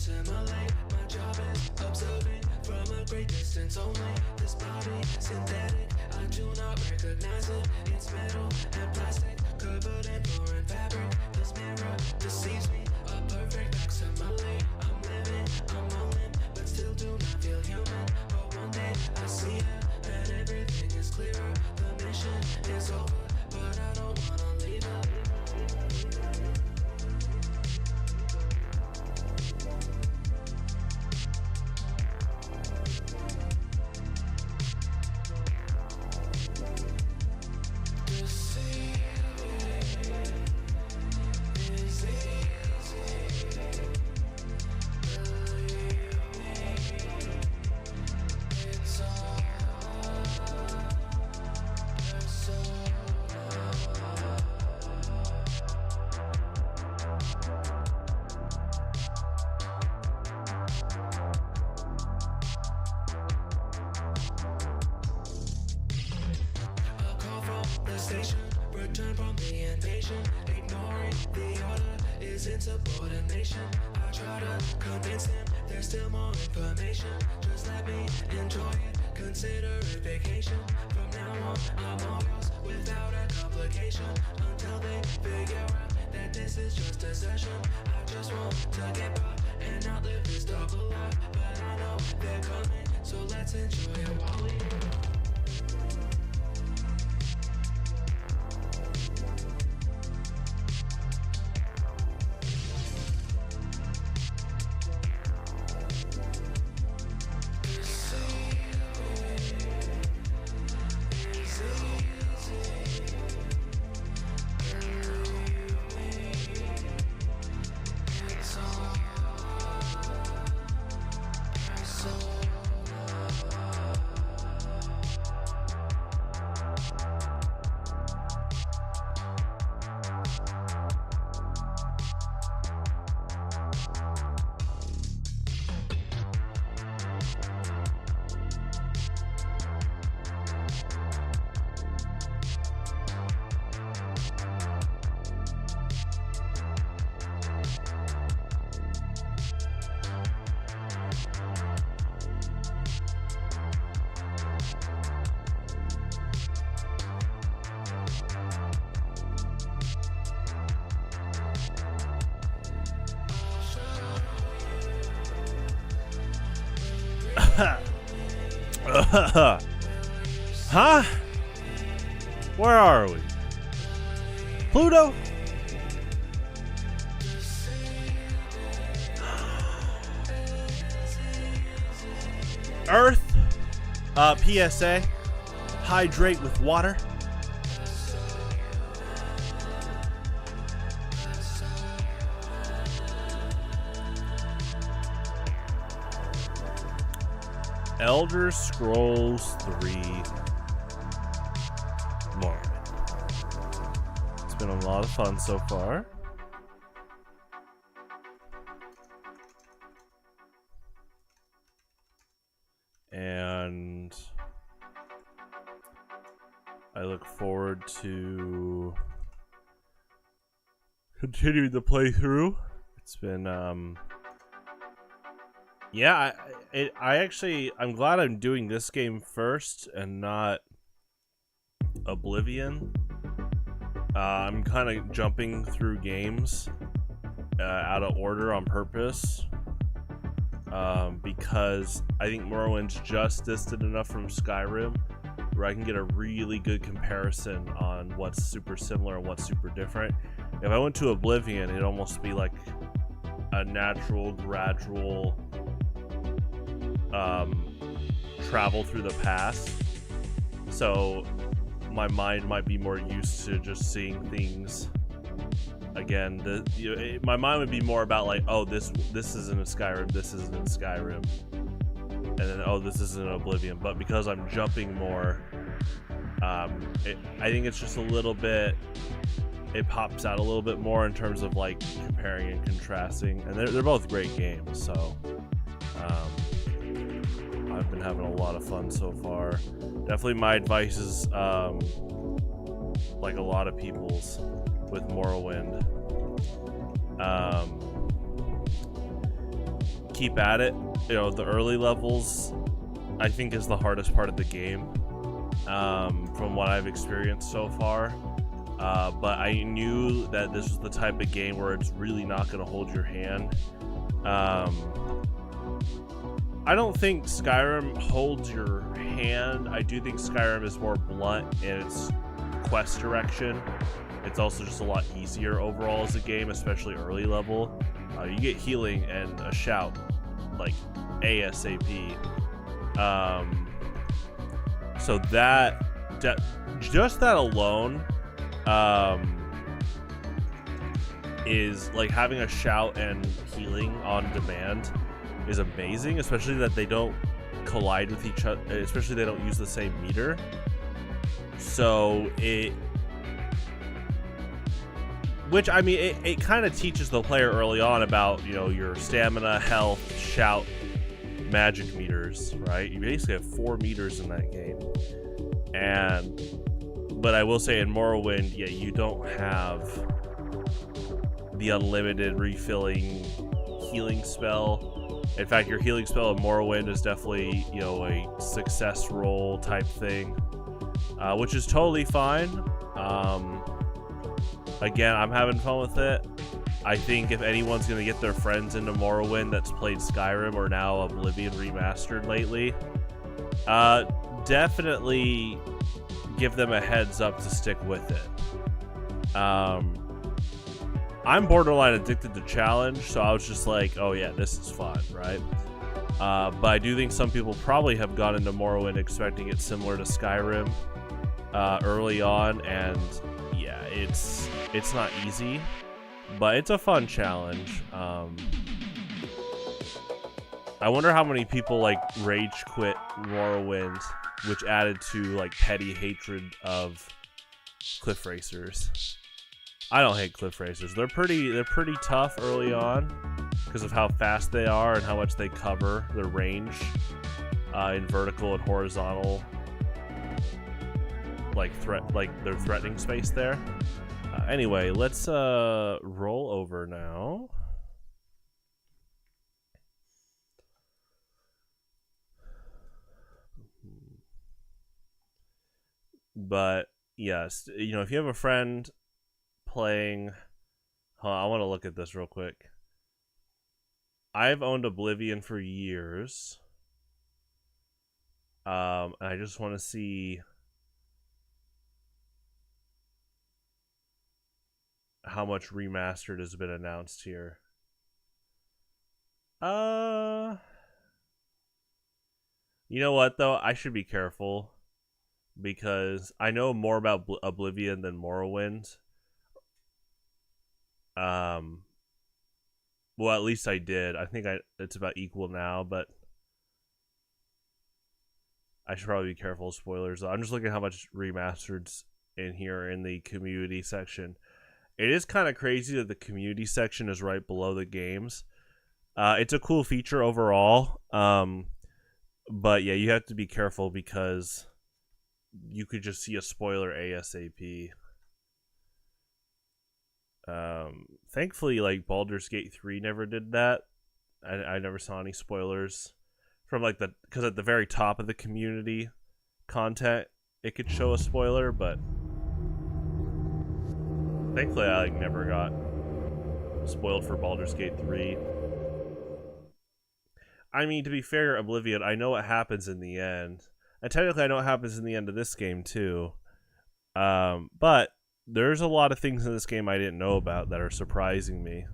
assimilate. My job is observing from a great distance only. This body synthetic, I do not recognize it. It's metal and plastic, covered in foreign fabric. This mirror deceives me, a perfect facsimile. I'm living, I'm moaning, but still do not feel human. But one day I see it, and everything is clearer. The mission is over, but I don't wanna leave it. Return from the invasion, ignoring the order is insubordination. I try to convince them there's still more information. Just let me enjoy it, consider it vacation. From now on, I'm all yours without a complication. Until they figure out that this is just a session. I just want to get by and outlive this double life. But I know they're coming, so let's enjoy it while we Huh? Where are we? Pluto? Earth? PSA. Hydrate with water. Elder Scrolls 3 Morrowind. It's been a lot of fun so far. And I look forward to continuing the playthrough. It's been yeah, I'm glad I'm doing this game first and not Oblivion. I'm kind of jumping through games out of order on purpose because I think Morrowind's just distant enough from Skyrim where I can get a really good comparison on what's super similar and what's super different. If I went to Oblivion, it'd almost be like a natural, gradual travel through the past, so my mind might be more used to just seeing things again. My mind would be more about like, oh, this isn't a Skyrim, this isn't a Skyrim, and then oh, this isn't Oblivion. But because I'm jumping more, I think it's just a little bit. It pops out a little bit more in terms of like comparing and contrasting, and they're both great games. So. I've been having a lot of fun so far. Definitely my advice is like a lot of people's with Morrowind. keep at it. You know, the early levels, I think, is the hardest part of the game, from what I've experienced so far. But I knew that this was the type of game where it's really not going to hold your hand. I don't think Skyrim holds your hand. I do think Skyrim is more blunt in its quest direction. It's also just a lot easier overall as a game, especially early level. You get healing and a shout, like ASAP. So that, just that alone, is like having a shout and healing on demand is amazing, especially that they don't collide with each other, especially they don't use the same meter. So which, I mean, it kind of teaches the player early on about, you know, your stamina, health, shout, magic meters, right? You basically have 4 meters in that game. But I will say in Morrowind, yeah, you don't have the unlimited refilling healing spell. In fact, your healing spell in Morrowind is definitely, you know, a success roll type thing, which is totally fine. Again, I'm having fun with it. I think if anyone's going to get their friends into Morrowind that's played Skyrim or now Oblivion Remastered lately, definitely give them a heads up to stick with it. I'm borderline addicted to challenge, so I was just like, oh yeah, this is fun, right? But I do think some people probably have gone into Morrowind expecting it similar to Skyrim early on, and yeah, it's not easy, but it's a fun challenge. I wonder how many people like rage quit Morrowind, which added to like petty hatred of cliff racers. I don't hate cliff racers. They're pretty tough early on because of how fast they are and how much they cover their range in vertical and horizontal, like their threatening space there. Anyway, let's roll over now. But yes, you know, if you have a friend playing, I want to look at this real quick. I've owned Oblivion for years. I just want to see how much remastered has been announced here. You know what though? I should be careful because I know more about Oblivion than Morrowind. Well, at least I did. I think it's about equal now, but I should probably be careful of spoilers. I'm just looking at how much remastered's in here in the community section. It is kind of crazy that the community section is right below the games. It's a cool feature overall, but yeah, you have to be careful because you could just see a spoiler ASAP. Thankfully, like Baldur's Gate 3 never did that. I never saw any spoilers from like because at the very top of the community content it could show a spoiler, but thankfully I like never got spoiled for Baldur's Gate 3. I mean, to be fair, Oblivion, I know what happens in the end, and technically I know what happens in the end of this game too, but there's a lot of things in this game I didn't know about that are surprising me.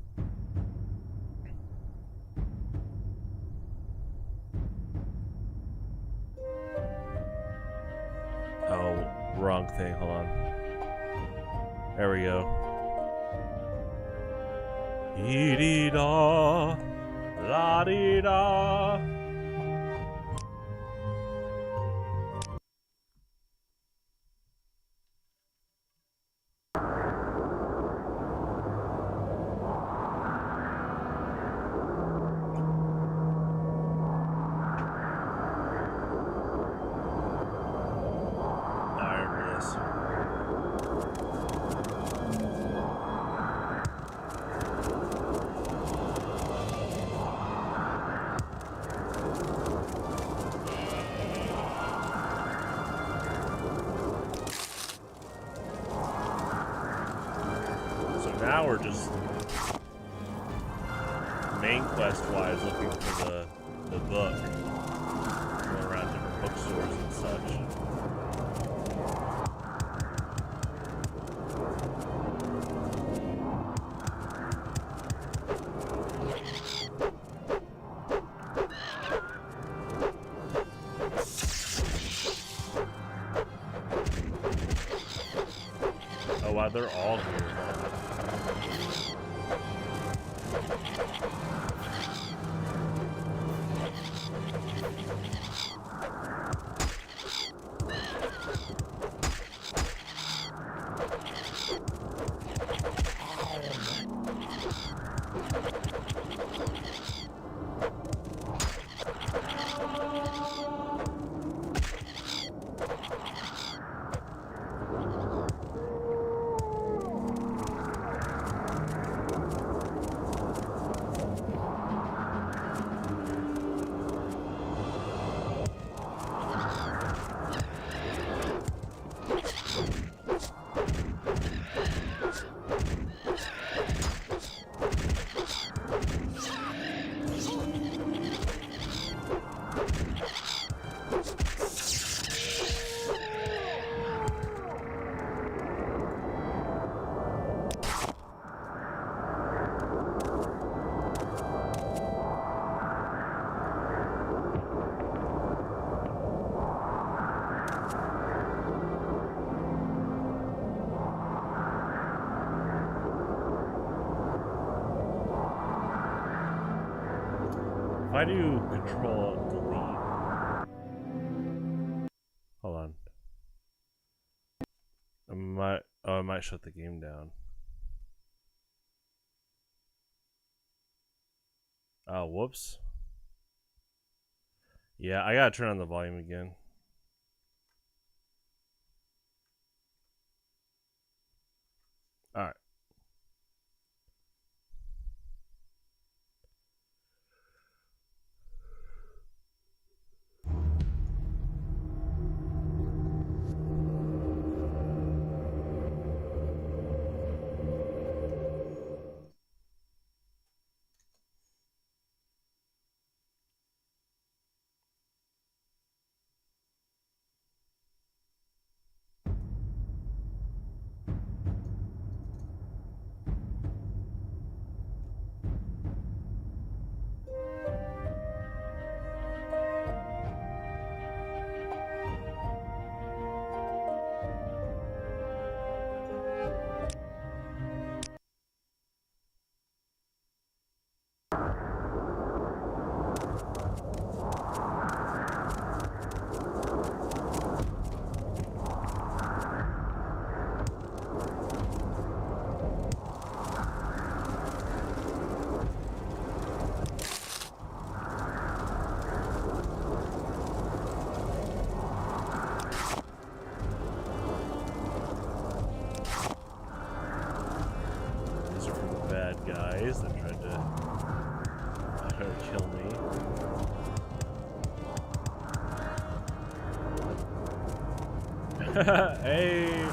Oh, wrong thing. Hold on. There we go. Dee-dee-da, la-dee-da. Now we're just main quest wise looking for the book. Going around different bookstores and such. Oh wow, they're all here. If I do Control Delete, hold on. I might shut the game down. Oh, whoops. Yeah, I gotta turn on the volume again. All right. Guys that tried to kill me. Hey.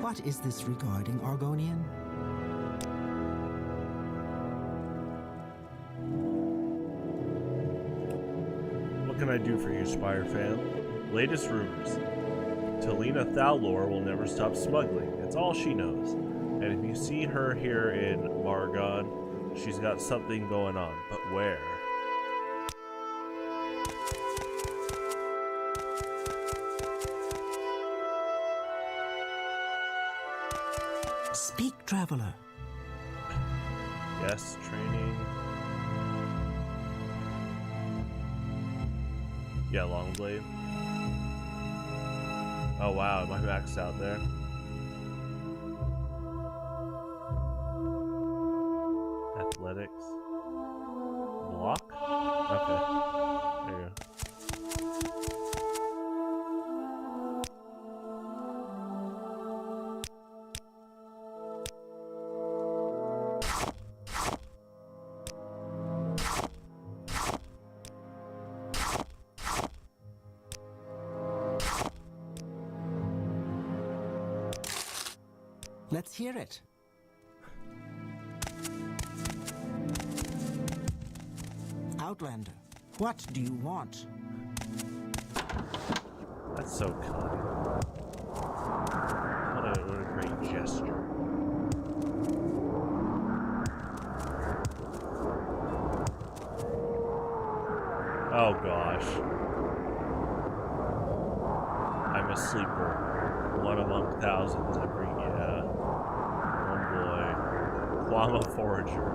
What is this regarding, Argonian? What can I do for you, Spire fam? Latest rumors. Talina Thalor will never stop smuggling. It's all she knows. And if you see her here in Margon, she's got something going on. But where? Speak, traveler. Yes, training. Yeah, Longblade. Oh wow, am I maxed out there? Athletics. Block? Okay. There you go. Let's hear it. Outlander, what do you want? That's so kind. What a great gesture. Oh gosh. I'm a sleeper. One among thousands every, yeah. Oh boy. Quama Forager.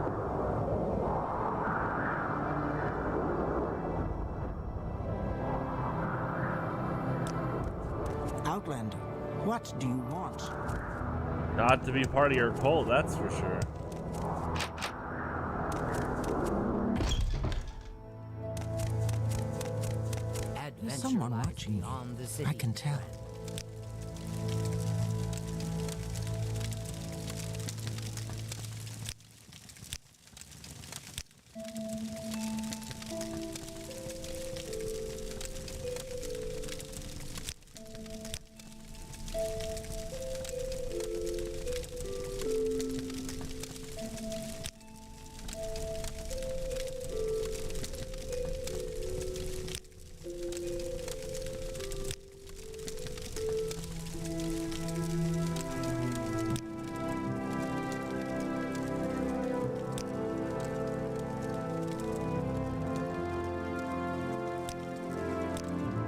Outlander, what do you want? Not to be part of your cult, that's for sure. There's someone watching me. I can tell.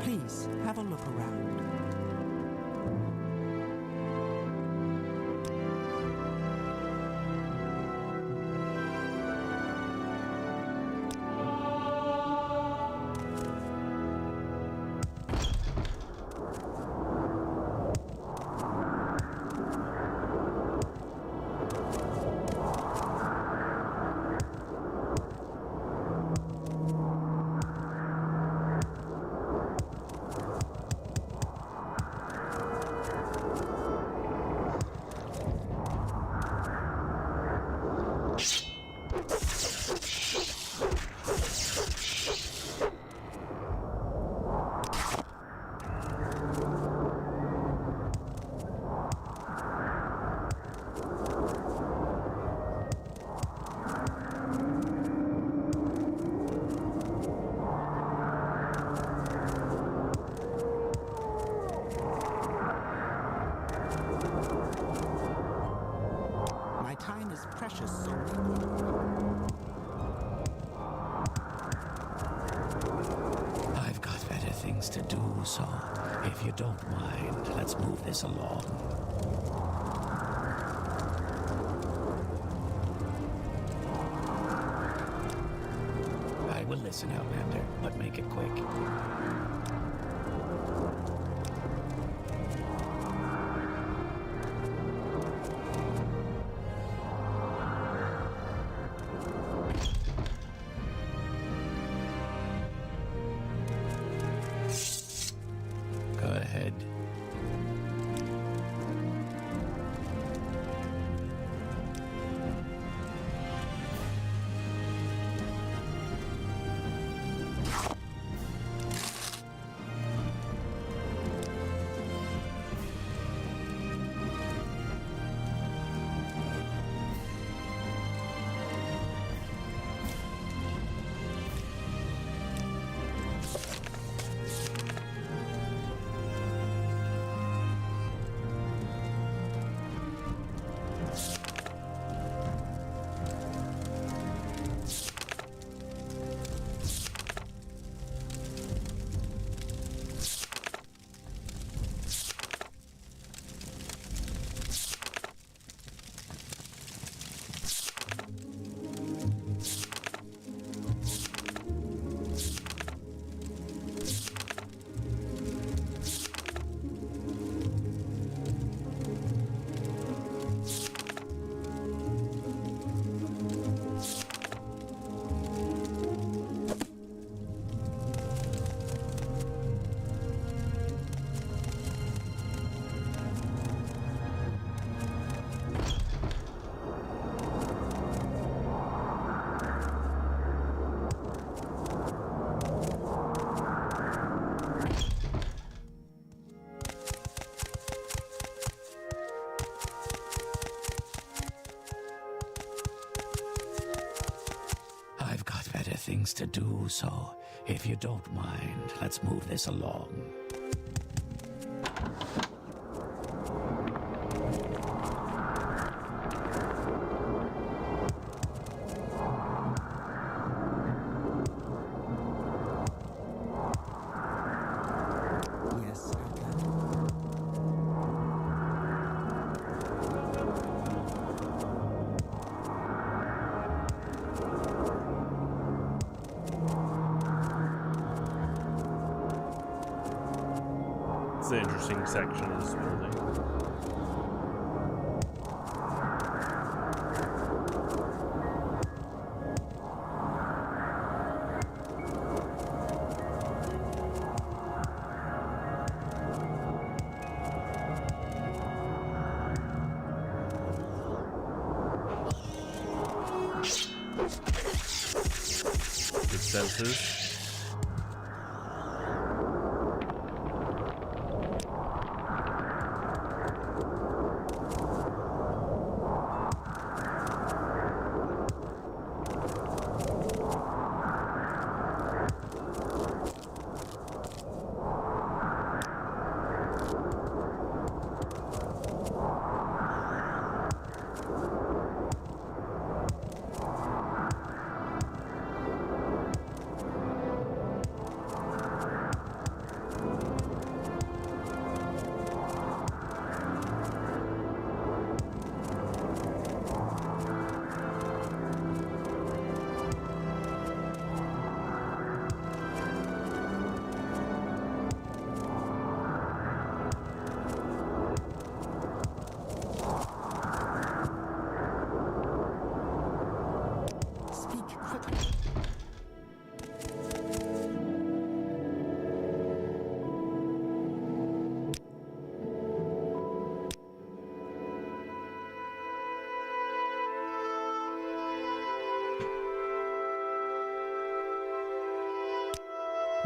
Please, have a look around. My time is precious, I've got better things to do, so if you don't mind, let's move this along. I will listen, Outlander, but make it quick. Go ahead. likes to do so. If you don't mind, let's move this along. Yes, It's an interesting section of this building. Good senses.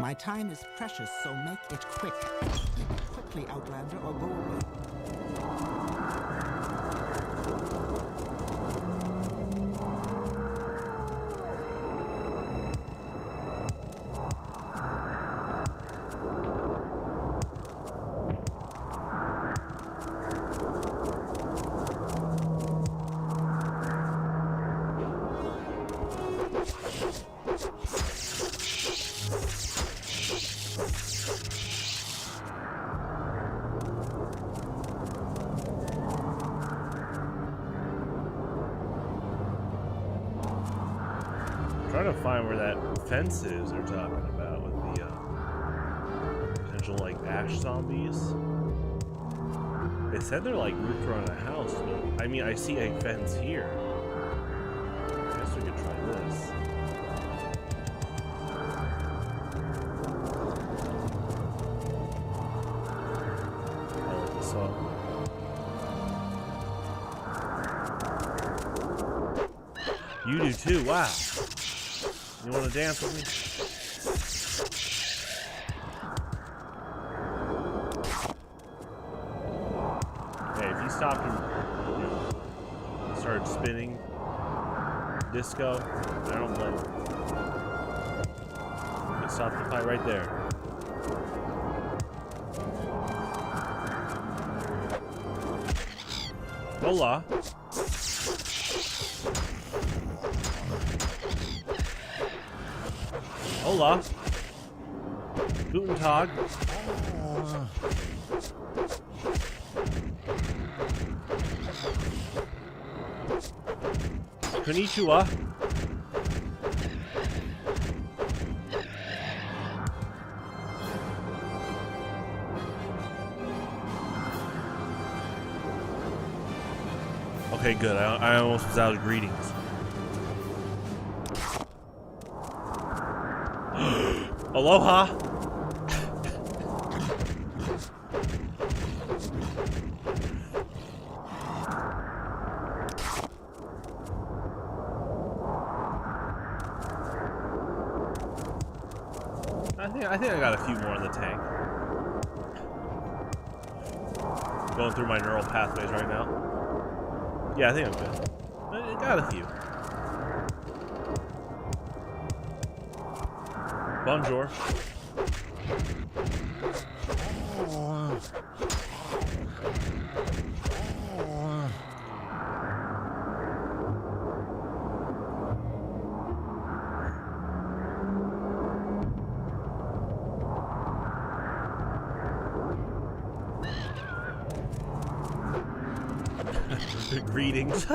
My time is precious, so make it quick. Speak quickly, Outlander, or go away. Trying to find where that fence is they're talking about with the potential like ash zombies. They said they're like grouped around a house, but I mean I see a fence here. I guess we could try this. I like this song. You do too, wow. You want to dance with me? Hey, if you stopped and started spinning disco, I don't blame you. You can stop the fight right there. Hola. Hola. Guten Tag. Konnichiwa. Okay, good. I almost was out of greetings. Aloha. I think I got a few more in the tank. Going through my neural pathways right now. Yeah, I think I'm good. I got a few. Bonjour. Greetings.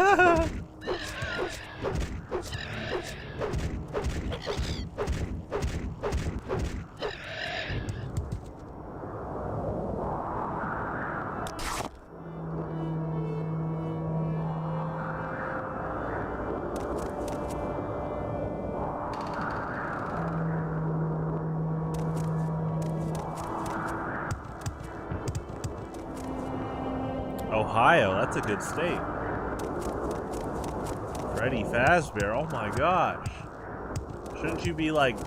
Ohio, that's a good state. Freddy Fazbear, oh my gosh. Shouldn't you be like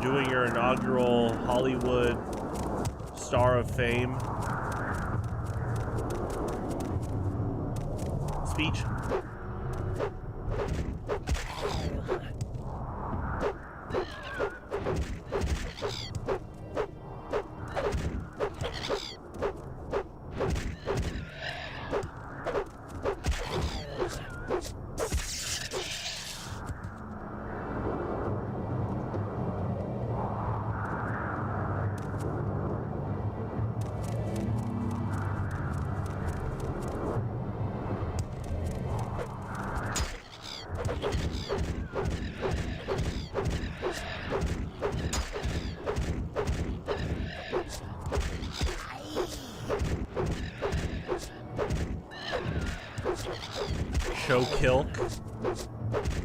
doing your inaugural Hollywood Star of Fame speech? Kilk.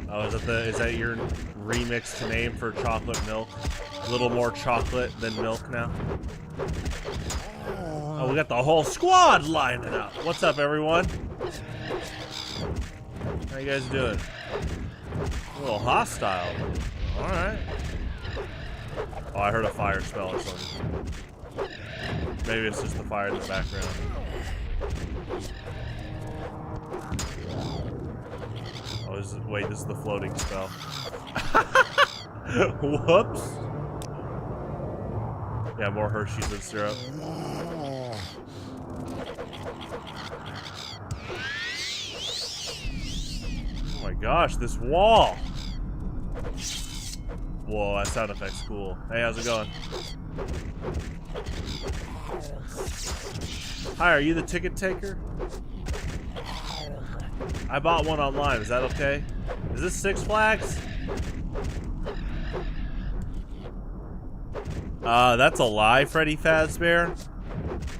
Oh, is that your remix to name for chocolate milk? A little more chocolate than milk now. Oh, we got the whole squad lining up. What's up, everyone? How you guys doing? A little hostile. All right. Oh, I heard a fire spell or something. Maybe it's just the fire in the background. Wait, this is the floating spell. Whoops. Yeah, more Hershey's and syrup. Oh my gosh, this wall. Whoa, that sound effect's cool. Hey, how's it going? Hi, are you the ticket taker? I bought one online. Is that okay? Is this Six Flags? That's a lie, Freddy Fazbear.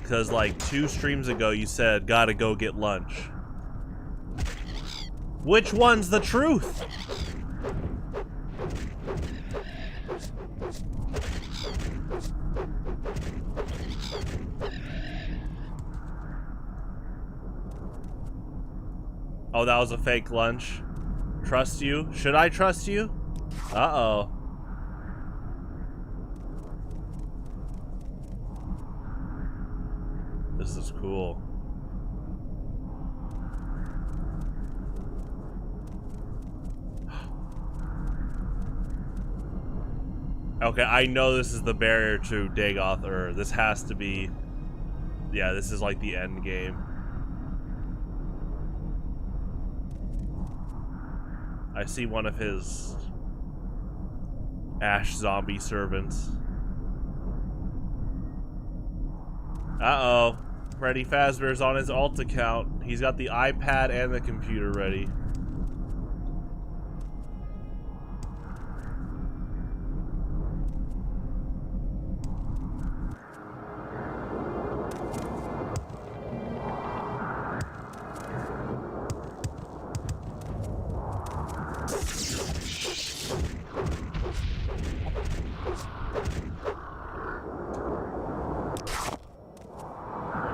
Because like 2 streams ago you said, gotta go get lunch. Which one's the truth? Oh, that was a fake lunch. Trust you? Should I trust you? Uh-oh. This is cool. Okay, I know this is the barrier to Dagoth, or this has to be... Yeah, this is like the end game. I see one of his Ash zombie servants. Uh-oh. Freddy Fazbear's on his alt account. He's got the iPad and the computer ready.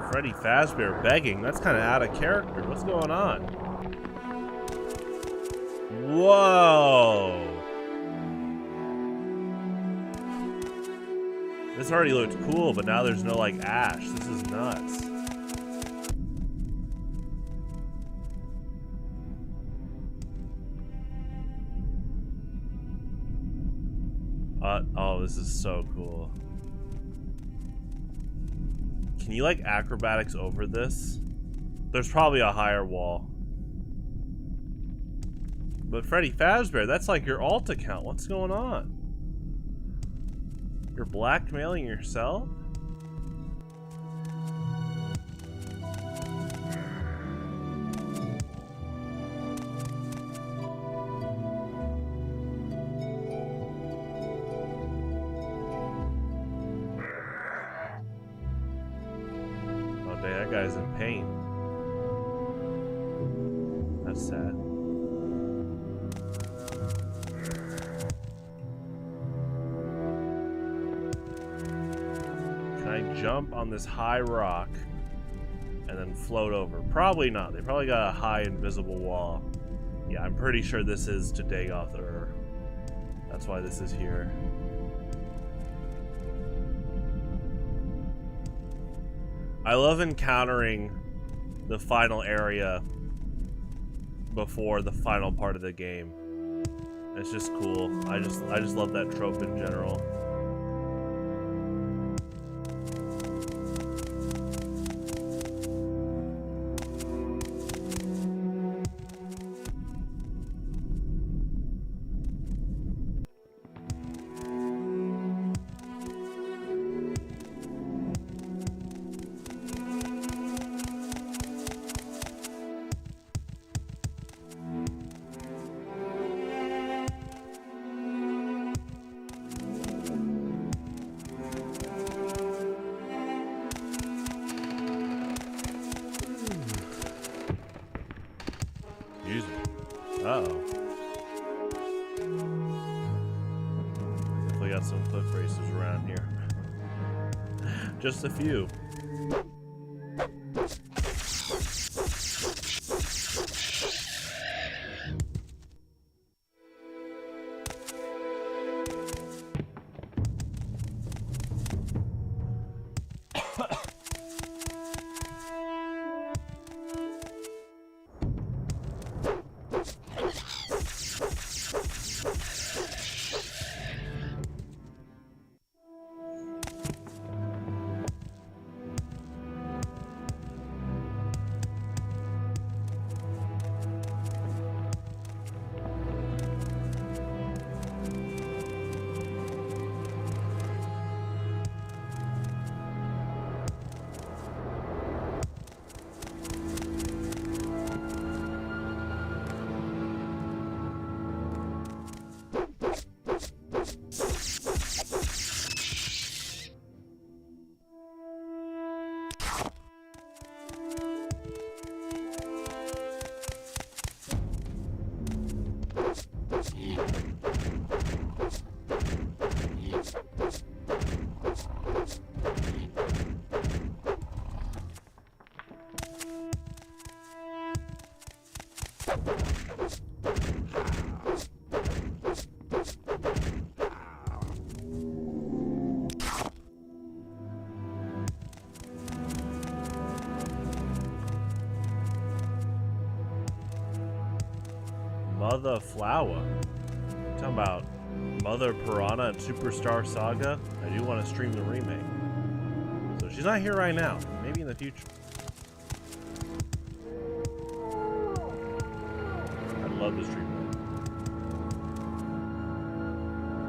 Freddy Fazbear begging. That's kind of out of character. What's going on? Whoa. This already looked cool, but now there's no, like, ash. This is nuts. this is so cool. Can you like acrobatics over this? There's probably a higher wall. But Freddy Fazbear, that's like your alt account. What's going on? You're blackmailing yourself? That guy's in pain. That's sad. Can I jump on this high rock and then float over? Probably not. They probably got a high invisible wall. Yeah, I'm pretty sure this is to Dagoth Ur. That's why this is here. I love encountering the final area before the final part of the game. It's just cool. I just love that trope in general. Uh-oh. Definitely got some cliff races around here. Just a few. Mother Flower. Talking about Mother Piranha and Superstar Saga. I do want to stream the remake. So she's not here right now. Maybe in the future. I'd love to stream that.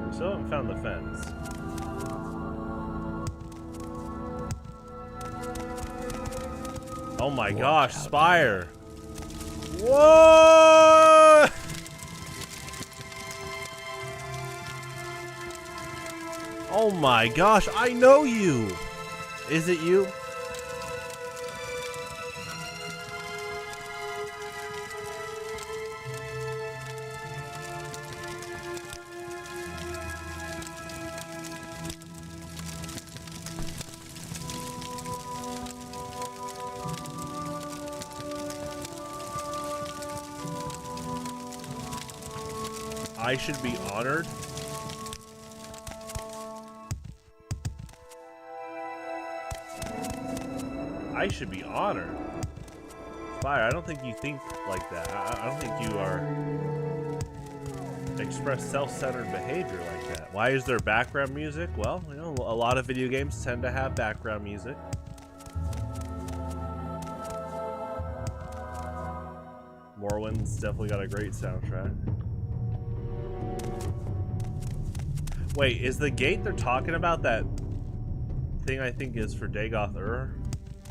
We still haven't found the fence. Oh my gosh, Spire! What? Oh my gosh, I know you! Is it you? I should be honored. I should be honored. Spire, I don't think you think like that. I don't think you are express self-centered behavior like that. Why is there background music? Well, you know, a lot of video games tend to have background music. Morrowind's definitely got a great soundtrack. Wait, is the gate they're talking about that thing I think is for Dagoth Ur?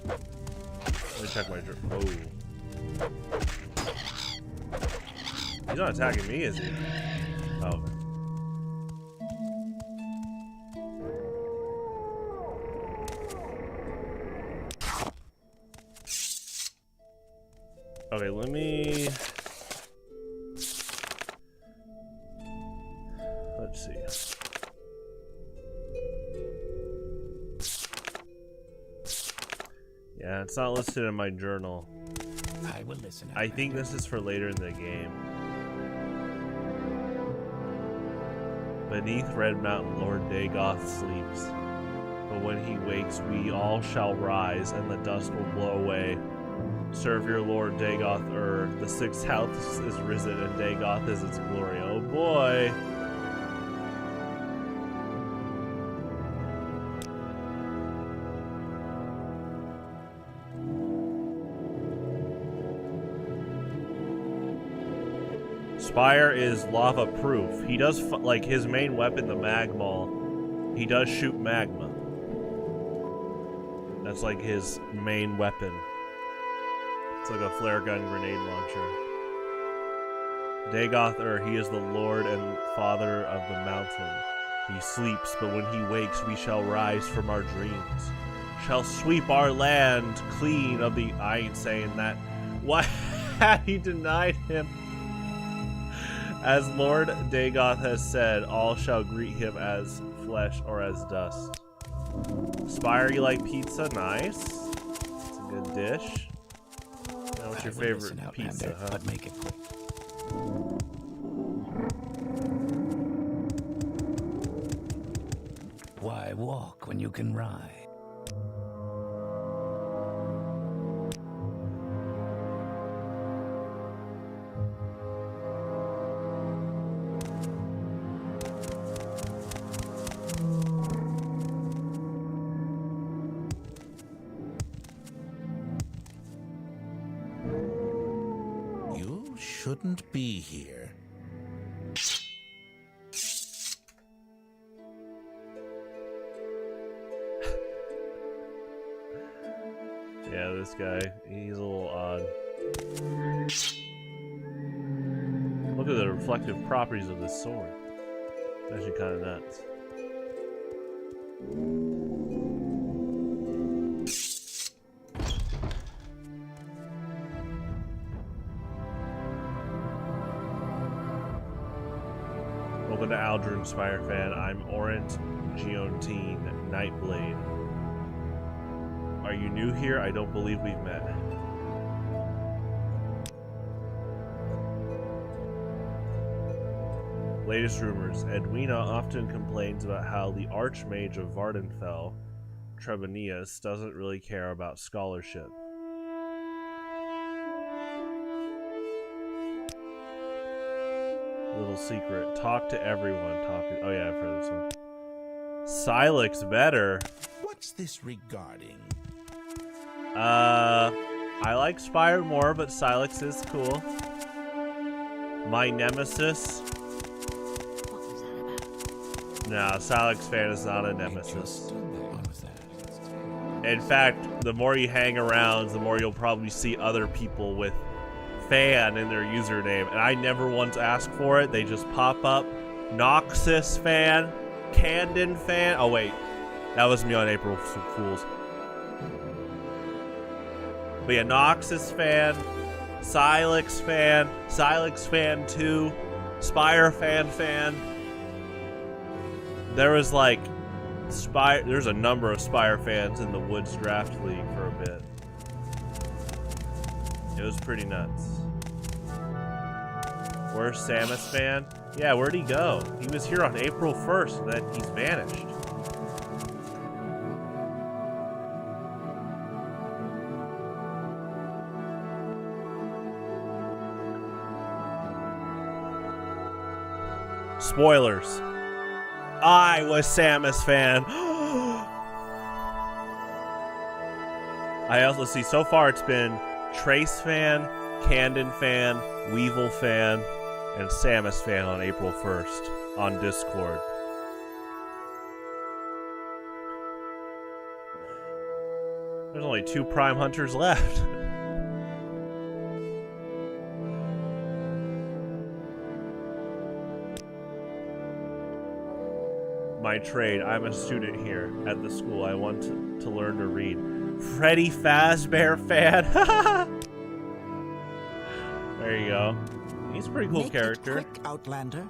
Let me check my... Oh. He's not attacking me, is he? Oh. Okay, let me... Let's see. Yeah, it's not listed in my journal. I will listen. I think this is for later in the game. Beneath Red Mountain, Lord Dagoth sleeps. But when he wakes, we all shall rise, and the dust will blow away. Serve your Lord Dagoth Ur. The sixth house is risen, and Dagoth is its glory. Oh boy. Spire is lava proof. He does, like, his main weapon, the Magmaul, he does shoot magma. That's like his main weapon. It's like a flare gun grenade launcher. Dagoth Ur, he is the Lord and Father of the mountain. He sleeps, but when he wakes, we shall rise from our dreams. Shall sweep our land clean of the... I ain't saying that. Why had he denied him? As Lord Dagoth has said, all shall greet him as flesh or as dust. Spire, you like pizza? Nice. It's a good dish. Now, what's your favorite pizza, huh? But make it quick. Why walk when you can ride? Shouldn't be here. Yeah, this guy, he's a little odd. Look at the reflective properties of this sword. Actually kind of nuts. Welcome to Aldrin Spire fan. I'm Orant Geontine Nightblade. Are you new here? I don't believe we've met. Latest rumors. Edwina often complains about how the Archmage of Vardenfell, Trebonius, doesn't really care about scholarship. Little secret. Talk to everyone. Oh yeah, I've heard this one. Silex better. What's this regarding? I like Spire more, but Silex is cool. My nemesis. What was that about? Nah, Silex fan is not a nemesis. In fact, the more you hang around, the more you'll probably see other people with fan in their username, and I never once asked for it. They just pop up. Noxus fan, Candon fan. Oh wait, that was me on April Fools. But yeah, Noxus fan, Silex fan 2, Spire fan. There was like there's a number of Spire fans in the Woods Draft League for a bit. It was pretty nuts. Where's Samus fan? Yeah, where'd he go? He was here on April 1st, and then he's vanished. Spoilers. I was Samus fan. I also see so far it's been Trace fan, Candon fan, Weevil fan, and Samus fan on April 1st on Discord. There's only 2 Prime Hunters left. My trade. I'm a student here at the school. I want to learn to read. Freddy Fazbear fan. There you go. He's a pretty cool character. Quick, Outlander.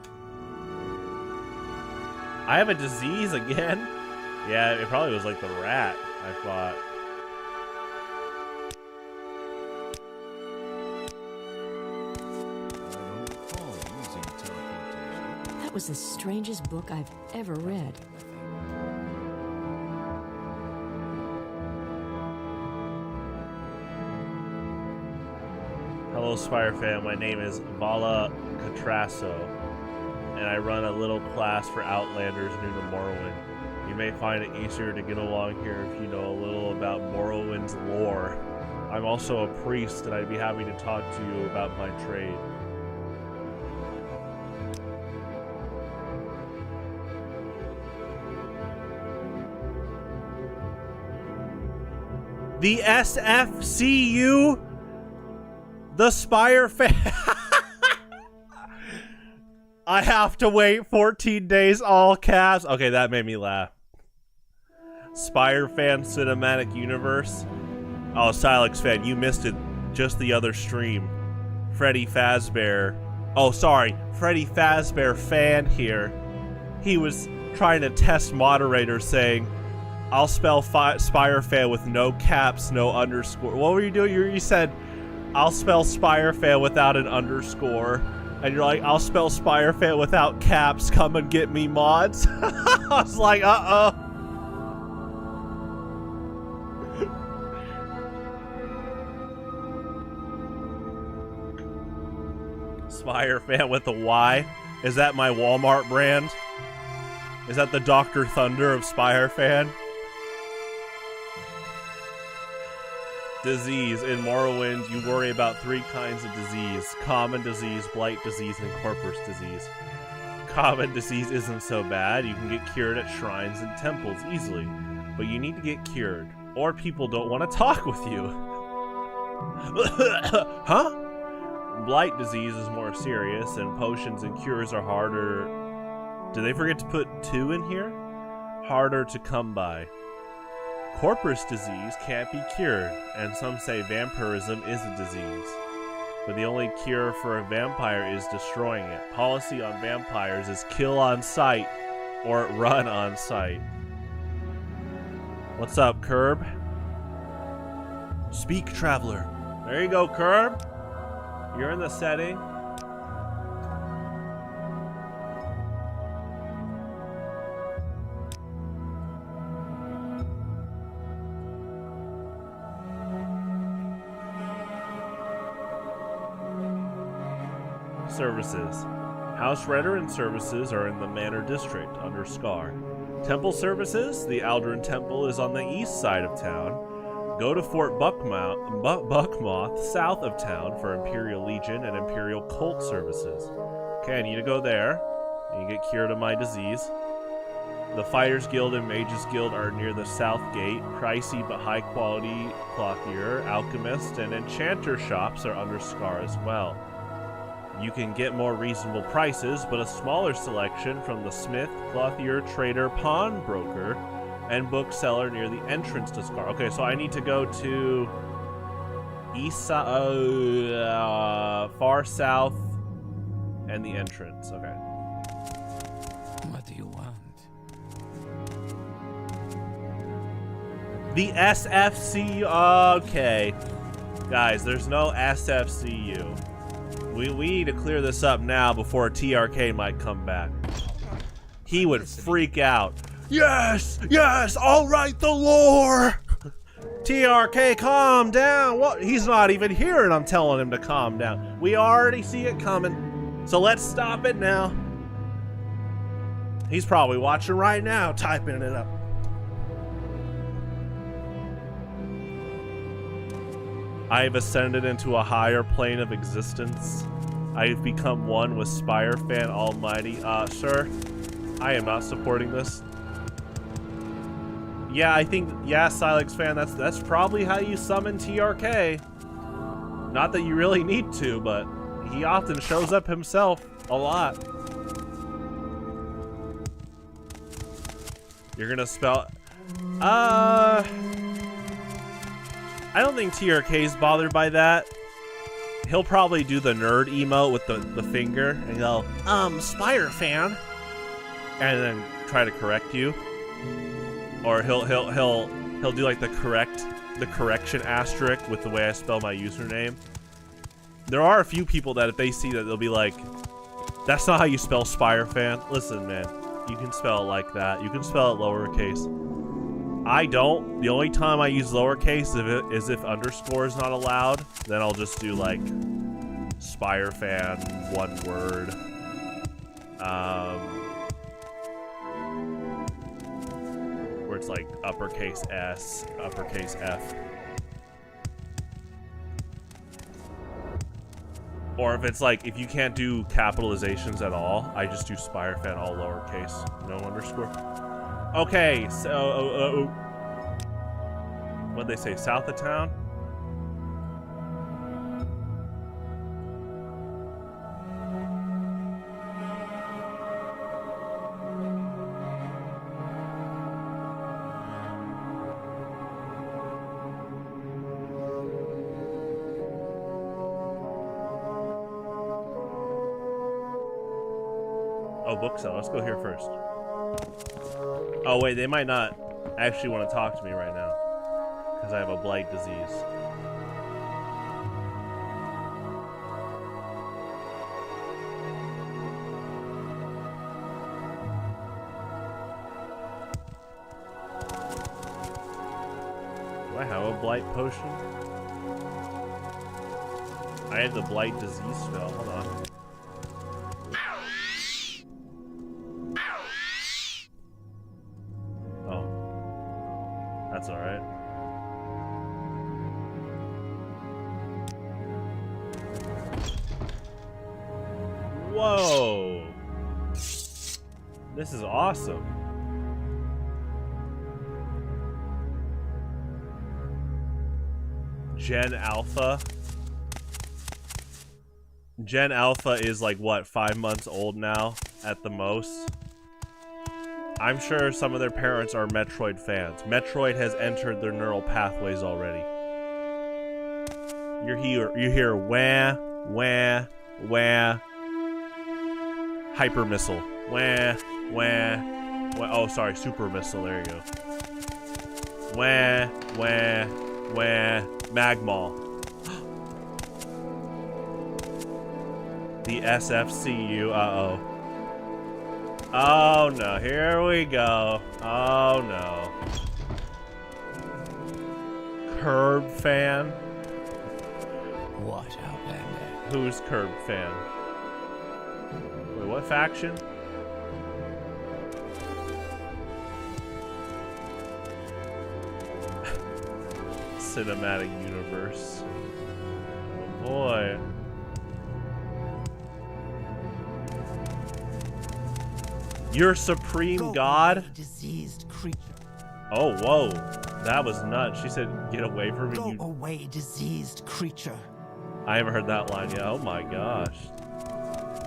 I have a disease again. Yeah, it probably was like the rat, I thought. That was the strangest book I've ever read. Hello, Spire fam. My name is Vala Catrasso, and I run a little class for Outlanders new to Morrowind. You may find it easier to get along here if you know a little about Morrowind's lore. I'm also a priest, and I'd be happy to talk to you about my trade. The SFCU? The Spire fan. I have to wait 14 days, all caps. Okay, that made me laugh. Spire fan cinematic universe. Oh, Silex fan, you missed it just the other stream. Freddy Fazbear. Oh, sorry. Freddy Fazbear fan here. He was trying to test moderator saying, I'll spell Spire fan with no caps, no underscore. What were you doing? You said, I'll spell Spire fan without an underscore. And you're like, I'll spell Spire fan without caps. Come and get me, mods. I was like, uh-oh. Spire fan with a Y. Is that my Walmart brand? Is that the Dr. Thunder of Spire fan? Disease. In Morrowind, you worry about 3 kinds of disease. Common disease, blight disease, and corpus disease. Common disease isn't so bad. You can get cured at shrines and temples easily. But you need to get cured, or people don't want to talk with you. Huh? Blight disease is more serious, and potions and cures are harder. Did they forget to put 2 in here? Harder to come by. Corpus disease can't be cured, and some say vampirism is a disease. But the only cure for a vampire is destroying it. Policy on vampires is kill on sight, or run on sight. What's up, Curb? Speak, traveler. There you go, Curb. You're in the setting. Services. House Redoran services are in the Manor District, under Scar. Temple services, the Aldrin Temple is on the east side of town. Go to Fort Buckmoth, south of town, for Imperial Legion and Imperial Cult services. Okay, I need to go there. And get cured of my disease. The Fighters Guild and Mages Guild are near the south gate. Pricey but high quality clothier, alchemist, and enchanter shops are under Scar as well. You can get more reasonable prices, but a smaller selection from the smith, clothier, trader, pawnbroker, and bookseller near the entrance to Scar. Okay, so I need to go to far south and the entrance. Okay. What do you want? The SFCU. Okay. Guys, there's no SFCU. We need to clear this up now before TRK might come back. He would freak out. Yes! Yes! I'll write the lore! TRK, calm down! What? He's not even here and I'm telling him to calm down. We already see it coming. So let's stop it now. He's probably watching right now, typing it up. I have ascended into a higher plane of existence. I have become one with Spire Fan Almighty. Sir, I am not supporting this. Yeah, I think, yeah, Silex Fan, that's probably how you summon TRK. Not that you really need to, but he often shows up himself a lot. You're gonna spell... I don't think TRK's bothered by that. He'll probably do the nerd emote with the finger and go, Spire Fan, and then try to correct you. Or he'll do like the correction asterisk with the way I spell my username. There are a few people that if they see that, they'll be like, that's not how you spell Spire Fan. Listen, man, you can spell it like that. You can spell it lowercase. I don't. The only time I use lowercase is if underscore is not allowed. Then I'll just do like Spire Fan, one word. Where it's like uppercase S, uppercase F. Or if it's like, if you can't do capitalizations at all, I just do Spire Fan all lowercase, no underscore. Okay, so what'd they say? South of town? Oh, bookseller. Let's go here first. Oh wait, they might not actually want to talk to me right now because I have a blight disease. Do I have a blight potion? I have the blight disease spell. Hold on. That's alright. Whoa! This is awesome. Gen Alpha. Gen Alpha is like, what, 5 months old now at the most? I'm sure some of their parents are Metroid fans. Metroid has entered their neural pathways already. You hear wah, wah, wah. Hyper missile. Wah, wah, wah. Oh, sorry, super missile. There you go. Wah, wah, wah. Magmall. The SFCU. Uh-oh. Oh no, here we go. Oh no. Curb Fan? What happened? Who's Curb Fan? Wait, what faction? Cinematic universe. Oh boy. You're supreme god? Diseased creature. Oh, whoa. That was nuts. She said, get away from me. Go away, diseased creature. I haven't heard that line yet. Oh my gosh.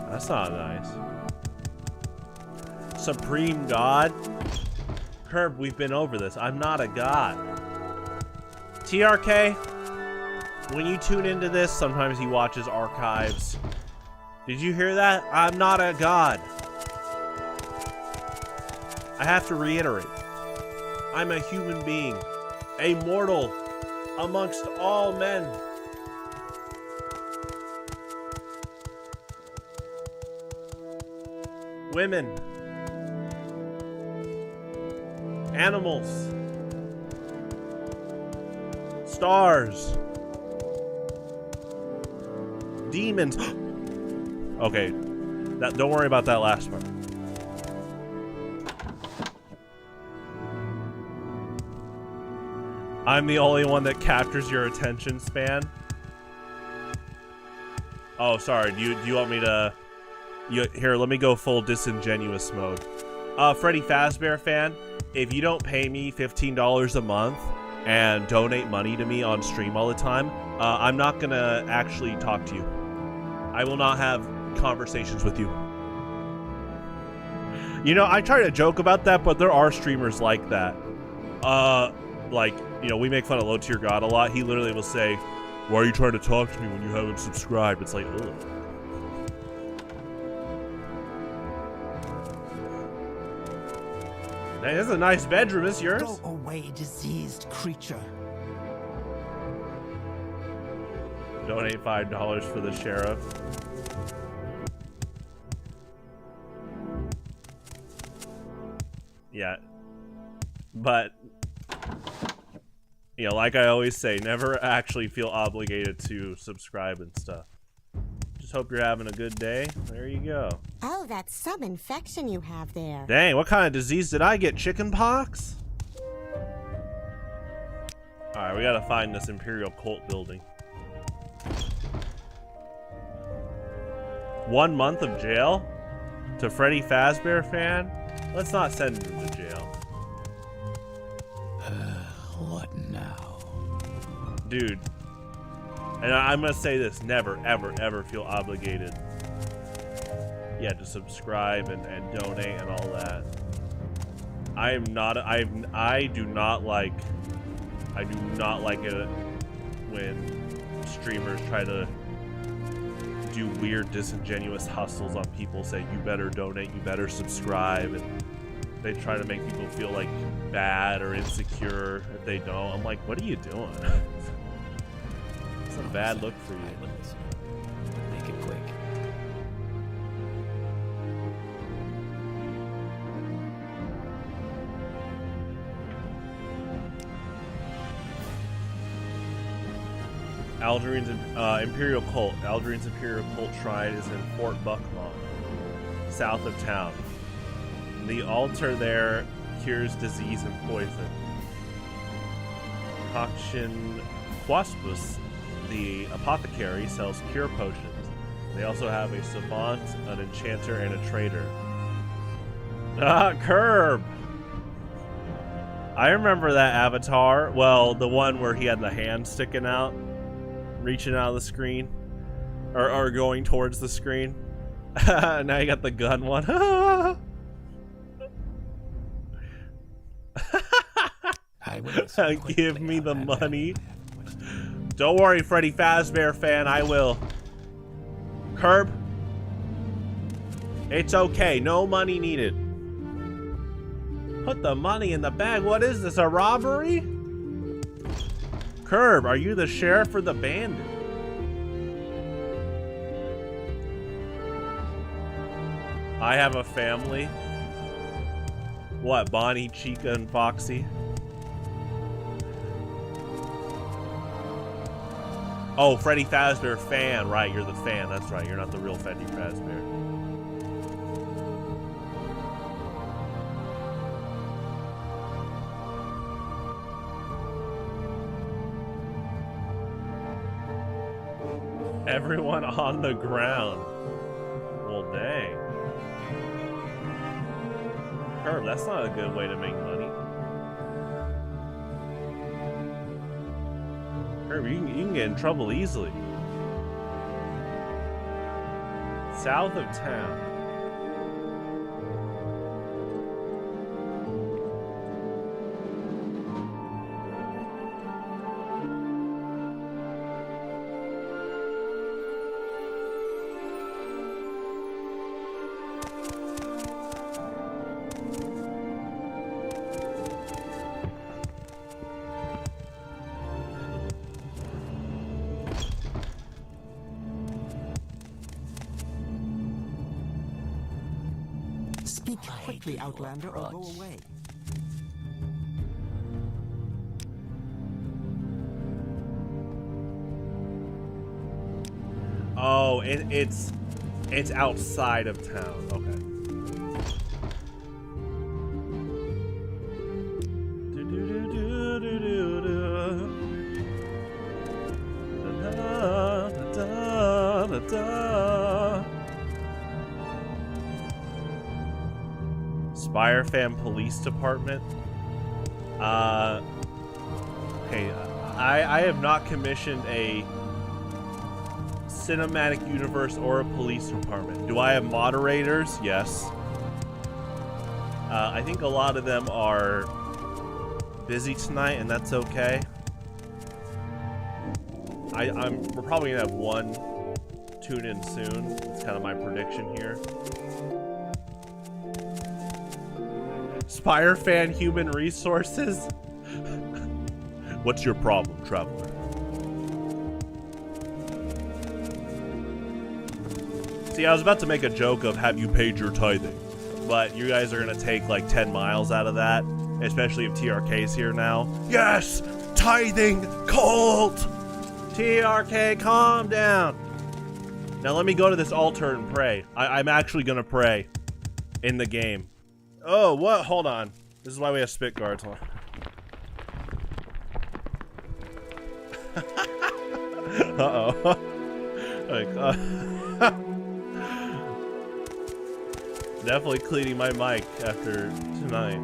That's not nice. Supreme god? Curb, we've been over this. I'm not a god. TRK, when you tune into this, sometimes he watches archives. Did you hear that? I'm not a god. I have to reiterate, I'm a human being, a mortal amongst all men. Women, animals, stars, demons. Okay, don't worry about that last part. I'm the only one that captures your attention span. Oh, sorry. Do you want me to? Here, let me go full disingenuous mode. Freddy Fazbear fan, if you don't pay me $15 a month and donate money to me on stream all the time, I'm not gonna actually talk to you. I will not have conversations with you. You know, I try to joke about that, but there are streamers like that. Like, you know, we make fun of Low Tier God a lot. He literally will say, "Why are you trying to talk to me when you haven't subscribed?" It's like, ugh. Hey, this is a nice bedroom. Is yours? Go away, diseased creature. Donate $5 for the sheriff. Yeah. But, you know, like I always say, never actually feel obligated to subscribe and stuff. Just hope you're having a good day. There you go. Oh, that's some infection you have there. Dang, what kind of disease did I get? Chicken pox? Alright, we gotta find this Imperial Cult building. 1 month of jail? To Freddy Fazbear fan? Let's not send him to jail. What now? Dude. And I'm gonna say this, never, ever, ever feel obligated. Yeah, to subscribe and donate and all that. I do not like it when streamers try to do weird disingenuous hustles on people, say you better donate, you better subscribe, and they try to make people feel like bad or insecure if they don't. I'm like, what are you doing? It's a bad look for you. Make it quick. Alderine's Imperial Cult. Alderine's Imperial Cult Shrine is in Fort Buckmont, south of town. The altar there cures disease and poison. Coction Quaspus, the apothecary, sells cure potions. They also have a savant, an enchanter, and a trader. Ah, Curb! I remember that avatar. Well, the one where he had the hand sticking out, reaching out of the screen, or going towards the screen. Now you got the gun one. Give me the money. Don't worry, Freddy Fazbear fan, I will. Curb. It's okay, no money needed. Put the money in the bag. What is this, a robbery? Curb, are you the sheriff or the bandit? I have a family. What, Bonnie, Chica, and Foxy? Oh, Freddy Fazbear fan. Right, you're the fan. That's right. You're not the real Freddy Fazbear. Everyone on the ground. Well, dang. Herb, that's not a good way to make money. Herb, you can get in trouble easily. South of town. Speak quickly, Outlander, or go away. Oh, it's outside of town. Okay. Firefan Police Department. Hey, I have not commissioned a cinematic universe or a police department. Do I have moderators? Yes. I think a lot of them are busy tonight, and that's okay. We're probably gonna have one tune in soon. That's kind of my prediction here. Spire fan human resources. What's your problem, traveler? See, I was about to make a joke of have you paid your tithing, but you guys are gonna take like 10 miles out of that, especially if TRK's here now. Yes, tithing cult. TRK, calm down. Now let me go to this altar and pray. I'm actually gonna pray in the game. Oh, what? Hold on. This is why we have spit guards. Hold on. Uh-oh. Like, definitely cleaning my mic after tonight.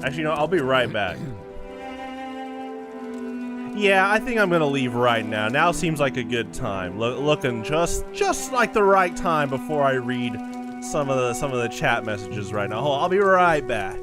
Actually, no, I'll be right back. Yeah, I think I'm gonna leave right now. Now seems like a good time. Looking just like the right time before I read some of the chat messages right now. Hold on, I'll be right back.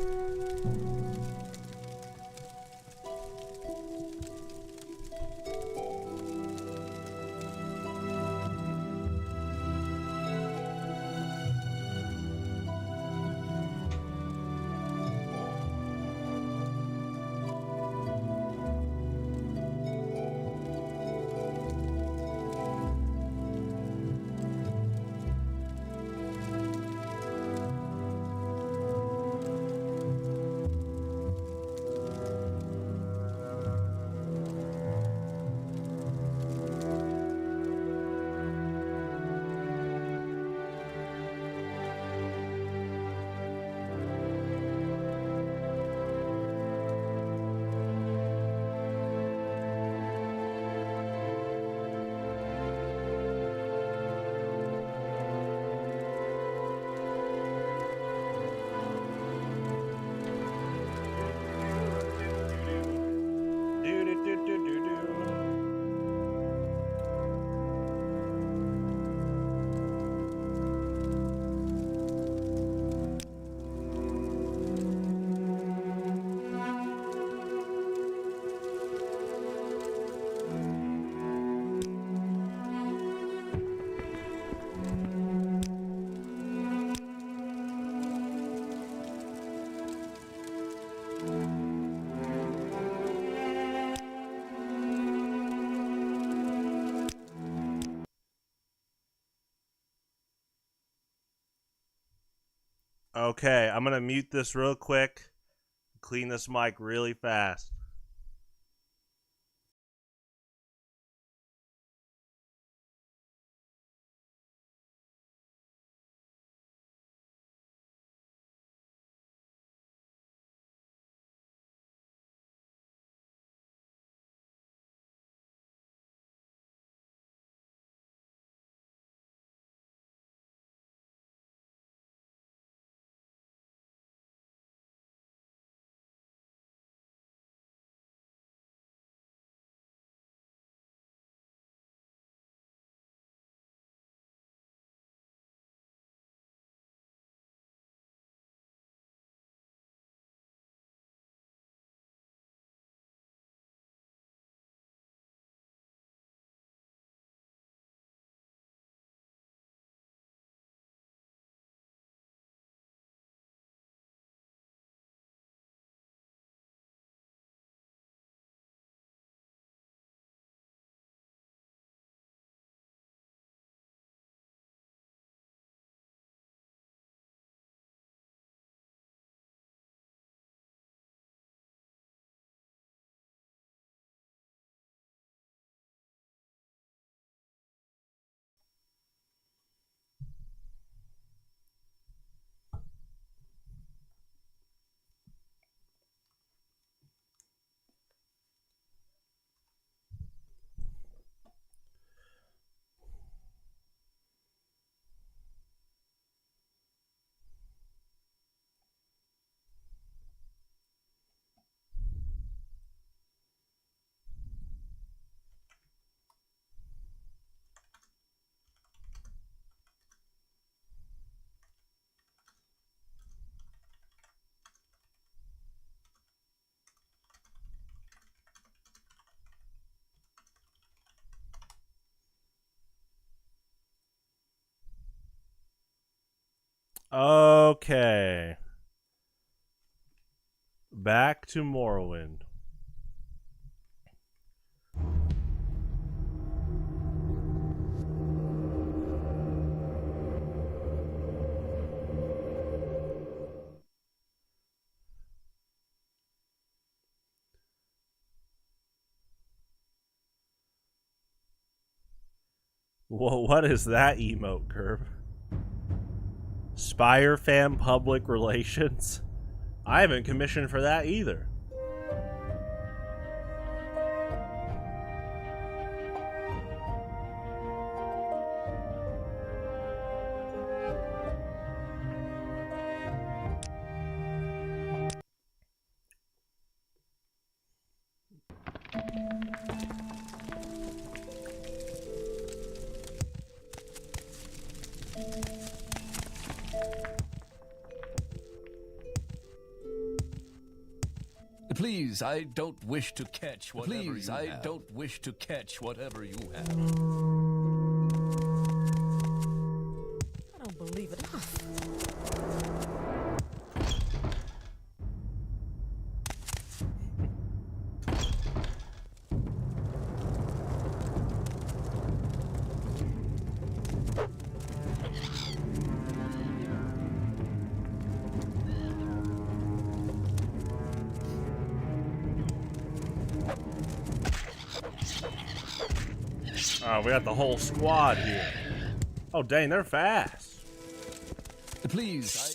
Okay, I'm gonna mute this real quick, clean this mic really fast. Okay. Back to Morrowind. Whoa, what is that emote, Curb? Spire Fam Public Relations? I haven't commissioned for that either. Please, I don't wish to catch whatever you have. I don't wish to catch whatever you have. I don't believe it. Oh, we got the whole squad here. Oh, dang, they're fast. Please, I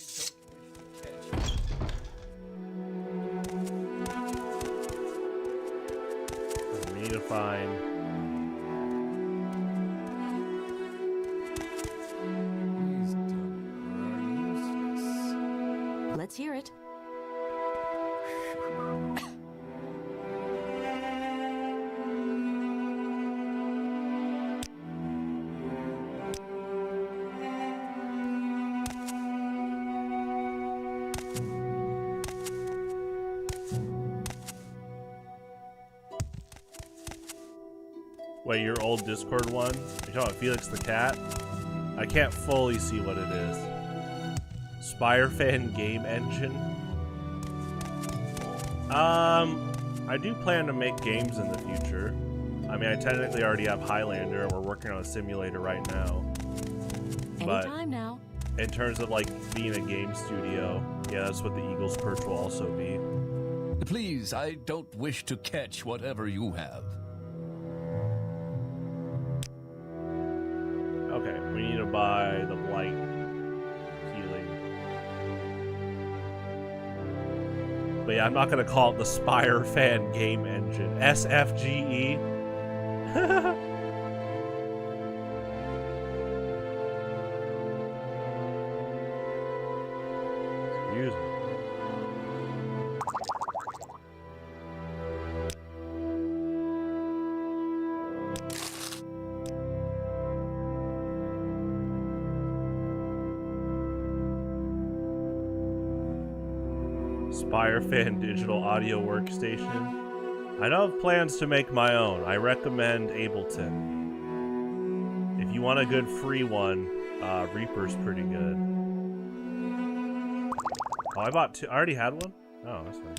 don't wish to catch. We need to find... Let's hear it. Wait, your old Discord one? You talking about Felix the Cat? I can't fully see what it is. Spire Fan Game Engine? I do plan to make games in the future. I mean, I technically already have Highlander, and we're working on a simulator right now. But Anytime now. in terms of, like, being a game studio, yeah, that's what the Eagles Perch will also be. Please, I don't wish to catch whatever you have. Okay, we need to buy the Blight healing. But yeah, I'm not gonna call it the Spire Fan Game Engine. SFGE? Excuse me. Spire Fan Digital Audio Workstation. I don't have plans to make my own. I recommend Ableton. If you want a good free one, Reaper's pretty good. Oh, I bought two. I already had one? Oh, that's nice.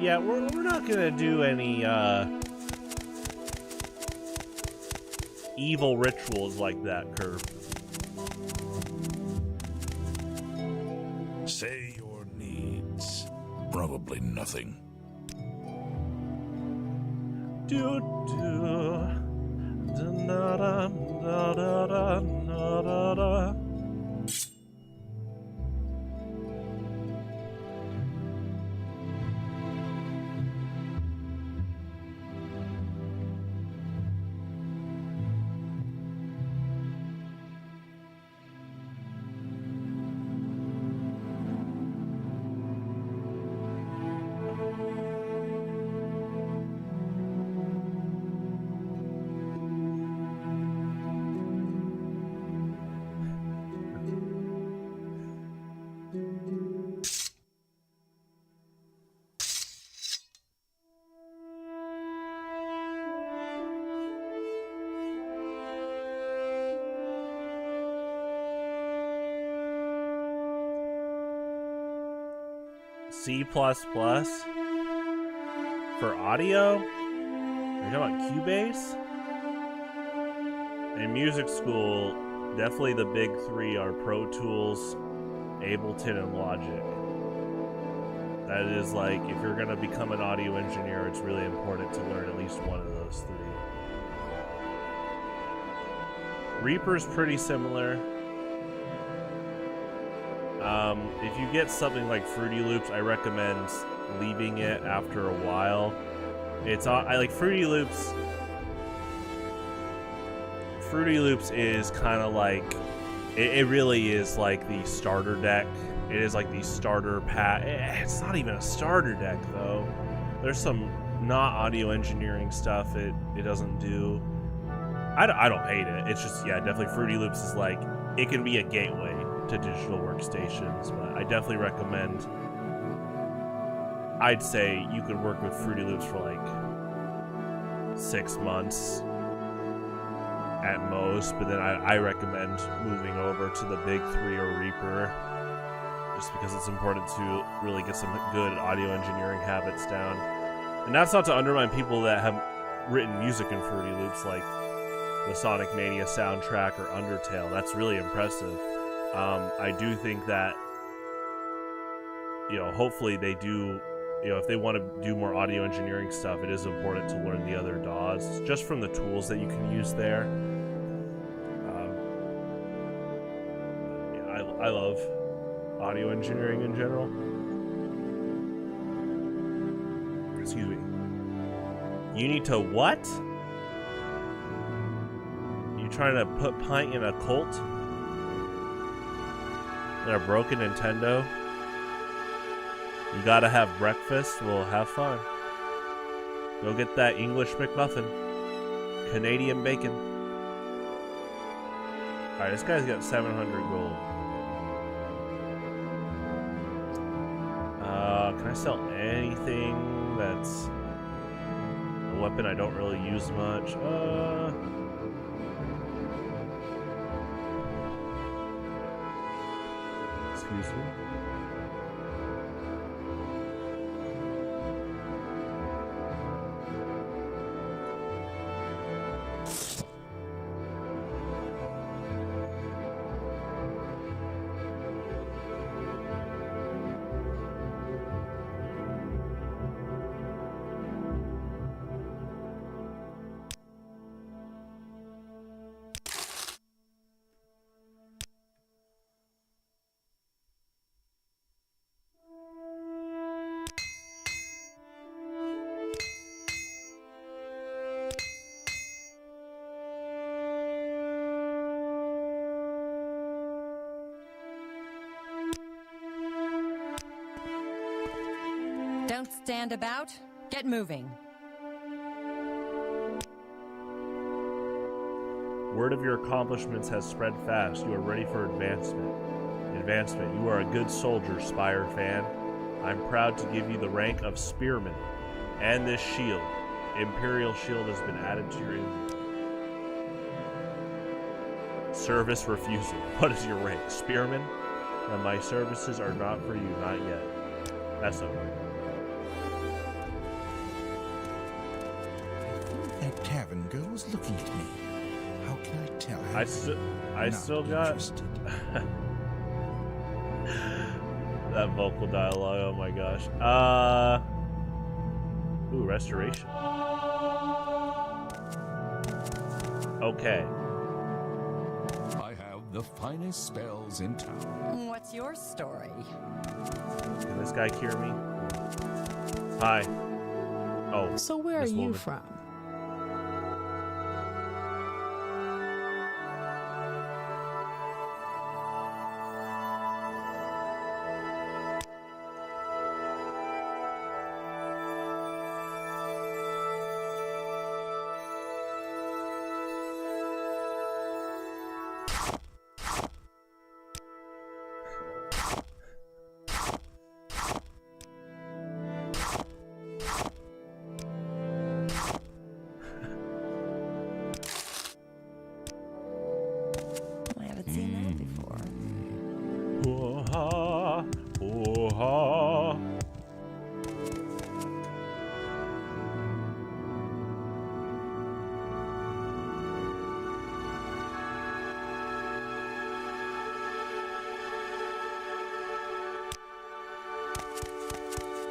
Yeah, we're not gonna do any, evil rituals like that, Curve. Say your needs. Probably nothing. Do do da da da da da da da da. C++ for audio? Are you talking about Cubase? In music school, definitely the big three are Pro Tools, Ableton, and Logic. That is like, if you're gonna become an audio engineer, it's really important to learn at least one of those three. Reaper's pretty similar. If you get something like Fruity Loops, I recommend leaving it after a while. I like Fruity Loops. Fruity Loops is kind of like, it really is like the starter deck. It is like the starter pack. It's not even a starter deck though. There's some not audio engineering stuff it doesn't do. I don't hate it. It's just, yeah, definitely Fruity Loops is like, it can be a gateway to digital workstations, but I definitely recommend, I'd say you could work with Fruity Loops for like 6 months at most, but then I recommend moving over to the big three or Reaper, just because it's important to really get some good audio engineering habits down. And that's not to undermine people that have written music in Fruity Loops, like the Sonic Mania soundtrack or Undertale. That's really impressive. I do think that, hopefully they do, if they want to do more audio engineering stuff, it is important to learn the other DAWs, just from the tools that you can use there. I love audio engineering in general. Excuse me. You need to what? You trying to put Pint in a cult? In a broken Nintendo? You gotta have breakfast? Well, have fun. Go get that English McMuffin. Canadian bacon. Alright, this guy's got 700 gold. Can I sell anything that's a weapon I don't really use much? Excuse me. Don't stand about. Get moving. Word of your accomplishments has spread fast. You are ready for advancement. You are a good soldier, Spire fan. I'm proud to give you the rank of Spearman. And this shield. Imperial shield has been added to your inventory. Service refusal. What is your rank? Spearman? And my services are not for you, not yet. That's okay. That tavern girl was looking at me. How can I tell her? I still got that vocal dialogue. Oh my gosh. Ooh, restoration. Okay. I have the finest spells in town. What's your story? Can this guy cure me? Hi. Oh. So where are this you woman. from?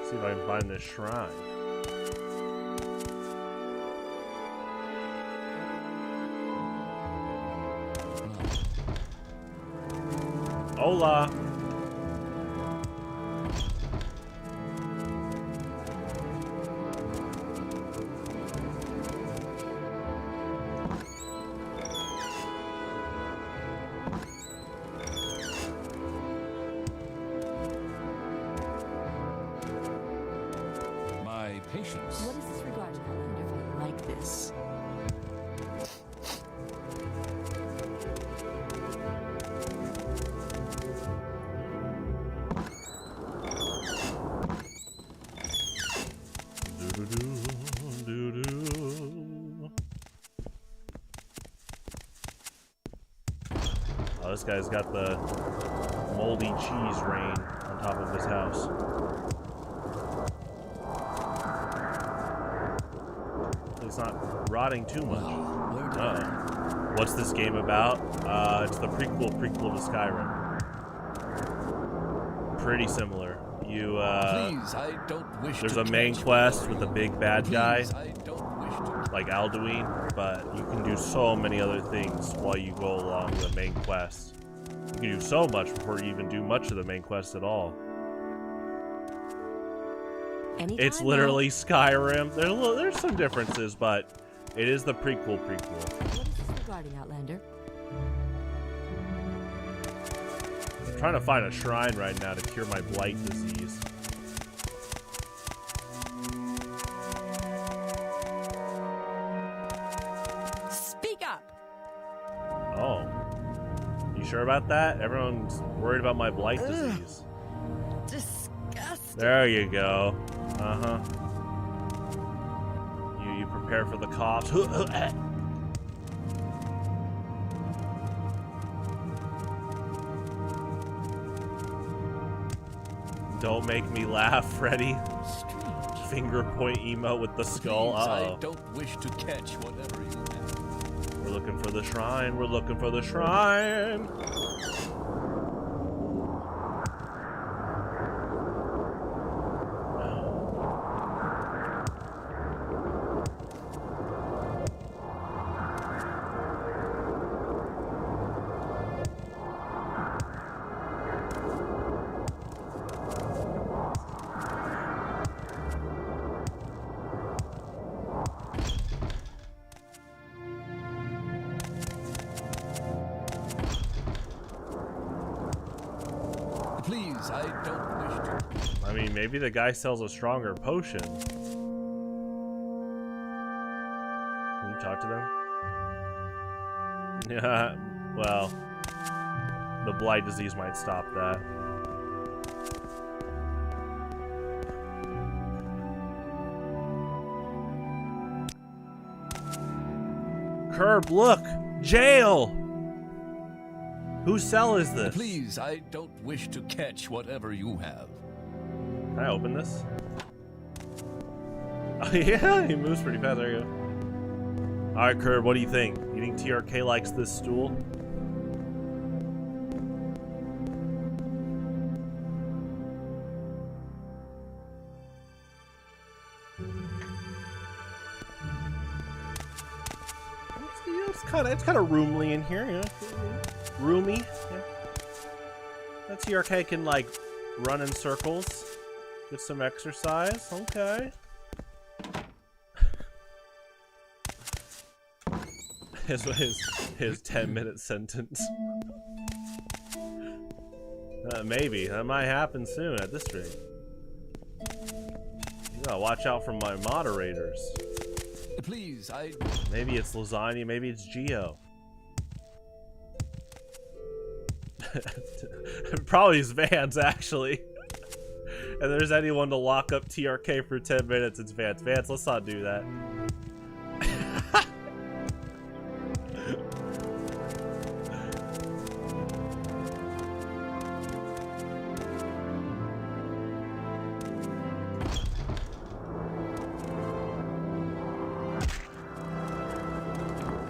See if I can find this shrine. Hola. My patience. What is this regarding, Outlander, if I like this? Oh, this guy's got the moldy cheese rain on top of his house. It's not rotting too much. Uh-oh. What's this game about? It's the prequel to Skyrim. Pretty similar. You Please, I don't wish there's to a main catch quest whatever with a you- big bad guy, Please, I don't wish to. like Alduin, but you can do so many other things while you go along the main quest. You can do so much before you even do much of the main quest at all. Anytime It's now. literally Skyrim. There's some differences, but it is the prequel. What is this regarding, Outlander? I'm trying to find a shrine right now to cure my blight disease. Speak up! Oh. You sure about that? Everyone's worried about my blight disease. Disgusting. There you go. Uh-huh. You prepare for the coughs. Don't make me laugh, Freddy. Strange. Finger point emote with the skull. Please, I Uh-oh. don't wish to catch whatever you have. We're looking for the shrine. We're looking for the shrine. Please, I don't wish to. I mean, maybe the guy sells a stronger potion. Can you talk to them? Yeah, well, the blight disease might stop that. Curb, look! Jail! Whose cell is this? Please, I don't wish to catch whatever you have. Can I open this? Oh, yeah, he moves pretty fast. There you go. Alright, Curb, what do you think? You think TRK likes this stool? It's kind of roomly in here, yeah. Roomy. Yeah. That TRK can like run in circles, get some exercise. Okay. his 10-minute sentence. Maybe that might happen soon at this rate. You gotta watch out for my moderators. Please, Maybe it's Lasagna, maybe it's Geo. Probably it's Vance, actually. And there's anyone to lock up TRK for 10 minutes, it's Vance. Vance, let's not do that.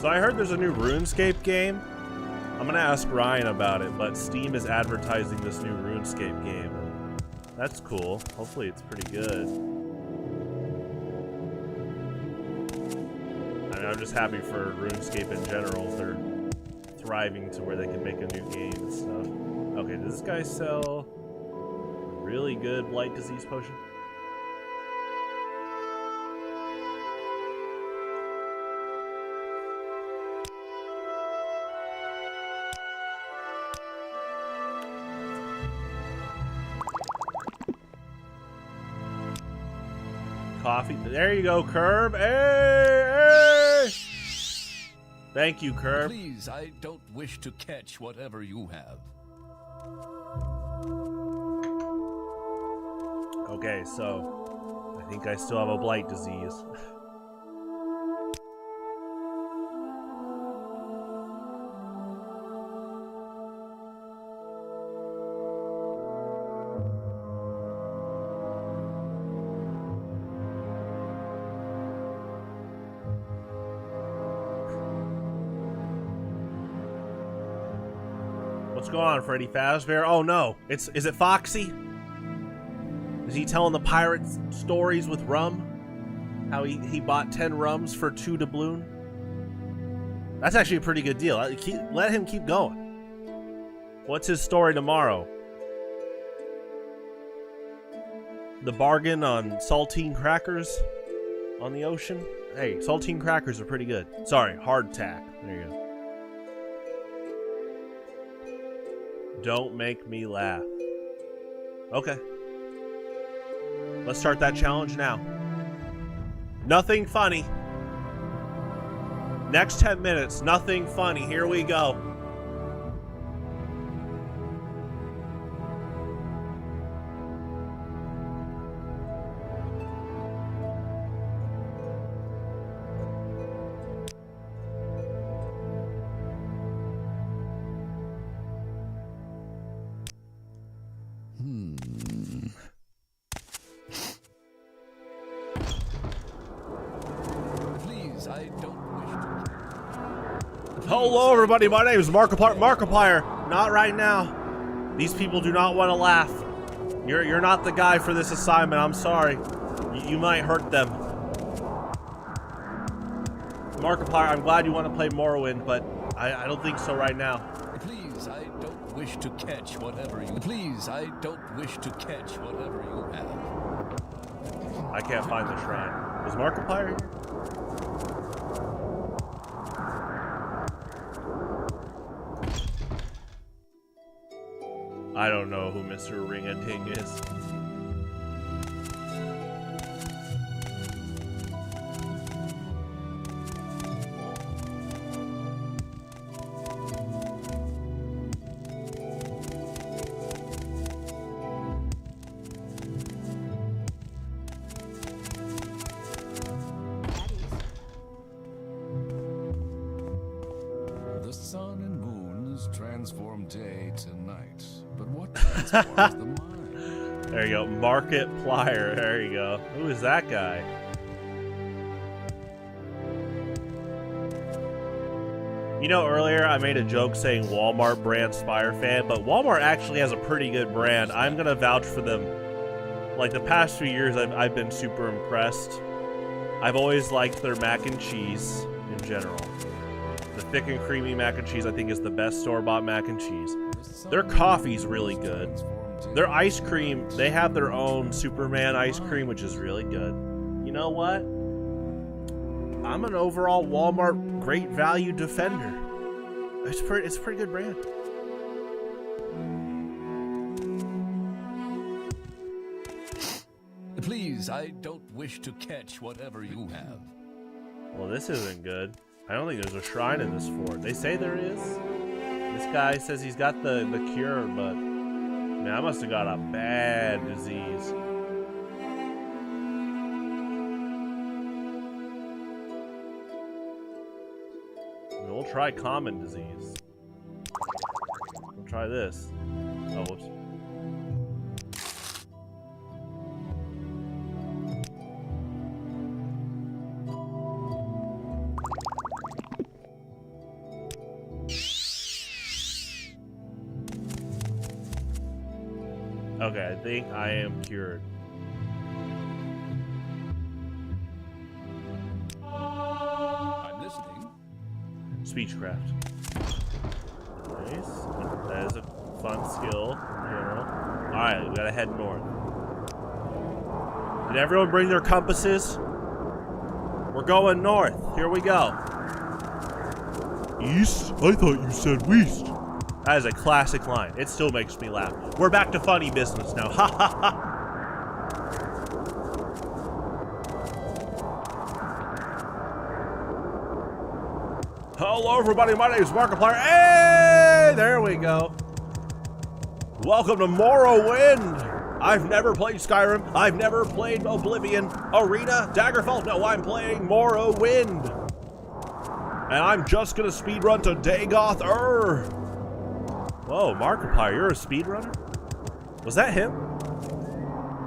So I heard there's a new RuneScape game. I'm gonna ask Ryan about it, but Steam is advertising this new RuneScape game. That's cool. Hopefully it's pretty good. I mean, I'm just happy for RuneScape in general. They're thriving to where they can make a new game and stuff. Okay, does this guy sell a really good blight disease potion? Coffee. There you go, Curb. Hey, hey! Thank you, Curb. Please, I don't wish to catch whatever you have. Okay, so I think I still have a blight disease. What's going on, Freddy Fazbear? Oh no, is it Foxy? Is he telling the pirate stories with rum? How he bought 10 rums for 2 doubloon? That's actually a pretty good deal. Let him keep going. What's his story tomorrow? The bargain on saltine crackers on the ocean? Hey, saltine crackers are pretty good. Sorry, hardtack. There you go. Don't make me laugh. Okay. Let's start that challenge now. Nothing funny. Next 10 minutes, nothing funny. Here we go. Hello, everybody. My name is Markiplier. Not right now. These people do not want to laugh. You're not the guy for this assignment. I'm sorry. You might hurt them. Markiplier, I'm glad you want to play Morrowind, but I don't think so right now. Please, I don't wish to catch whatever you. Please, I don't wish to catch whatever you have. I can't find the shrine. Is Markiplier here? I don't know who Mr. Ring-a-Ting is. The sun and moons transform day to night. But what transforms the mind? There you go, Markiplier. There you go. Who is that guy? You know, earlier I made a joke saying Walmart brand Spire fan, but Walmart actually has a pretty good brand. I'm gonna vouch for them. Like the past few years, I've been super impressed. I've always liked their mac and cheese in general. The thick and creamy mac and cheese I think is the best store-bought mac and cheese. Their coffee's really good. Their ice cream, they have their own Superman ice cream, which is really good. You know what? I'm an overall Walmart great value defender. It's a pretty good brand. Please, I don't wish to catch whatever you have. Well, this isn't good. I don't think there's a shrine in this fort. They say there is. This guy says he's got the cure, but man, I must have got a bad disease. We'll try common disease. We'll try this. Oh, whoops. Okay, I think I am cured. I'm listening. Speechcraft. Nice. That is a fun skill, you know. Alright, we gotta head north. Did everyone bring their compasses? We're going north. Here we go. East? I thought you said west. That is a classic line. It still makes me laugh. We're back to funny business now. Ha ha ha. Hello everybody, my name is Markiplier. Hey, there we go. Welcome to Morrowind. I've never played Skyrim. I've never played Oblivion, Arena, Daggerfall. No, I'm playing Morrowind. And I'm just gonna speedrun to Dagoth. Whoa, Markiplier, you're a speedrunner? Was that him?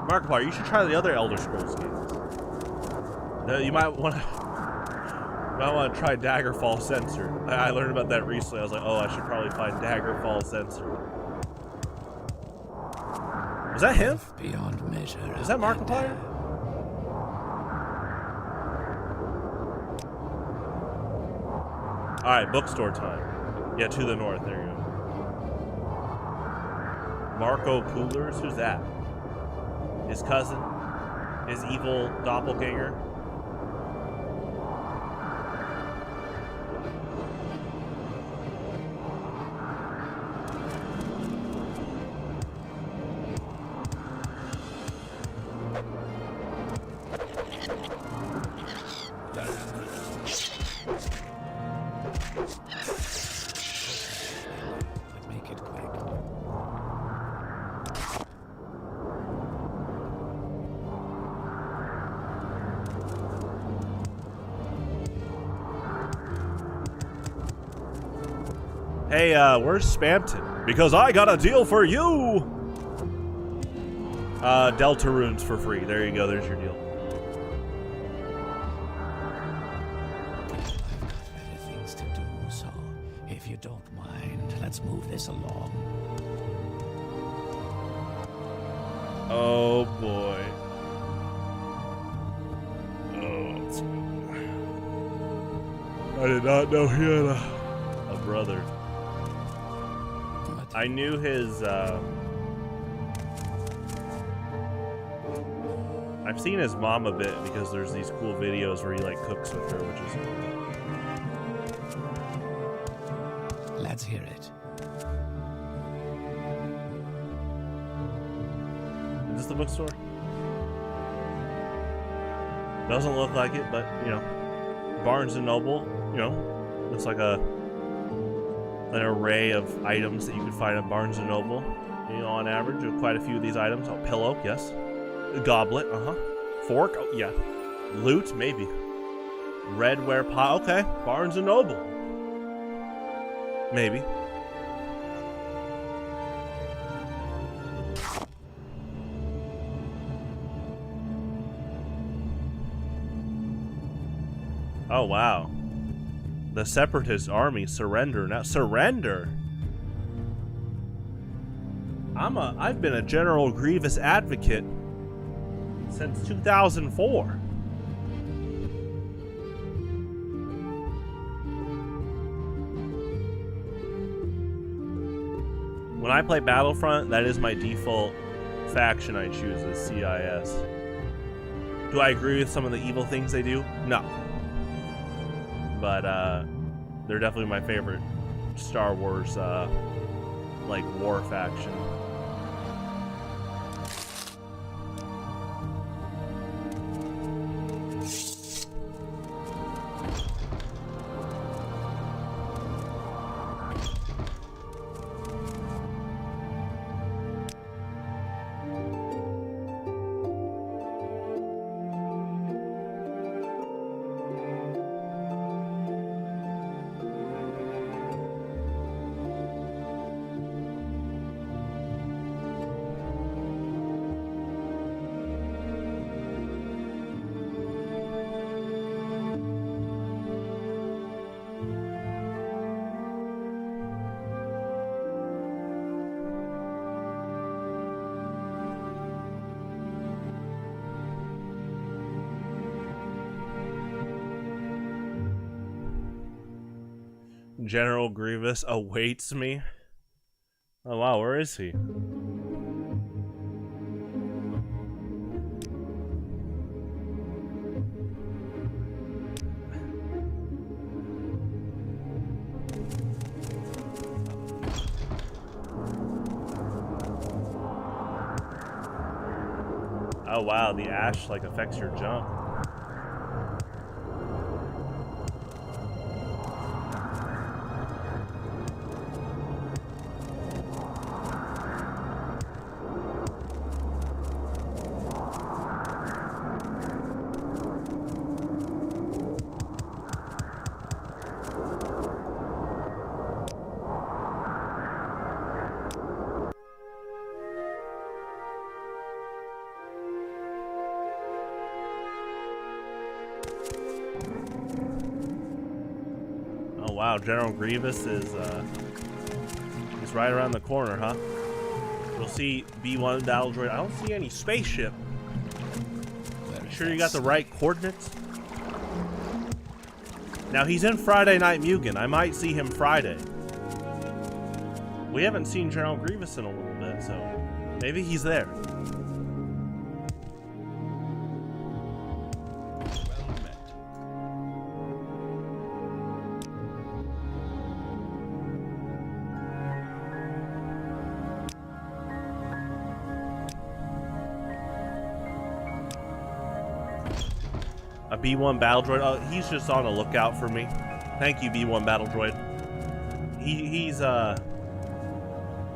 Markiplier, you should try the other Elder Scrolls games. You might want to try Daggerfall Censor. I learned about that recently. I was like, oh, I should probably find Daggerfall Censor. Was that him? Beyond measure. Is that Markiplier? Alright, bookstore time. Yeah, to the north. There you go. Marco Coolers? Who's that? His cousin? His evil doppelganger? Hey, where's Spamton? Because I got a deal for you! Delta runes for free. There you go, there's your deal. I've got better things to do, so if you don't mind, let's move this along. Oh boy. Oh, I did not know he had a brother. I knew his, I've seen his mom a bit because there's these cool videos where he like cooks with her, which is Let's hear it. Is this the bookstore? Doesn't look like it, but you know, Barnes and Noble, you know, looks like an array of items that you could find at Barnes and Noble. You know, on average, quite a few of these items. Oh, pillow, yes. A goblet, Fork, oh yeah. Loot, maybe. Redware pot, okay. Barnes and Noble. Maybe. Oh, wow. The Separatist army surrender now. Surrender? I've been a General Grievous advocate since 2004. When I play Battlefront, that is my default faction I choose, is CIS. Do I agree with some of the evil things they do? No. But they're definitely my favorite Star Wars like war faction. General Grievous awaits me. Oh wow, where is he? Oh wow, the ash like affects your jump. Wow, General Grievous is right around the corner, huh? You'll see B1 battle droid. I don't see any spaceship. You sure you got the right coordinates? Now he's in Friday Night Mugen. I might see him Friday. We haven't seen General Grievous in a little bit, so maybe he's there. A B1 battle droid. Oh, he's just on the lookout for me. Thank you, B1 battle droid.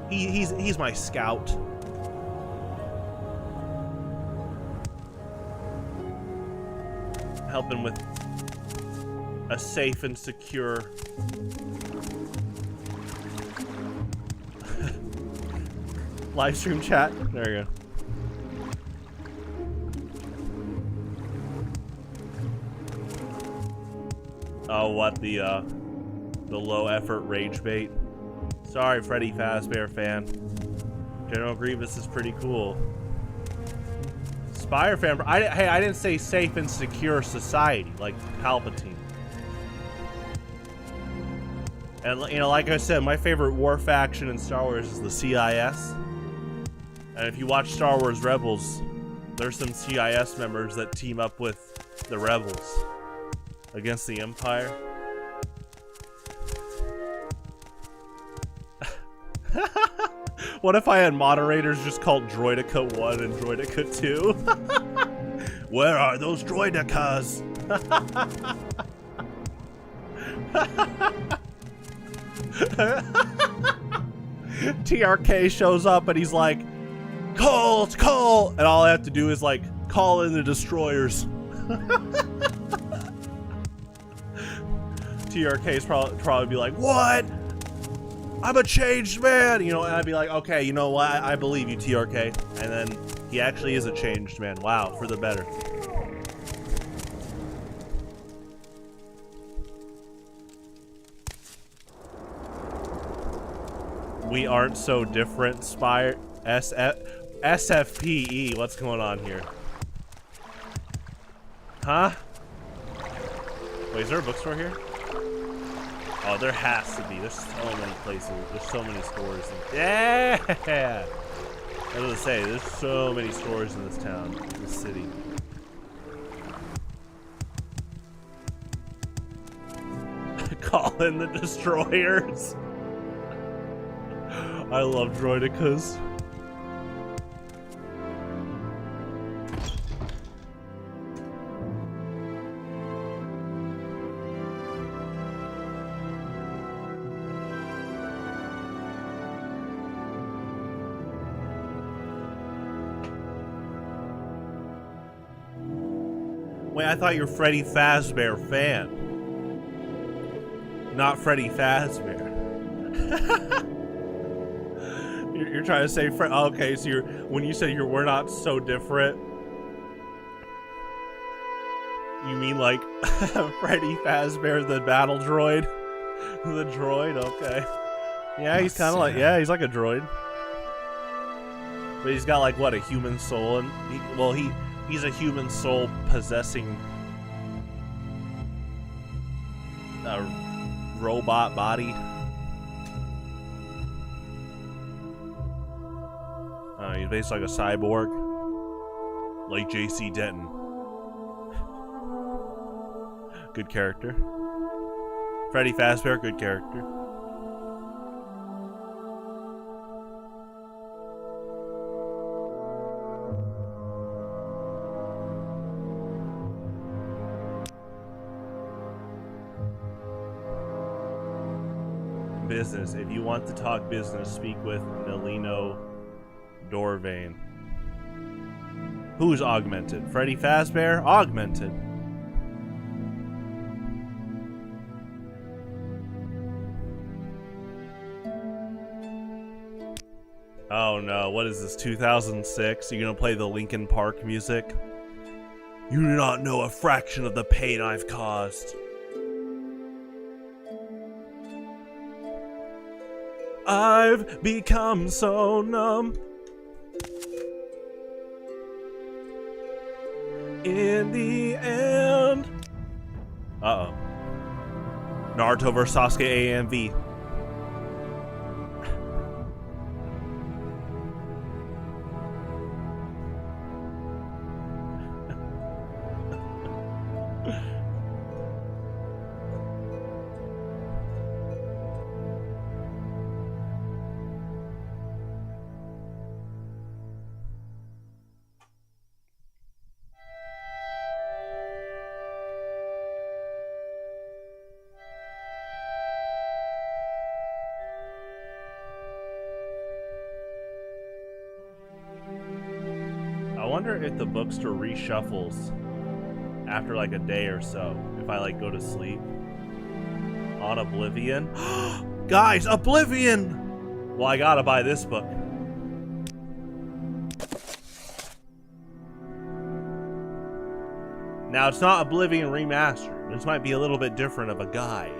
He's my scout. Helping with a safe and secure live stream chat. There you go. Oh, what the low effort rage bait. Sorry, Freddy Fazbear fan. General Grievous is pretty cool. Spire fan. Hey, I didn't say safe and secure society like Palpatine. And you know, like I said, my favorite war faction in Star Wars is the CIS. And if you watch Star Wars Rebels, there's some CIS members that team up with the Rebels against the Empire. What if I had moderators just called Droidica 1 and Droidica 2? Where are those Droidicas? TRK shows up and he's like, call, call! And all I have to do is like, call in the destroyers. TRK's probably be like, what? I'm a changed man, you know, and I'd be like, okay, you know what? I believe you, TRK. And then he actually is a changed man. Wow, for the better. We aren't so different, Spire. SFPE. What's going on here? Huh? Wait, is there a bookstore here? Oh, there has to be. There's so many places. There's so many stores. Yeah! I was gonna say, there's so many stores in this town, this city. Call in the destroyers. I love droidicas. Wait, I thought you were Freddy Fazbear fan. Not Freddy Fazbear. You're trying to say okay, so when you say we're not so different, you mean like Freddy Fazbear, the battle droid? The droid, okay. Yeah, he's kind of like, yeah, he's like a droid. But he's got like, what, a human soul? And he's a human soul possessing robot body. He's basically like a cyborg, like JC Denton. Good character. Freddy Fazbear, good character. Business. If you want to talk business, speak with Nelino Dorvain. Who's augmented? Freddy Fazbear? Augmented. Oh no, what is this, 2006? You're gonna play the Linkin Park music? You do not know a fraction of the pain I've caused. I've become so numb. In the end. Uh-oh. Naruto vs. Sasuke AMV. I wonder if the bookstore reshuffles after like a day or so, if I like go to sleep on Oblivion. Guys, Oblivion! Well, I gotta buy this book. Now, it's not Oblivion Remastered. This might be a little bit different of a guide.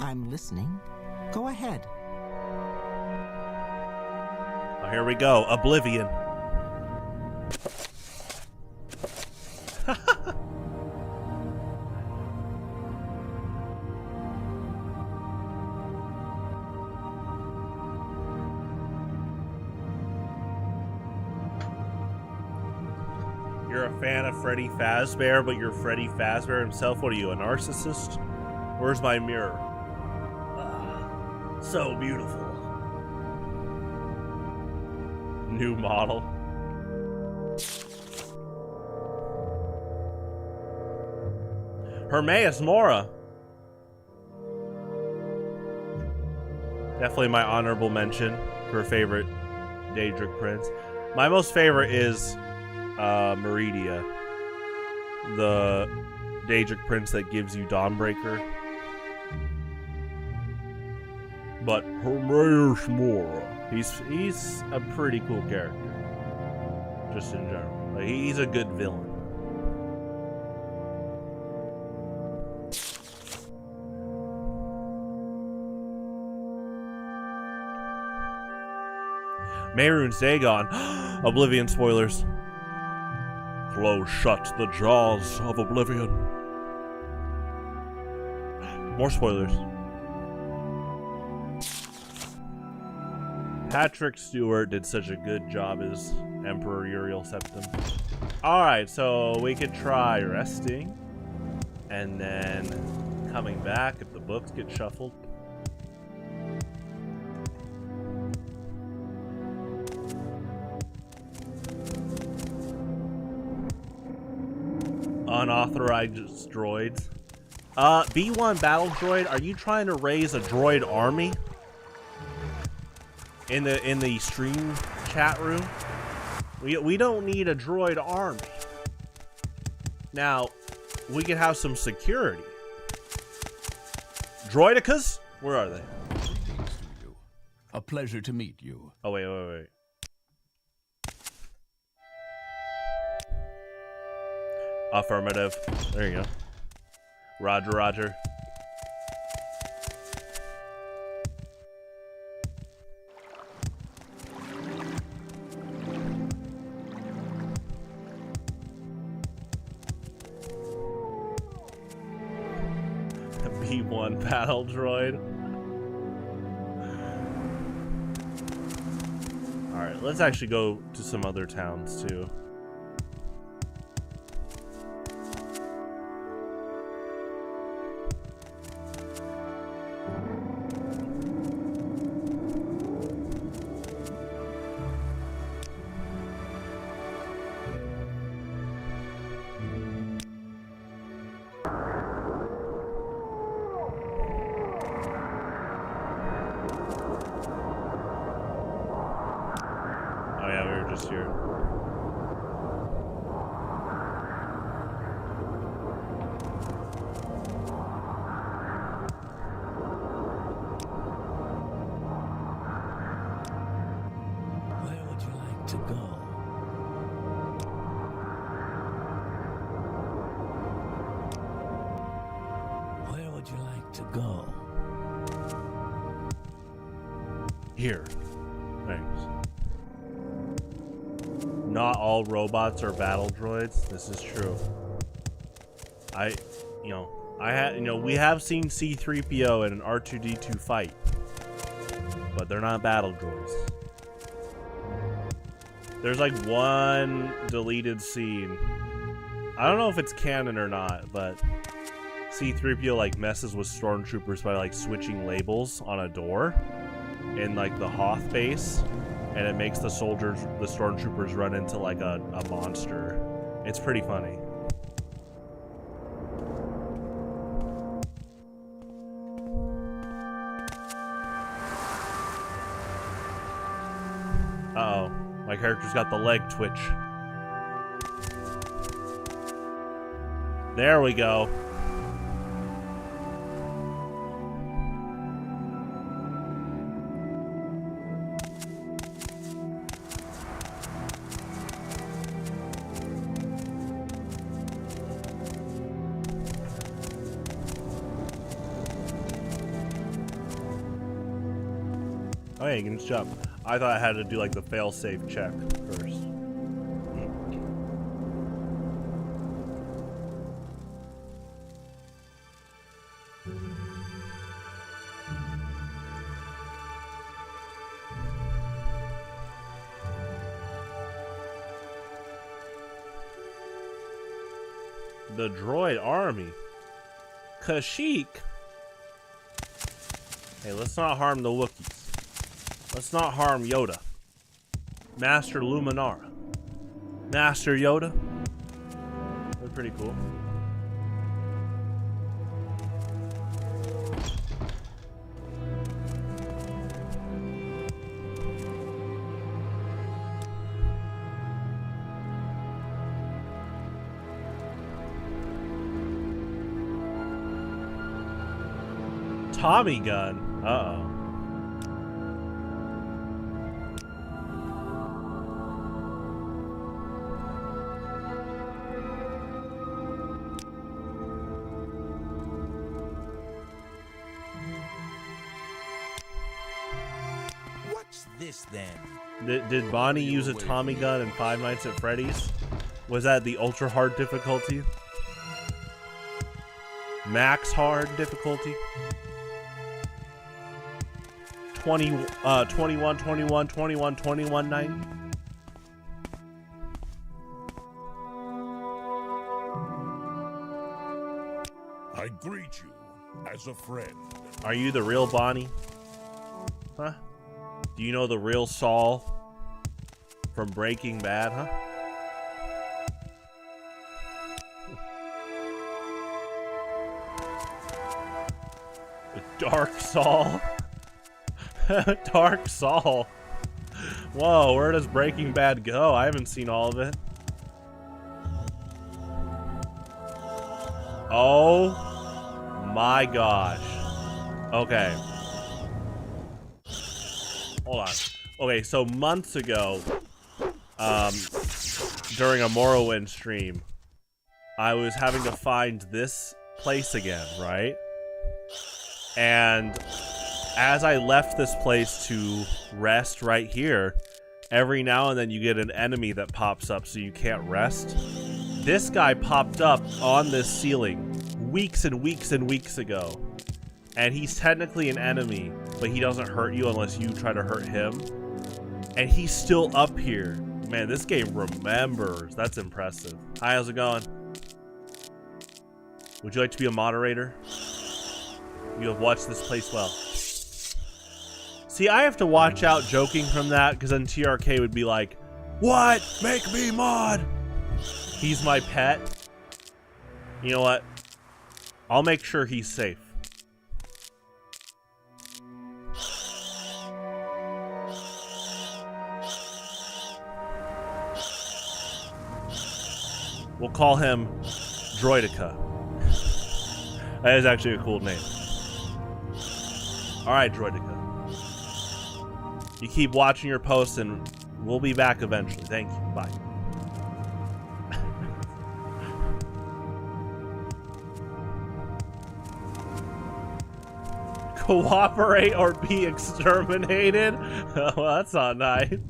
I'm listening. Go ahead. Oh, here we go. Oblivion. You're a fan of Freddy Fazbear, but you're Freddy Fazbear himself. What are you, a narcissist? Where's my mirror? So beautiful. New model. Hermaeus Mora. Definitely my honorable mention for favorite Daedric Prince. My most favorite is Meridia, the Daedric Prince that gives you Dawnbreaker. But Hermaeus Mora, he's a pretty cool character, just in general. Like, he's a good villain. Mehrunes Dagon. Oblivion spoilers. Close shut the jaws of Oblivion. More spoilers. Patrick Stewart did such a good job as Emperor Uriel Septim. Alright, so we could try resting and then coming back if the books get shuffled. Unauthorized droids. B1 battle droid, are you trying to raise a droid army? In the stream chat room? We don't need a droid army. Now, we can have some security. Droidicas? Where are they? Greetings to you. A pleasure to meet you. Oh, wait. Affirmative. There you go. Roger. Only one battle droid. Alright, let's actually go to some other towns too. Here. Where would you like to go? Where would you like to go? Here. Thanks. Not all robots are battle droids. This is true. We have seen C-3PO and an R2-D2 fight, but they're not battle droids. There's like one deleted scene. I don't know if it's canon or not, but C-3PO like messes with stormtroopers by like switching labels on a door in like the Hoth base. And it makes the stormtroopers run into like a monster. It's pretty funny. Uh-oh, my character's got the leg twitch. There we go. Oh yeah, you can just jump. I thought I had to do like the fail-safe check first. The droid army. Kashyyyk. Hey, let's not harm the Wookiees. Let's not harm Yoda. Master Luminara. Master Yoda. They're pretty cool. Tommy gun. Uh-oh. What's this then? Did Bonnie use a Tommy gun in Five Nights at Freddy's? Was that the ultra hard difficulty? Max hard difficulty? 21, 21, 21, 21, 9. I greet you as a friend. Are you the real Bonnie? Huh? Do you know the real Saul from Breaking Bad, huh? The Dark Saul? Dark Saul. Whoa, where does Breaking Bad go? I haven't seen all of it. Oh my gosh. Okay. Hold on. Okay, so months ago, during a Morrowind stream, I was having to find this place again, right? And as I left this place to rest right here, every now and then you get an enemy that pops up so you can't rest. This guy popped up on this ceiling weeks and weeks and weeks ago. and he's technically an enemy, but he doesn't hurt you unless you try to hurt him. And he's still up here. Man, this game remembers. That's impressive. Hi, how's it going? Would you like to be a moderator? You have watched this place well. See, I have to watch out joking from that, because then TRK would be like, what? Make me mod! He's my pet. You know what? I'll make sure he's safe. We'll call him Droidica. That is actually a cool name. Alright, Droidica. You keep watching your posts and we'll be back eventually. Thank you. Bye. Cooperate or be exterminated? Well, that's not nice.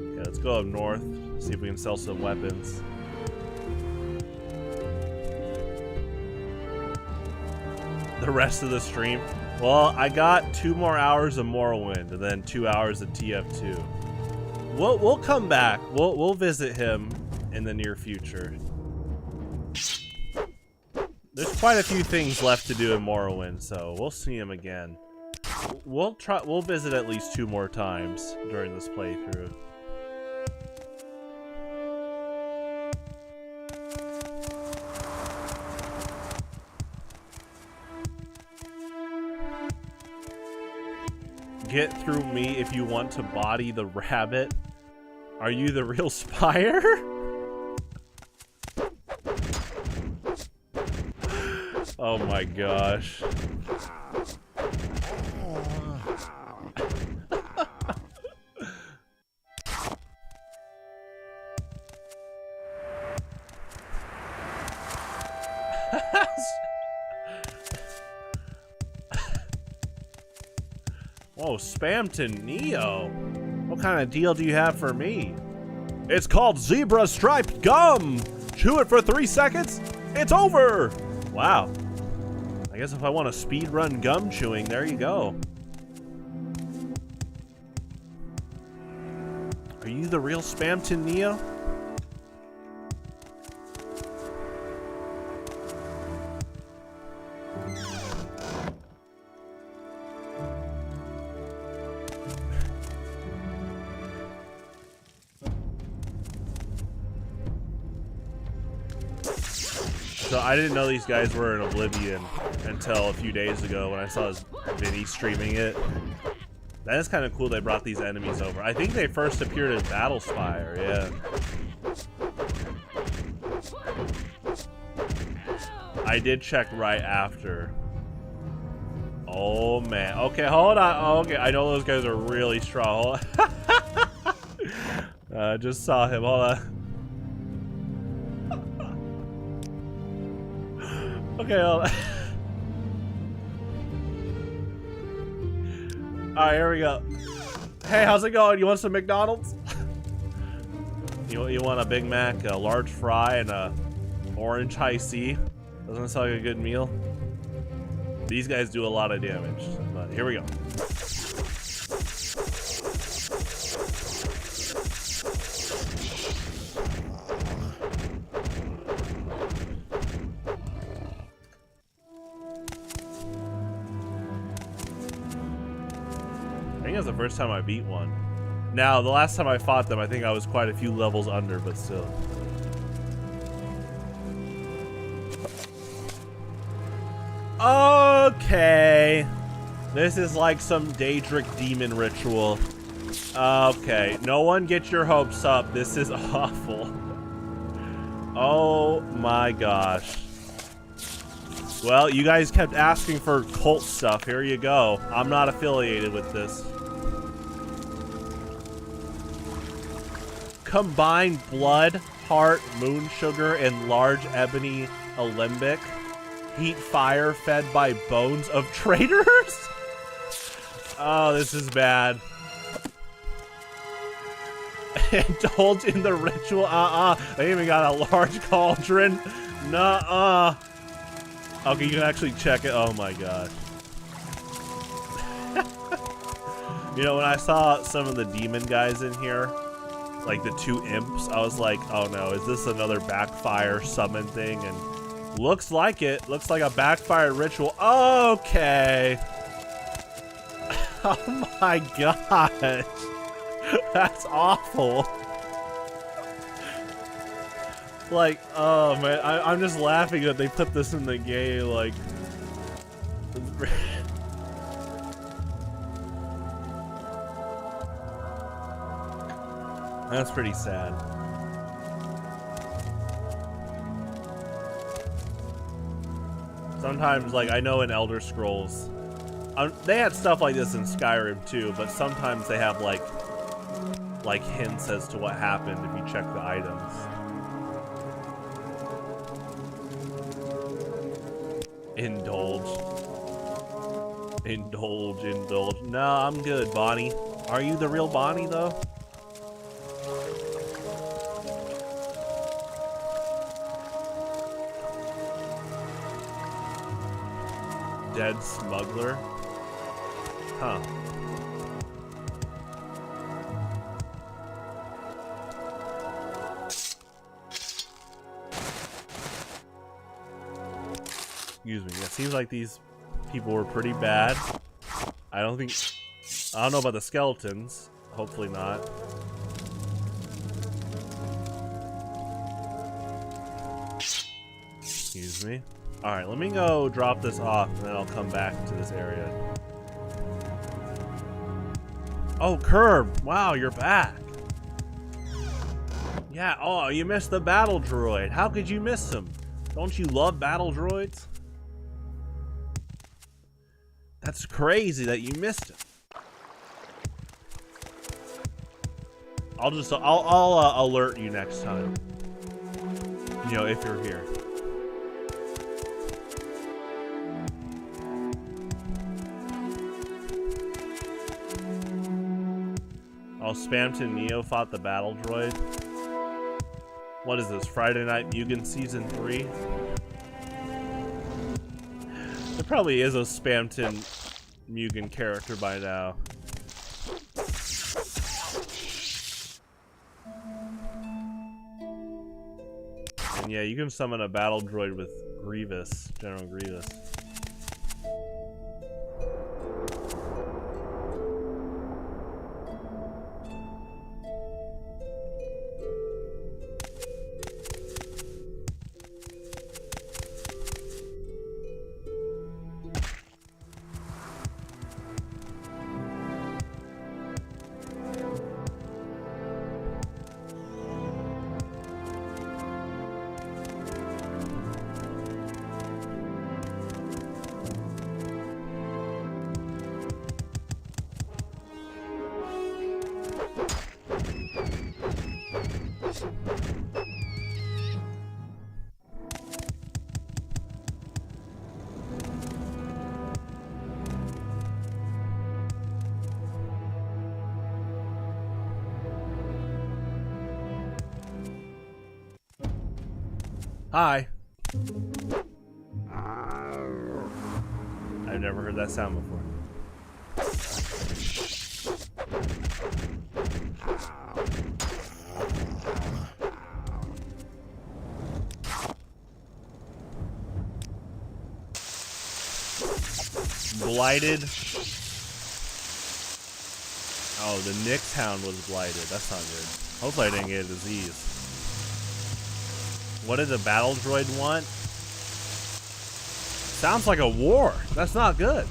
Okay, let's go up north, see if we can sell some weapons. The rest of the stream. Well, I got 2 more hours of Morrowind and then 2 hours of TF2. We'll come back. We'll visit him in the near future. There's quite a few things left to do in Morrowind, so we'll see him again. We'll visit at least 2 more times during this playthrough. Get through me if you want to body the rabbit. Are you the real Spire? Oh my gosh. Whoa, Spamton Neo. What kind of deal do you have for me? It's called Zebra Striped Gum. Chew it for 3 seconds. It's over. Wow. I guess if I want to speed run gum chewing, there you go. Are you the real Spamton Neo? So I didn't know these guys were in Oblivion until a few days ago when I saw his Vinny streaming it. That is kind of cool they brought these enemies over. I think they first appeared in Battlespire, yeah. I did check right after. Oh man. Okay, hold on. Oh, okay, I know those guys are really strong. Just saw him. Hold on. Okay, hold on. Alright, here we go. Hey, how's it going? You want some McDonald's? You want a Big Mac, a large fry, and a orange high C? Doesn't that sound like a good meal? These guys do a lot of damage, but here we go. I think that's the first time I beat one. Now, the last time I fought them, I think I was quite a few levels under, but still. Okay. This is like some Daedric demon ritual. Okay. No one get your hopes up. This is awful. Oh my gosh. Well, you guys kept asking for cult stuff. Here you go. I'm not affiliated with this. Combine blood, heart, moon sugar, and large ebony alembic. Heat fire fed by bones of traitors? Oh, this is bad. Indulge in the ritual. They even got a large cauldron. Nuh-uh. Okay, you can actually check it. Oh my gosh. You know, when I saw some of the demon guys in here, like the 2 imps, I was like, oh no, is this another backfire summon thing? And looks like it. Looks like a backfire ritual. Okay. Oh my gosh. That's awful. Like, oh man, I'm just laughing that they put this in the game, like... That's pretty sad. Sometimes, like, I know in Elder Scrolls, they had stuff like this in Skyrim too, but sometimes they have like hints as to what happened if you check the items. Indulge. No, I'm good, Bonnie. Are you the real Bonnie though? Dead smuggler? Huh. Excuse me. It seems like these people were pretty bad. I don't know about the skeletons. Hopefully not. Excuse me. Alright, let me go drop this off and then I'll come back to this area. Oh, Curb! Wow, you're back! Yeah, oh, you missed the battle droid. How could you miss him? Don't you love battle droids? That's crazy that you missed him. I'll alert you next time. You know, if you're here. Oh, Spamton Neo fought the battle droid. What is this, Friday Night Mugen Season 3? There probably is a Spamton Mugen character by now. And yeah, you can summon a battle droid with Grievous, General Grievous. Hi. I've never heard that sound before. Blighted. Oh, the Nyx Hound was blighted. That's not good. Hopefully I didn't get a disease. What did the battle droid want? Sounds like a war. That's not good.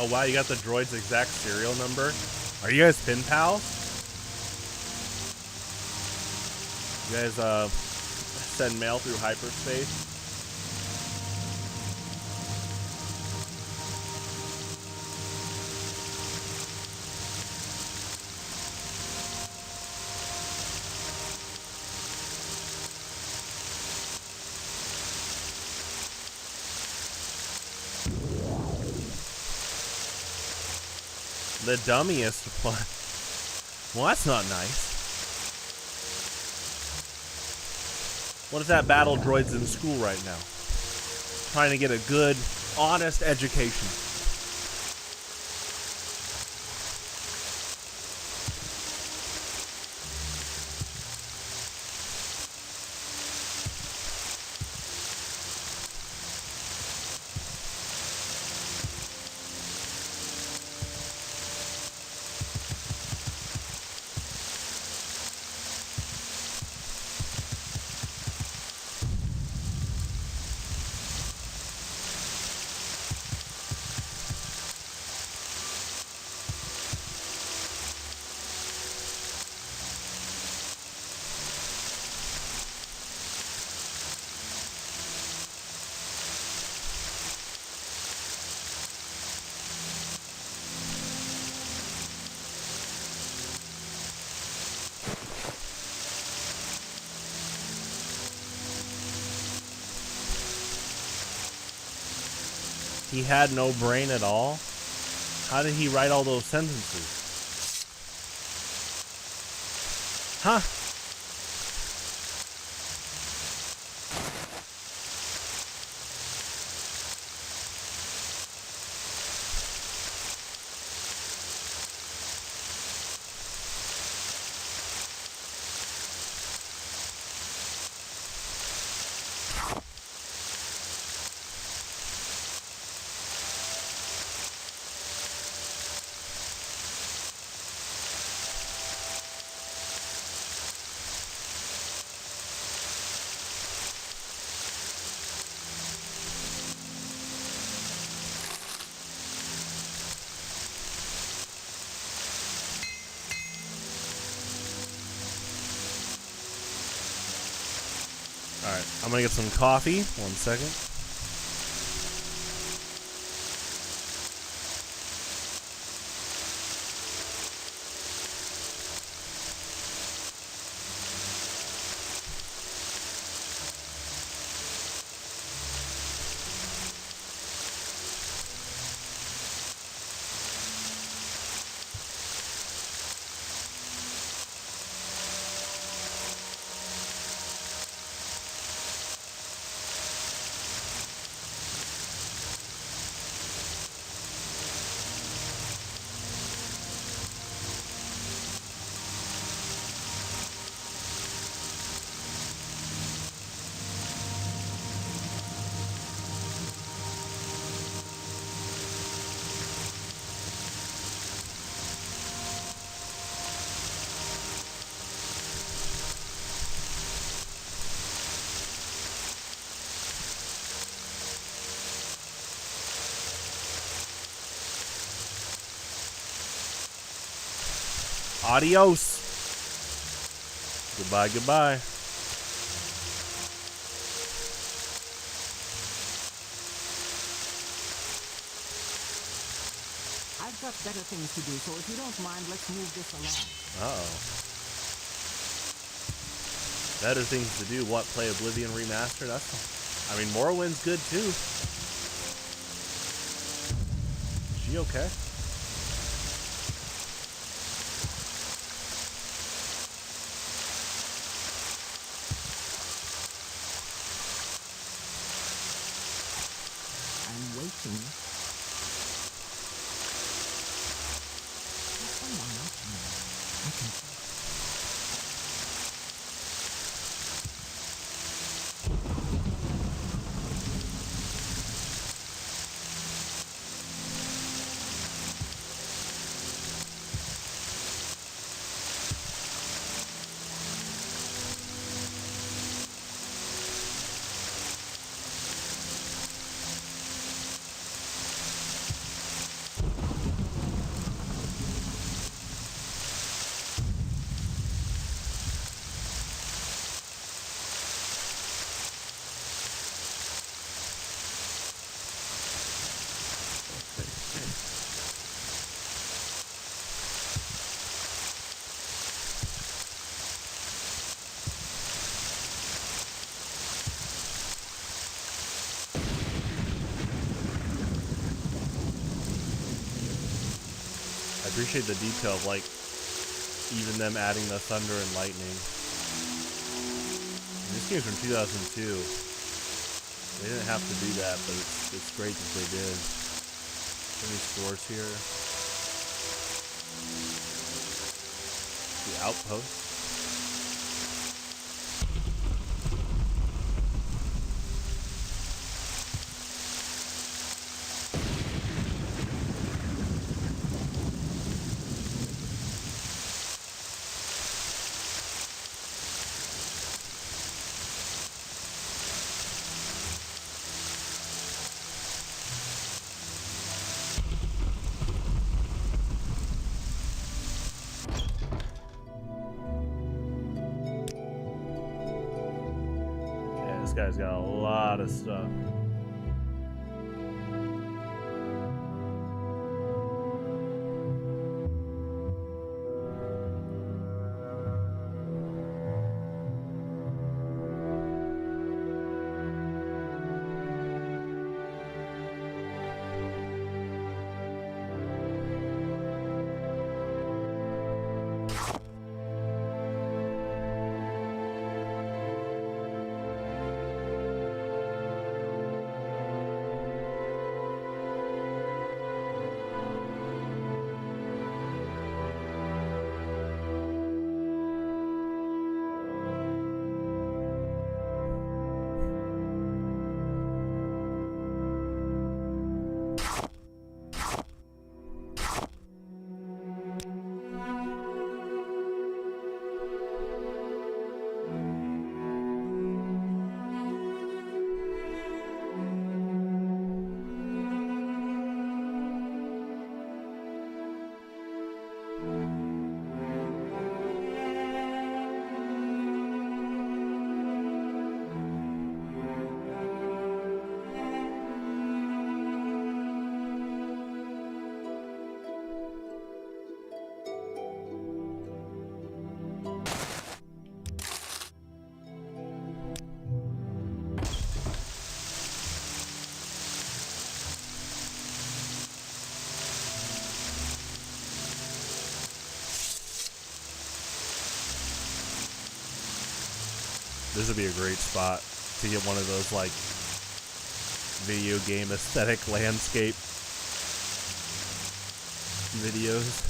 Oh wow, you got the droid's exact serial number. Are you guys pen pals? You guys send mail through hyperspace? The dummiest one. Well, that's not nice. What is that? Battle droids in school right now? Trying to get a good, honest education. He had no brain at all? How did he write all those sentences? Huh? Alright, I'm gonna get some coffee. 1 second. Adios. Goodbye, goodbye. I've got better things to do, so if you don't mind, let's move this along. Uh-oh. Better things to do. What, play Oblivion Remastered? That's... I mean, Morrowind's good, too. Is she okay? I'm waiting. There's someone watching me. I can... appreciate the detail of like even them adding the thunder and lightning. And this game's from 2002. They didn't have to do that, but it's great that they did. Any stores here? The outpost. This guy's got a lot of stuff. This would be a great spot to get one of those like video game aesthetic landscape videos.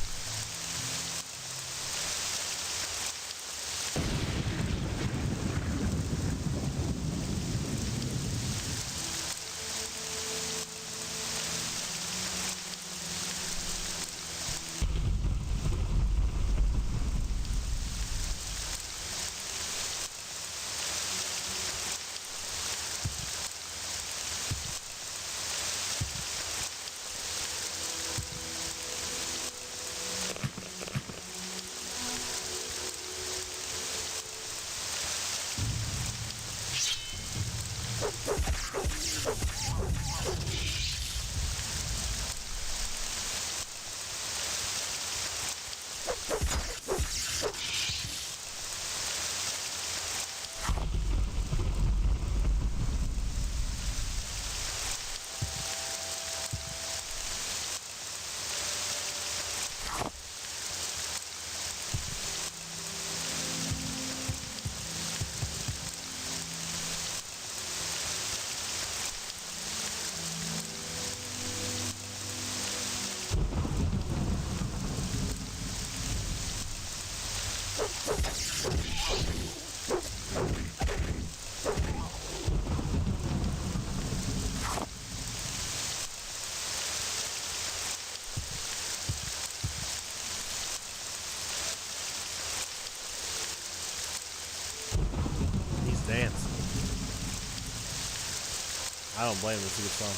I don't blame him, it's a good song.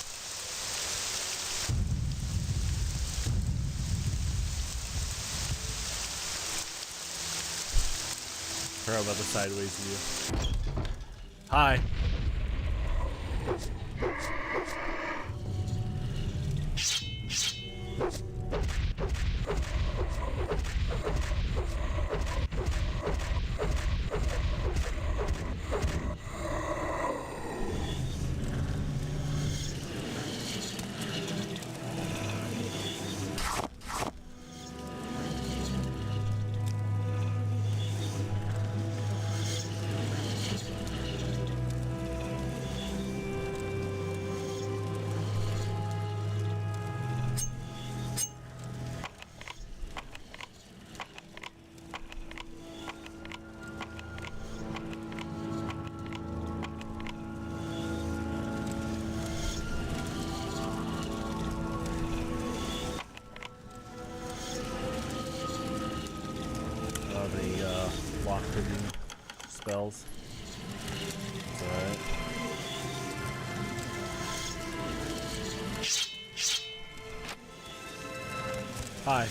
Forgot about the sideways view. Hi. lock picking spells. It's alright. Hi.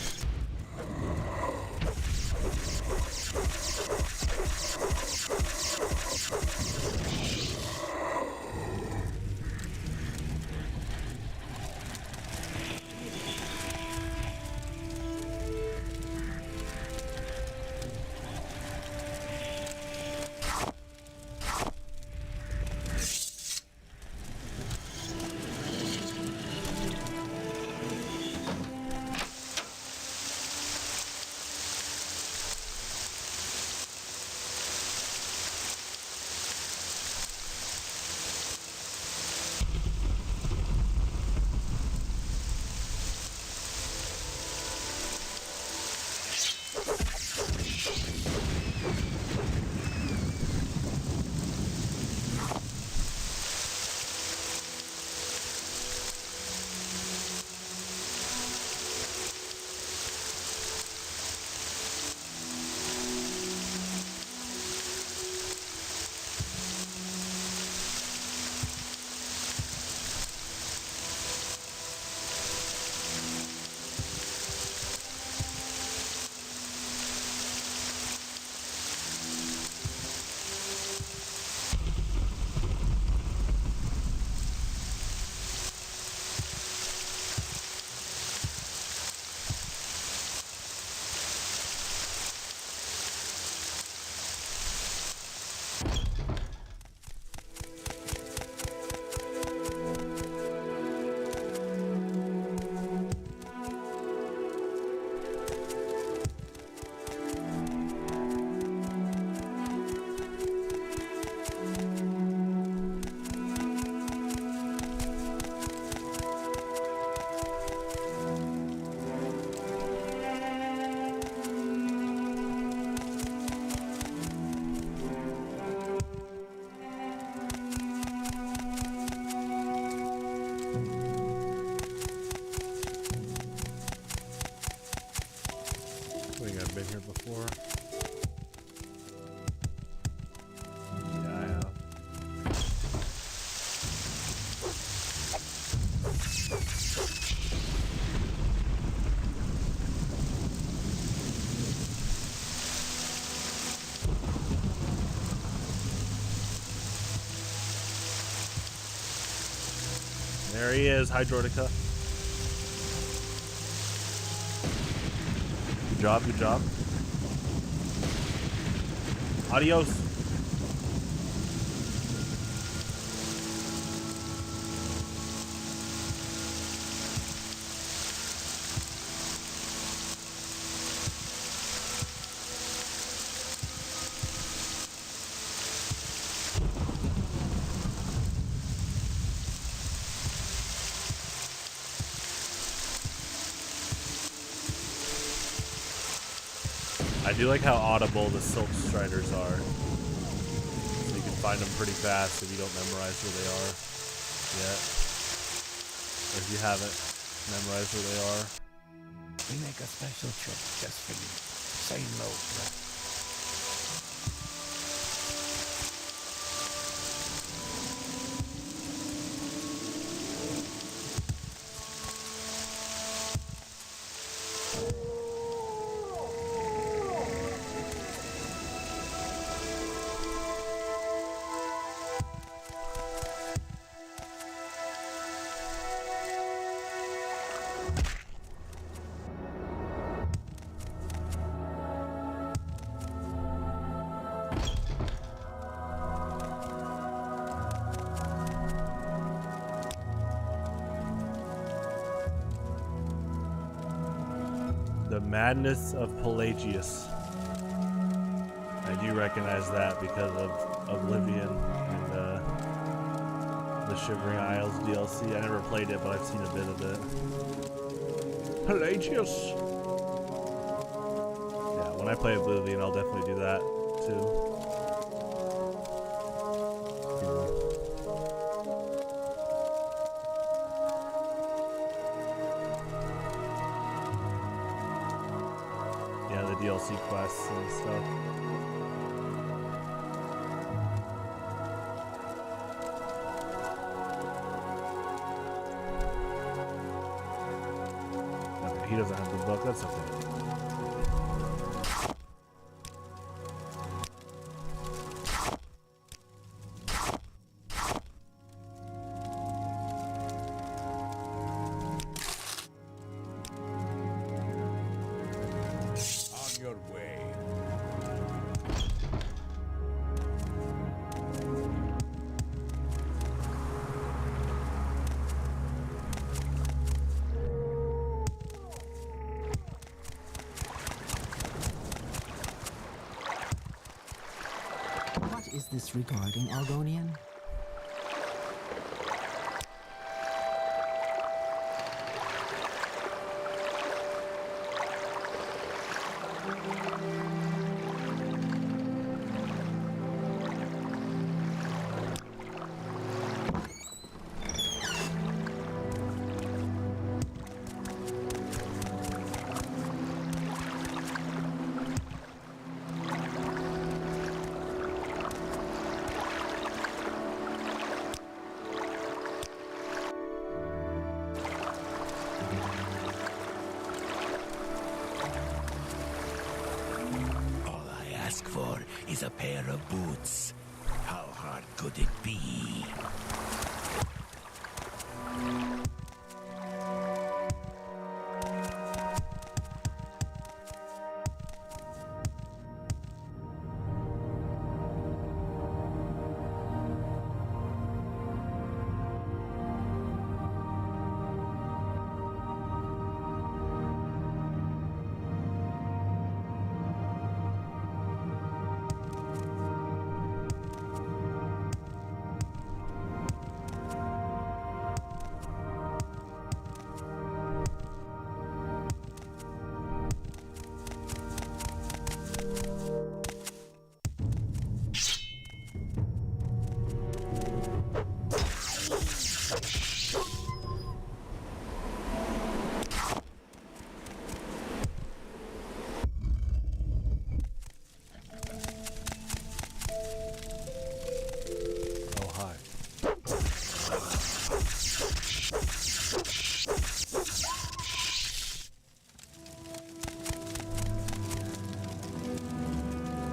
I think I've been here before. Yeah, I have. There he is, Hydrotica. Good job, good job. Adios. I do like how audible the Silk Striders are. So you can find them pretty fast if you don't memorize where they are yet. Or if you haven't memorized where they are. We make a special trip just for you. Say no, brother. The Madness of Pelagius. I do recognize that because of Oblivion and the Shivering Isles DLC. I never played it, but I've seen a bit of it. Pelagius! Yeah, when I play Oblivion, I'll definitely do that too. DLC quests and stuff. doesn't have the book. That's okay. On your way. What is this regarding, Argonian? All I ask for is a pair of boots. How hard could it be? Oh, hi.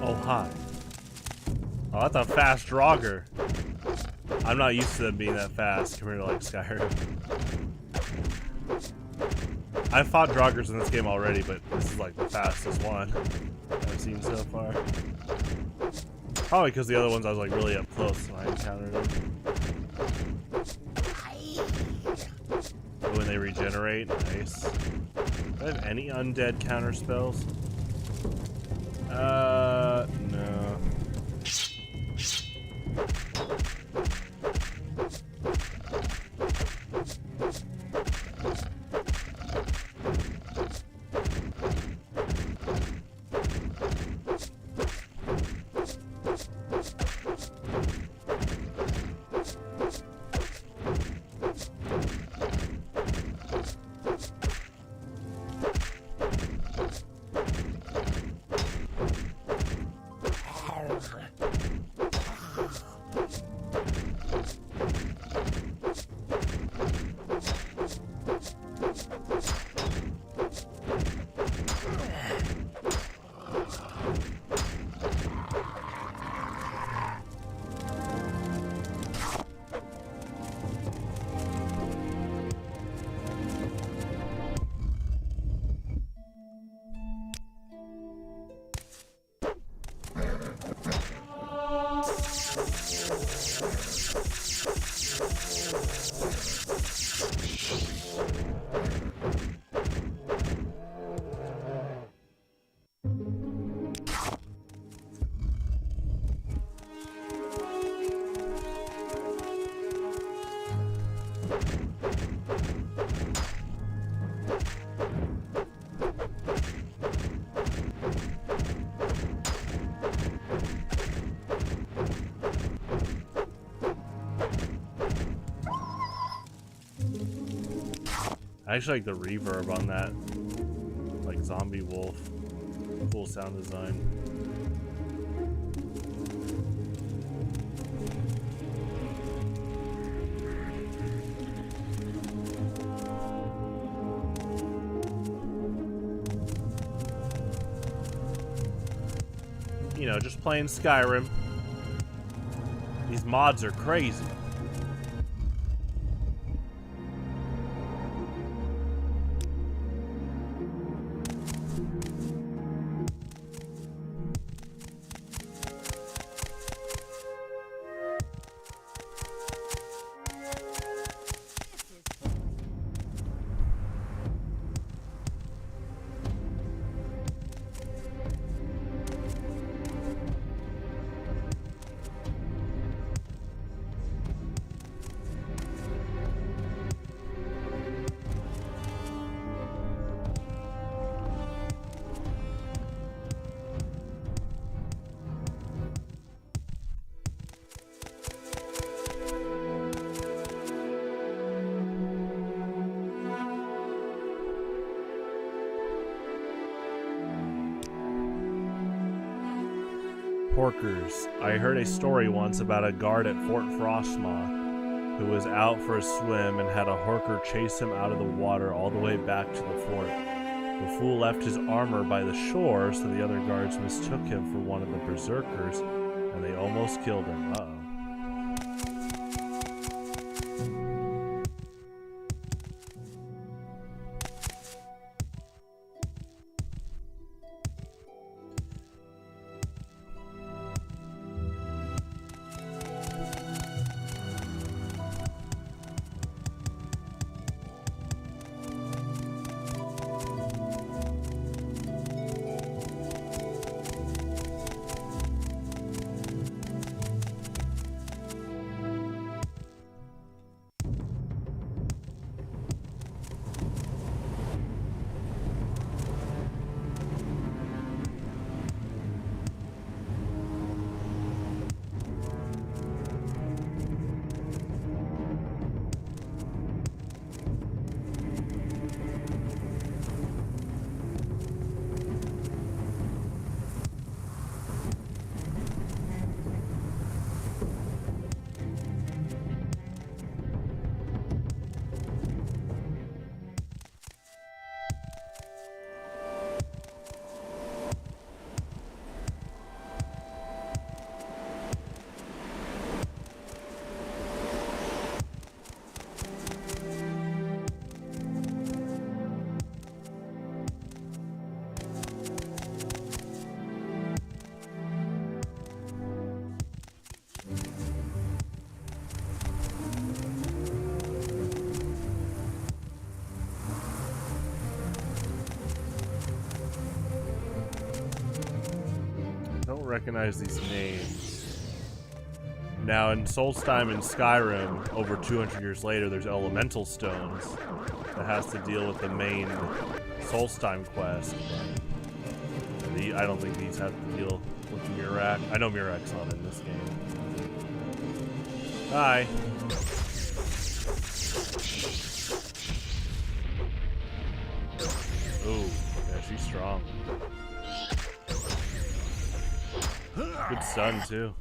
Oh, hi. Oh, that's a fast Draugr. I'm not used to them being that fast compared to like Skyrim. I've fought Draugrs in this game already, but this is like the fastest one I've seen so far. Probably because the other ones I was like really up close when I encountered them. When they regenerate, nice. Do I have any undead counter spells? No. I actually like the reverb on that, like zombie wolf. Cool sound design. you know, just playing Skyrim. These mods are crazy. Porkers. I heard a story once about a guard at Fort Frostmoth who was out for a swim and had a horker chase him out of the water all the way back to the fort. The fool left his armor by the shore, so the other guards mistook him for one of the berserkers, and they almost killed him. Uh-oh. Recognize these names. Now in Solstheim and Skyrim, over 200 years later, there's elemental stones that has to deal with the main Solstheim quest. I don't think these have to deal with Mirac. I know Mirac's not in this game. Hi. Ooh, yeah, she's strong. Good stun, too.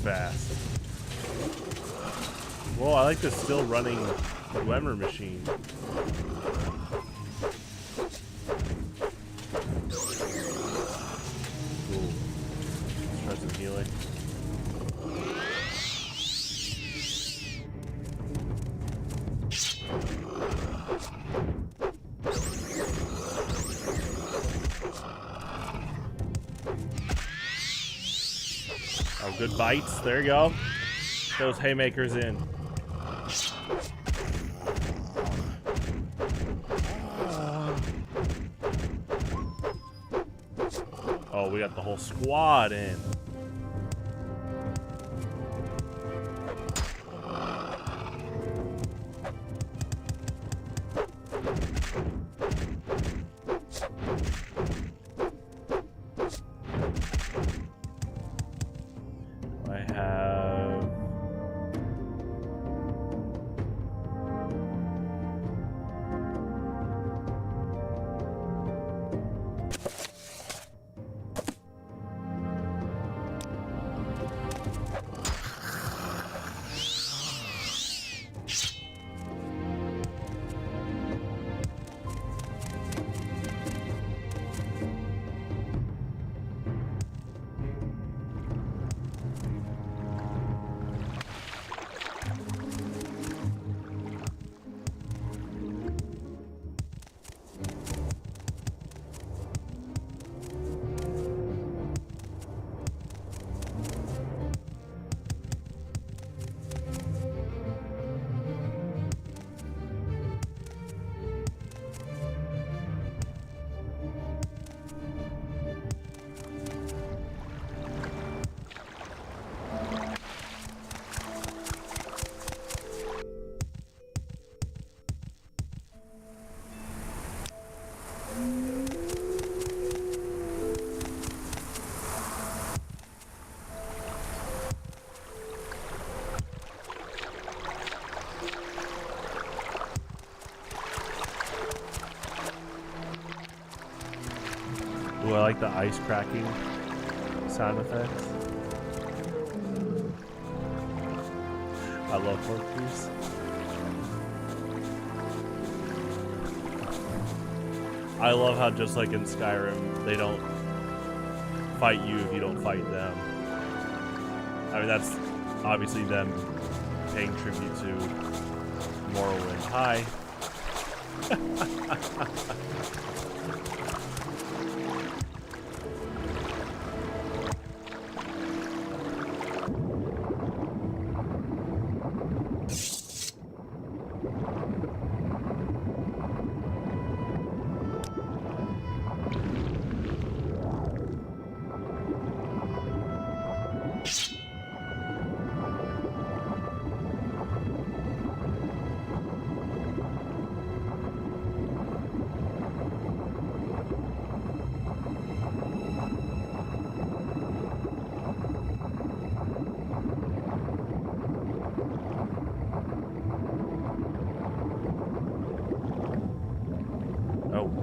fast. Whoa, I like this still running Wemmer machine. Cool. Let's try some healing. Oh, good bites. There you go. Those haymakers in. Oh, we got the whole squad in. Ooh, I like the ice cracking sound effects. I love porkies. I love how just like in Skyrim, they don't fight you if you don't fight them. I mean, that's obviously them paying tribute to Morrowind. Hi.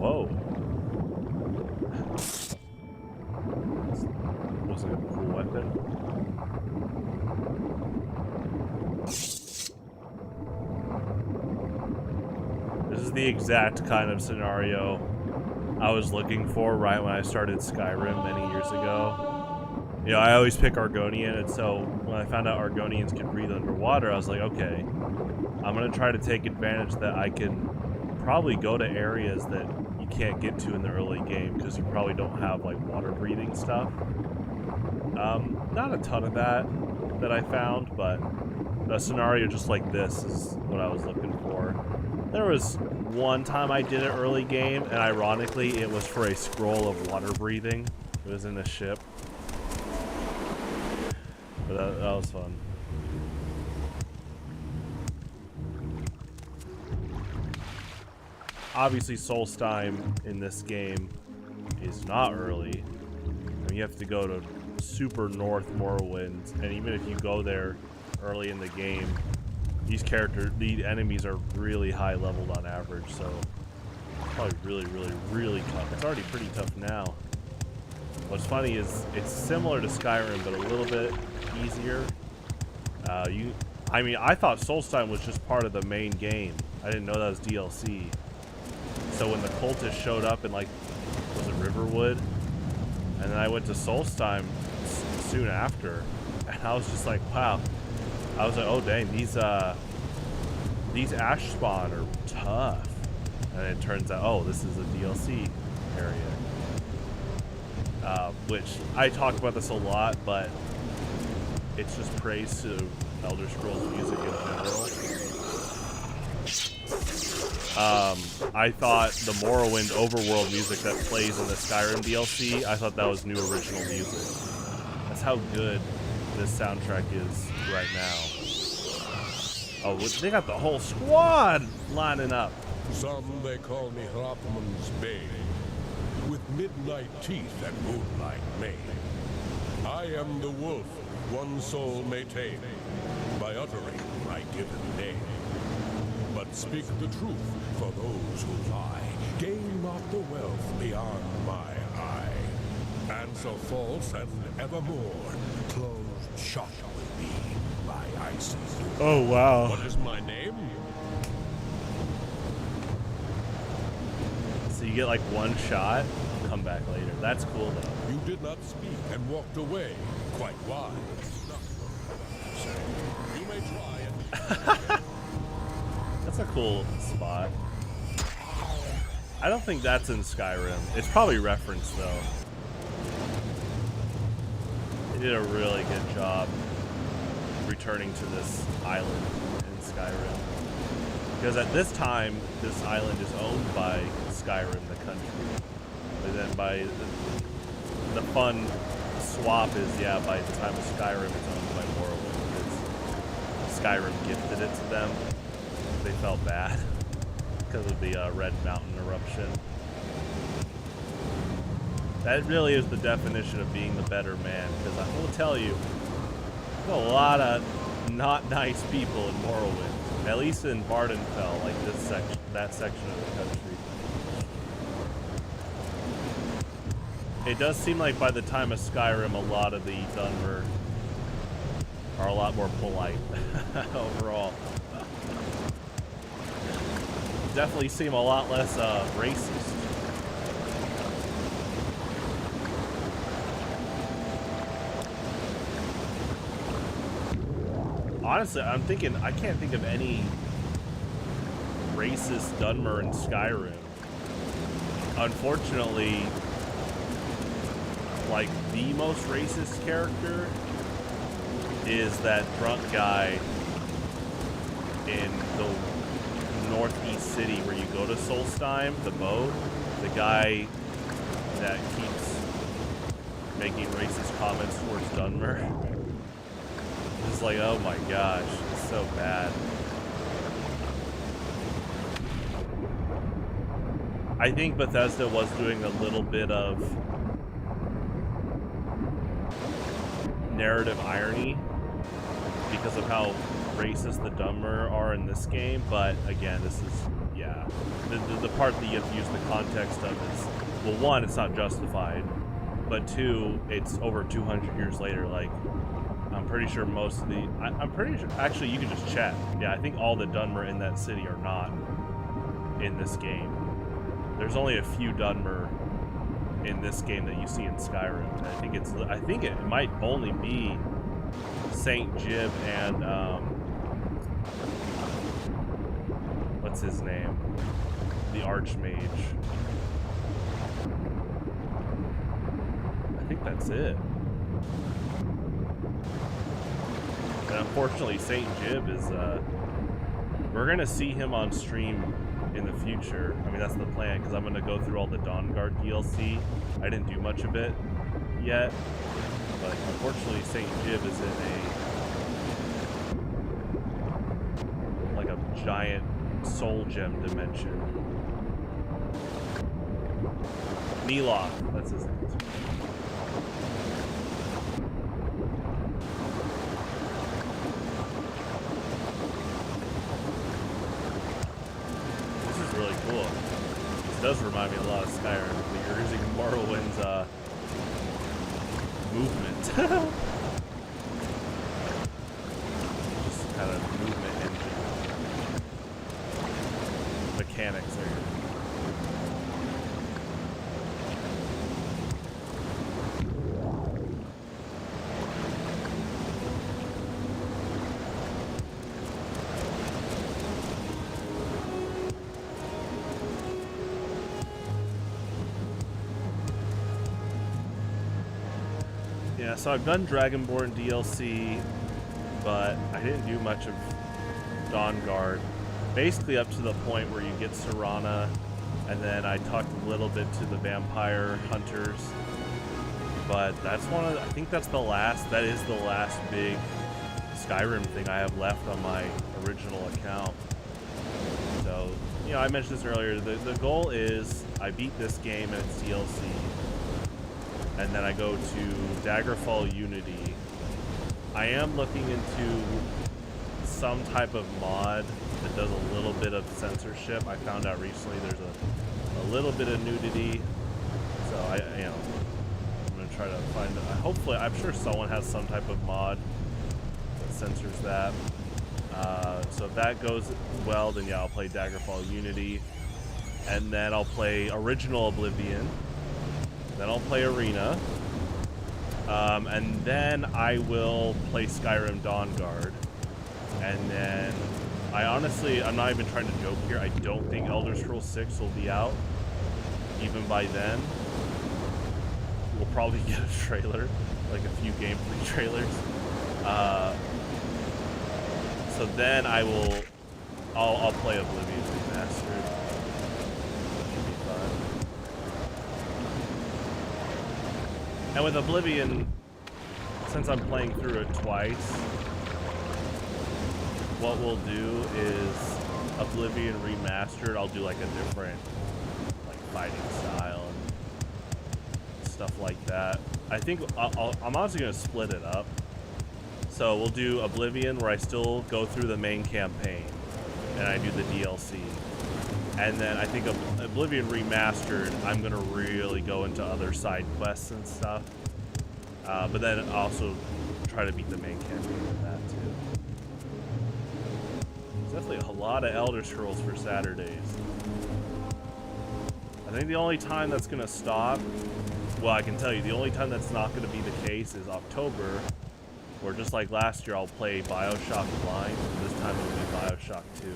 Whoa. Wasn't a cool weapon. This is the exact kind of scenario I was looking for right when I started Skyrim many years ago. You know, I always pick Argonian, and so when I found out Argonians could breathe underwater, I was like, okay, I'm going to try to take advantage that I can probably go to areas that you can't get to in the early game because you probably don't have like water breathing stuff. Not a ton of that I found, but a scenario just like this is what I was looking for. There was one time I did it early game, and ironically it was for a scroll of water breathing. It was in a ship, but that was fun. Obviously, Solstheim in this game is not early. I mean, you have to go to super north Morrowind, and even if you go there early in the game, the enemies are really high leveled on average, so it's probably really tough. It's already pretty tough now. What's funny is it's similar to Skyrim, but a little bit easier. I mean, I thought Solstheim was just part of the main game. I didn't know that was DLC. So when the cultists showed up in, like, was it Riverwood? And then I went to Solstheim soon after, and I was just like, wow. I was like, oh dang, these ash spawn are tough. And it turns out, oh, this is a DLC area. Which I talk about this a lot, but it's just praise to Elder Scrolls music in general. I thought the Morrowind overworld music that plays in the Skyrim DLC, I thought that was new original music. That's how good this soundtrack is right now. Oh, they got the whole squad lining up. Some they call me Hropman's Bane, with midnight teeth and moonlight mane. I am the wolf one soul may tame, by uttering my given name. But speak the truth, for those who lie gain not the wealth beyond my eye. Answer false and evermore, closed shut will be my icy. Oh, wow. What is my name? So you get like one shot, come back later. That's cool though. You did not speak and walked away. Quite wise. You may try and That's a cool spot. I don't think that's in Skyrim. It's probably referenced though. They did a really good job returning to this island in Skyrim. Because at this time, this island is owned by Skyrim, the country. But then by the fun swap is, yeah, by the time of Skyrim, it's owned by Morrowind. Because Skyrim gifted it to them. They felt bad because of the Red Mountain eruption. That really is the definition of being the better man. Because I will tell you, there's a lot of not nice people in Morrowind. At least in Vardenfell, like this section, that section of the country. It does seem like by the time of Skyrim, a lot of the Dunmer are a lot more polite overall. Definitely seem a lot less racist. Honestly, I'm thinking, I can't think of any racist Dunmer in Skyrim. Unfortunately, like, the most racist character is that drunk guy in the northeast city where you go to Solstheim, the boat. The guy that keeps making racist comments towards Dunmer. Just like, oh my gosh, it's so bad. I think Bethesda was doing a little bit of narrative irony because of how racist the Dunmer are in this game, but again, this is, yeah. The part that you have to use the context of is, well, one, it's not justified, but two, it's over 200 years later, like, I'm pretty sure most of the... I'm pretty sure... Actually, you can just check. Yeah, I think all the Dunmer in that city are not in this game. There's only a few Dunmer in this game that you see in Skyrim. And I think it might only be Saint Jib and... what's his name? The Archmage. I think that's it. And unfortunately, Saint Jib is, we're going to see him on stream in the future. I mean, that's the plan, because I'm going to go through all the Dawnguard DLC. I didn't do much of it yet, but unfortunately, Saint Jib is in a giant soul gem dimension. Neloth, that's his name. Really cool. This does remind me a lot of Skyrim. You're using Morrowind's movement. mechanics are. Yeah, so I've done Dragonborn DLC, but I didn't do much of Dawnguard. Basically up to the point where you get Serana, and then I talked a little bit to the vampire hunters. But that's one of the, I think that's the last, that is the last big Skyrim thing I have left on my original account. So, you know, I mentioned this earlier, the goal is I beat this game and its DLC. And then I go to Daggerfall Unity. I am looking into some type of mod that does a little bit of censorship. I found out recently there's a little bit of nudity. So I'm gonna try to find it. Hopefully, I'm sure someone has some type of mod that censors that. So if that goes well, then yeah, I'll play Daggerfall Unity. And then I'll play Original Oblivion. Then I'll play Arena, and then I will play Skyrim Dawnguard, and then I'm not even trying to joke here, I don't think Elder Scrolls 6 will be out, even by then. We'll probably get a trailer, like a few gameplay trailers, so then I'll play Oblivion Remastered. And with Oblivion, since I'm playing through it twice, what we'll do is Oblivion Remastered, I'll do like a different like fighting style and stuff like that. I think I'm honestly going to split it up. So we'll do Oblivion where I still go through the main campaign and I do the DLC. And then I think Oblivion Remastered, I'm going to really go into other side quests and stuff. But then also try to beat the main campaign with that too. There's definitely a lot of Elder Scrolls for Saturdays. I think the only time that's going to stop, well, I can tell you, the only time that's not going to be the case is October, where just like last year, I'll play Bioshock Blind. This time it'll be Bioshock 2.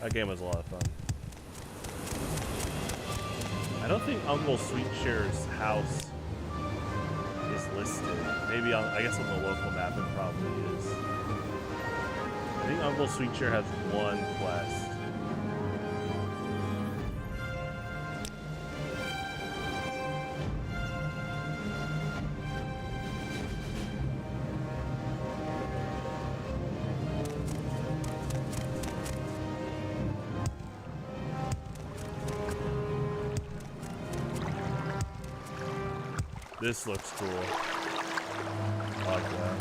That game was a lot of fun. I don't think Uncle Sweetshare's house is listed. Maybe I guess on the local map it probably is. I think Uncle Sweetshare has one quest. This looks cool. I like that.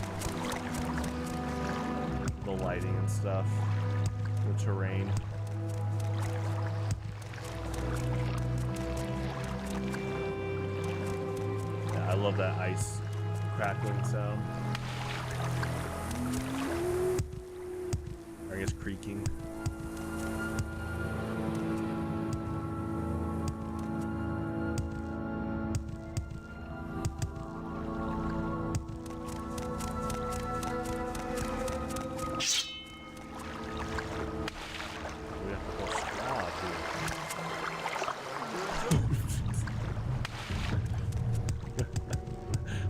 The lighting and stuff. The terrain. Yeah, I love that ice crackling sound. Or I guess creaking.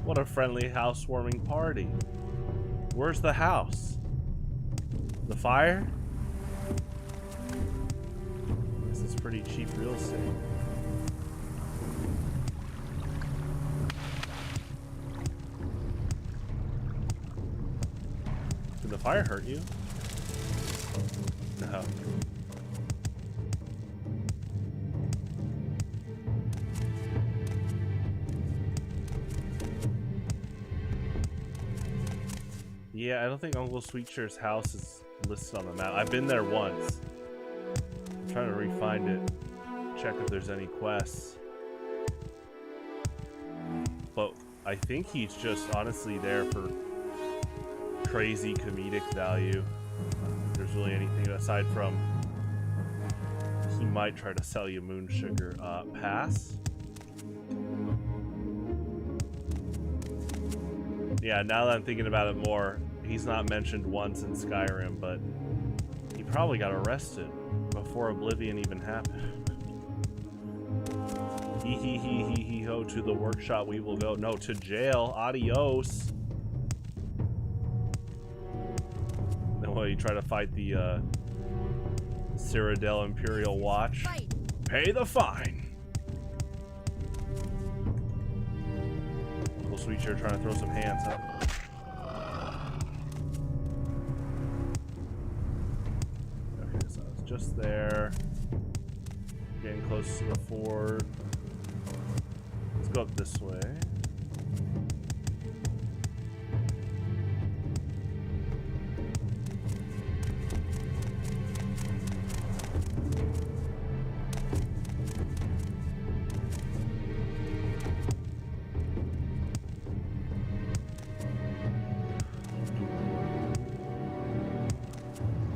What a friendly housewarming party. Where's the house? The fire? This is pretty cheap real estate. Did the fire hurt you? No. Yeah, I don't think Uncle Sweetshare's house is listed on the map. I've been there once. I'm trying to re-find it, check if there's any quests. But I think he's just honestly there for crazy comedic value. If there's really anything aside from he might try to sell you moon sugar. Pass. Yeah, now that I'm thinking about it more, he's not mentioned once in Skyrim, but he probably got arrested before Oblivion even happened. Hee ho, to the workshop we will go. No, to jail. Adios. Then while you try to fight the Cyrodiil Imperial Watch, pay the fine. Uncle Sweetshare trying to throw some hands up. Okay, so it's just there. Getting close to the fort. Let's go up this way.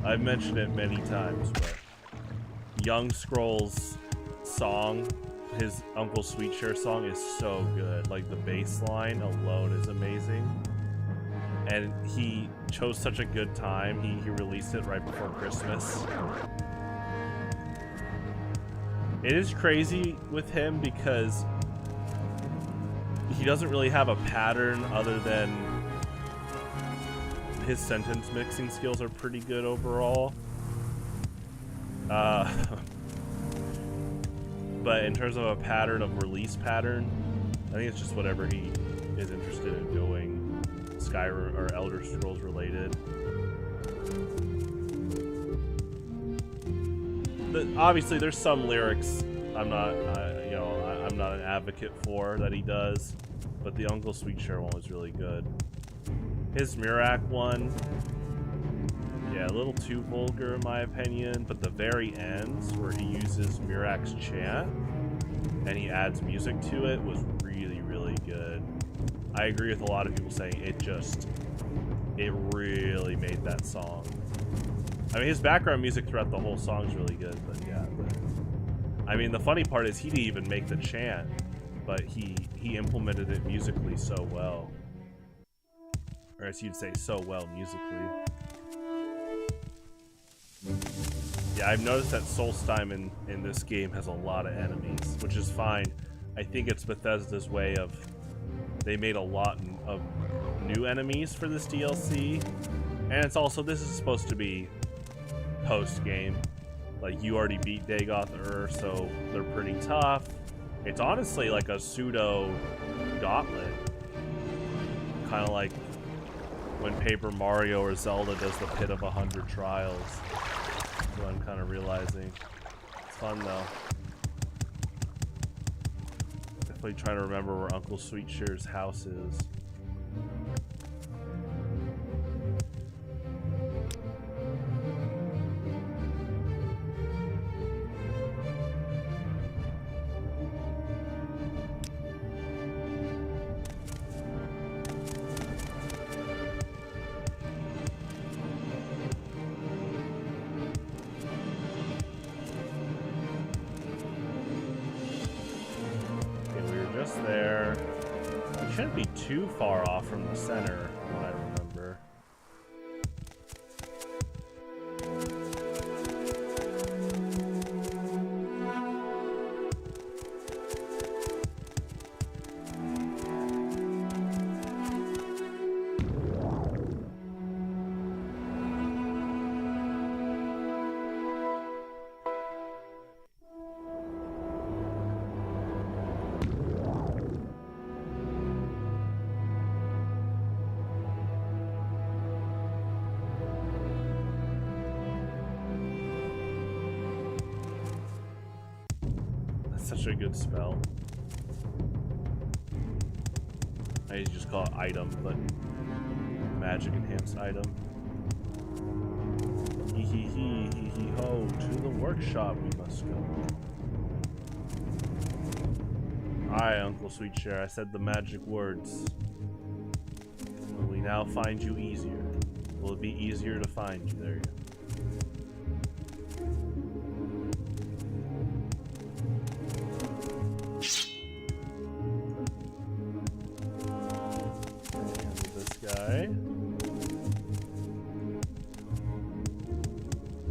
I've mentioned it many times, but Young Scroll's song, his Uncle Sweetshare song, is so good. Like, the bass line alone is amazing. And he chose such a good time. He released it right before Christmas. It is crazy with him because he doesn't really have a pattern other than his sentence mixing skills are pretty good overall. But in terms of a pattern of release pattern, I think it's just whatever he is interested in doing, Skyrim or Elder Scrolls related. Obviously, there's some lyrics I'm not, I'm not an advocate for that he does, but the Uncle Sweetshare one was really good. His Mirac one, yeah, a little too vulgar in my opinion, but the very ends where he uses Mirac's chant and he adds music to it was really, really good. I agree with a lot of people saying it really made that song. I mean, his background music throughout the whole song is really good, but yeah. I mean, the funny part is he didn't even make the chant, but he implemented it musically so well. Or as you'd say, so well musically. Yeah, I've noticed that Solstheim in this game has a lot of enemies, which is fine. I think it's Bethesda's way of, they made a lot of new enemies for this DLC, and it's also, this is supposed to be post-game. Like, you already beat Dagoth, so they're pretty tough. It's honestly like a pseudo gauntlet, kind of like when Paper Mario or Zelda does the Pit of 100 Trials. That's what I'm kind of realizing. It's fun though. Definitely trying to remember where Uncle Sweetshare's house is. There. You shouldn't be too far off from the center, from what I remember. Such a good spell. I need to just call it item, but magic enhanced item. Hee hee hee hee hee ho, to the workshop we must go. Alright, Uncle Sweetshare, I said the magic words. Will we now find you easier? Will it be easier to find you? There you go. Guy.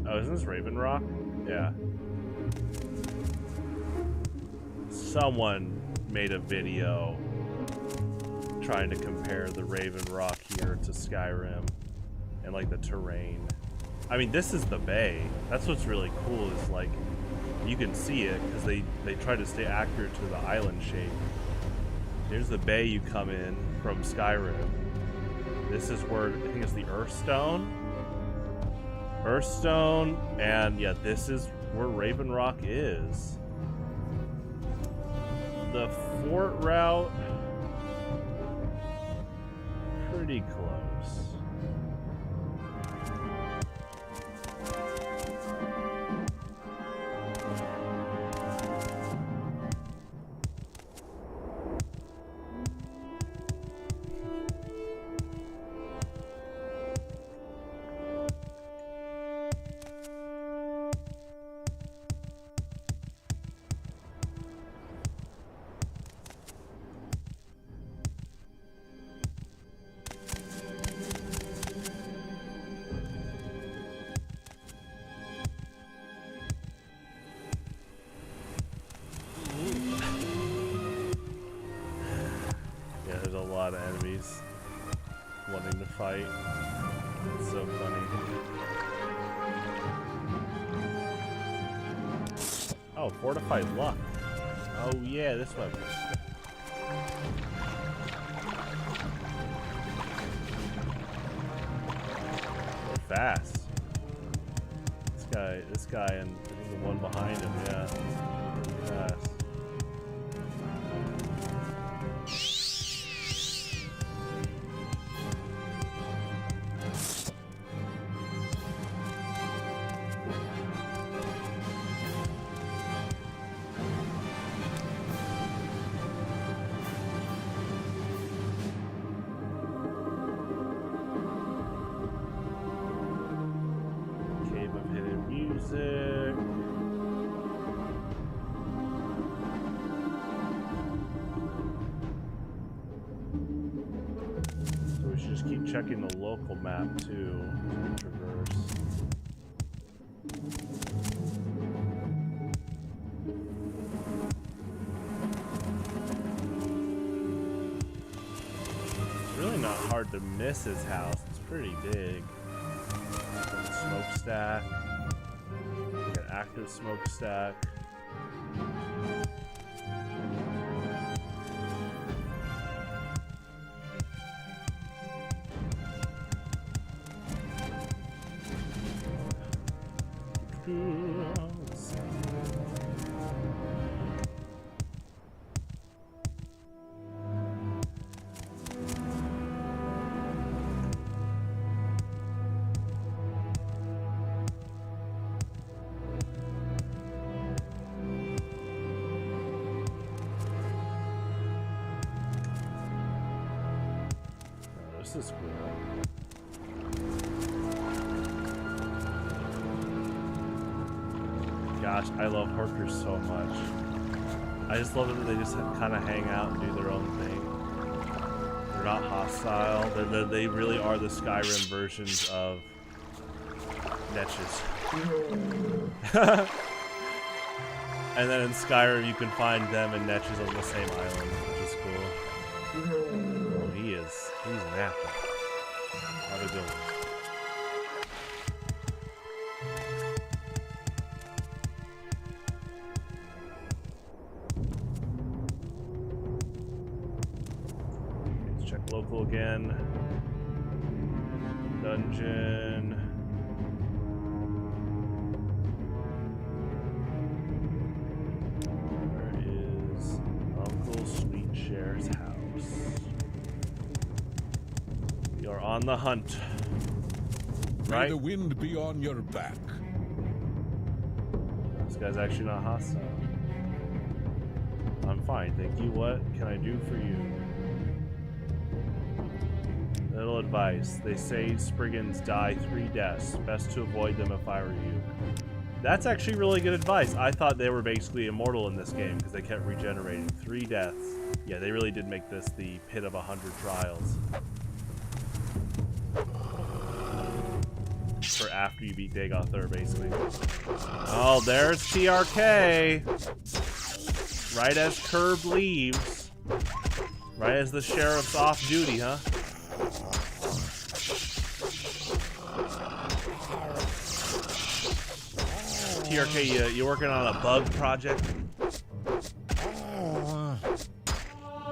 Oh, isn't this Raven Rock? Yeah. Someone made a video trying to compare the Raven Rock here to Skyrim and like the terrain. I mean, this is the bay. That's what's really cool is like you can see it because they try to stay accurate to the island shape. Here's the bay you come in from Skyrim. This is where, I think it's the Earthstone. And yeah, this is where Raven Rock is. The fort route, pretty close. Wanting to fight. It's so funny. Oh, fortified luck. Oh yeah, this weapon. They're fast. This guy, and I think the one behind him, yeah. Pretty fast. Checking the local map too to traverse. It's really not hard to miss his house. It's pretty big. Got a smokestack. Got an active smokestack. This is cool. Gosh, I love Horkers so much. I just love it that they just kind of hang out and do their own thing. They're not hostile. They really are the Skyrim versions of Netches. And then in Skyrim you can find them and Netches on the same island, which is cool. Oh, he's napping. How'd it go? Let's check local again. Dungeon. Where is Uncle Sweetshare's house? You're on the hunt. Right? May the wind be on your back. This guy's actually not hostile. I'm fine, thank you. What can I do for you? Little advice. They say Spriggans die 3 deaths. Best to avoid them if I were you. That's actually really good advice. I thought they were basically immortal in this game because they kept regenerating. 3 deaths. Yeah, they really did make this the pit of 100 trials. For after you beat Dagoth, basically. Oh, there's TRK! Right as Curb leaves. Right as the sheriff's off duty, huh? TRK, you working on a bug project?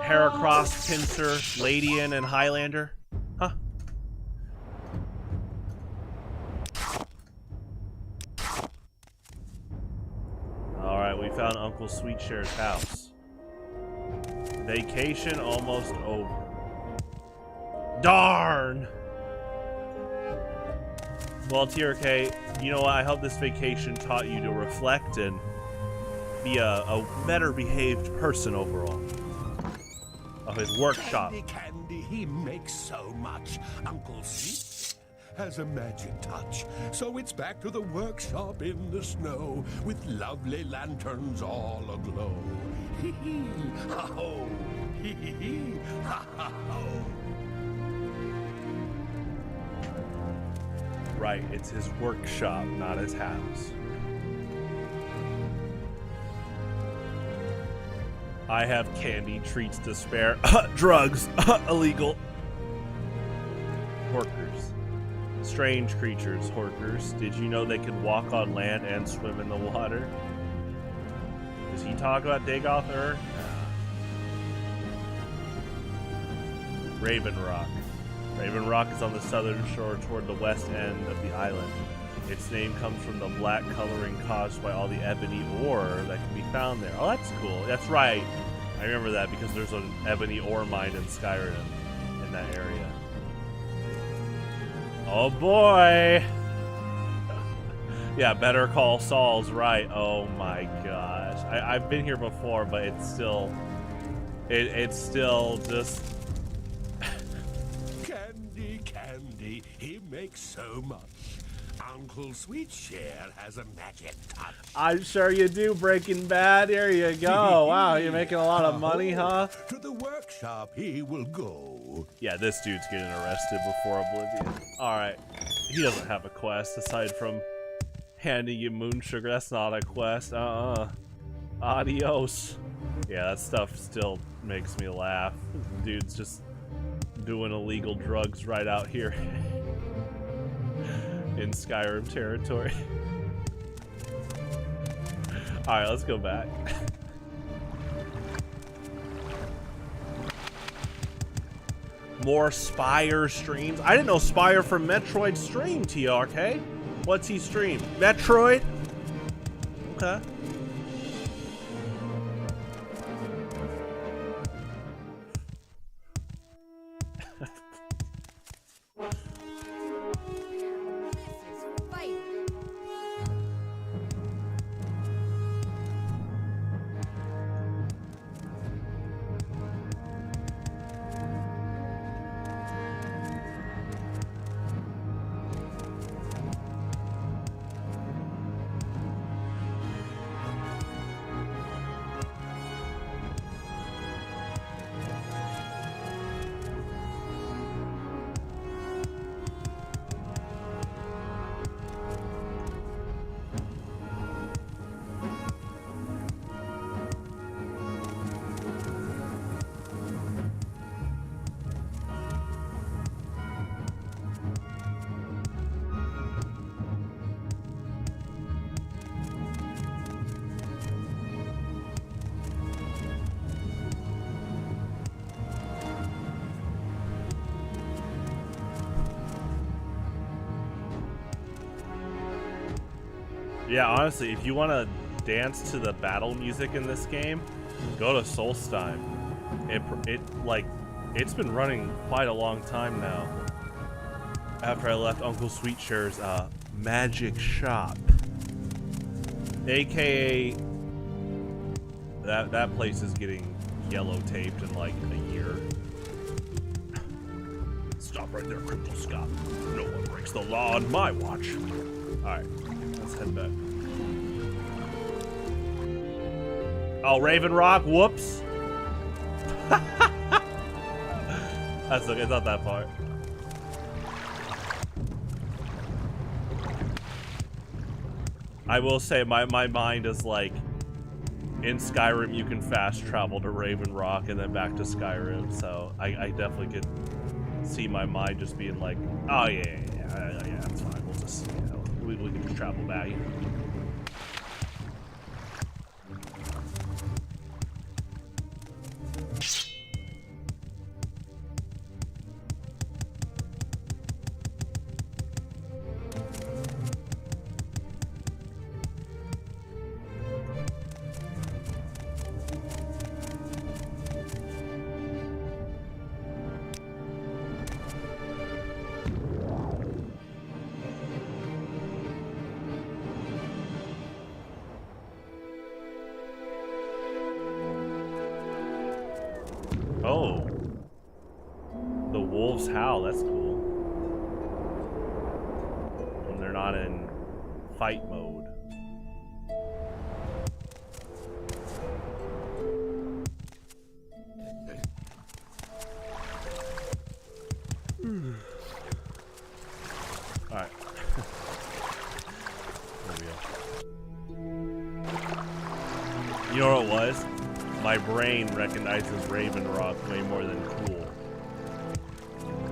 Heracross, Pincer, Ladian, and Highlander? Huh? Alright, we found Uncle Sweetshare's house. Vacation almost over. Darn! Well, TRK, you know what? I hope this vacation taught you to reflect and be a better behaved person overall. Of his workshop. Candy, he makes so much. Uncle Sweet has a magic touch. So it's back to the workshop in the snow with lovely lanterns all aglow. Hee hee, ha ho, hee hee hee, ha ha ho. Right, it's his workshop, not his house. I have candy, treats to spare, drugs, illegal. Horkers. Strange creatures, Horkers. Did you know they could walk on land and swim in the water? Does he talk about Dagoth Ur? Raven Rock. Raven Rock is on the southern shore toward the west end of the island. Its name comes from the black coloring caused by all the ebony ore that can be found there. Oh, that's cool. That's right. I remember that because there's an ebony ore mine in Skyrim in that area. Oh boy! Yeah, Better Call Saul's right. Oh my gosh. I've been here before, but it's still... It's still just... Candy, he makes so much. Uncle Sweetshare has a magic touch. I'm sure you do, Breaking Bad. Here you go. Wow, you're making a lot of money, huh? To the workshop he will go. Yeah, this dude's getting arrested before Oblivion. Alright. He doesn't have a quest aside from handing you moon sugar. That's not a quest. Adios. Yeah, that stuff still makes me laugh. Dude's just doing illegal drugs right out here in Skyrim territory. Alright, let's go back. More Spire streams. I didn't know Spire from Metroid streamed, TRK. What's he stream? Metroid? Okay. Yeah, honestly, if you want to dance to the battle music in this game, go to Solstheim. It's been running quite a long time now. After I left Uncle Sweetshare's magic shop, aka that place is getting yellow taped in like a year. Stop right there, Crystal Scott. No one breaks the law on my watch. Alright, let's head back. Oh, Raven Rock, whoops. That's okay, it's not that far. I will say my mind is like, in Skyrim you can fast travel to Raven Rock and then back to Skyrim, so I definitely could see my mind just being like, oh yeah, that's fine. We'll just, you know, we can just travel back. Oh, the wolves howl. That's cool. When they're not in fight mode. All right. There we go. You know what it was? My brain recognizes Raven Rock way more than cool.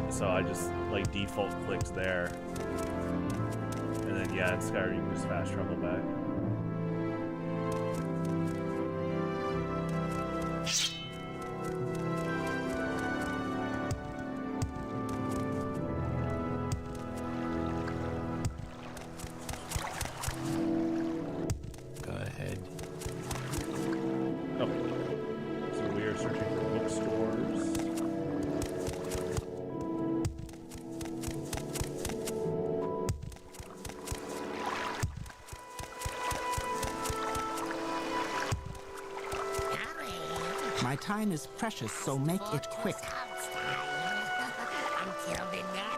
So I just like default clicks there. And then yeah, in Skyrim you can just fast travel back. Go ahead. Oh. So we are searching for bookstores. My time is precious, so make it quick. Until the next.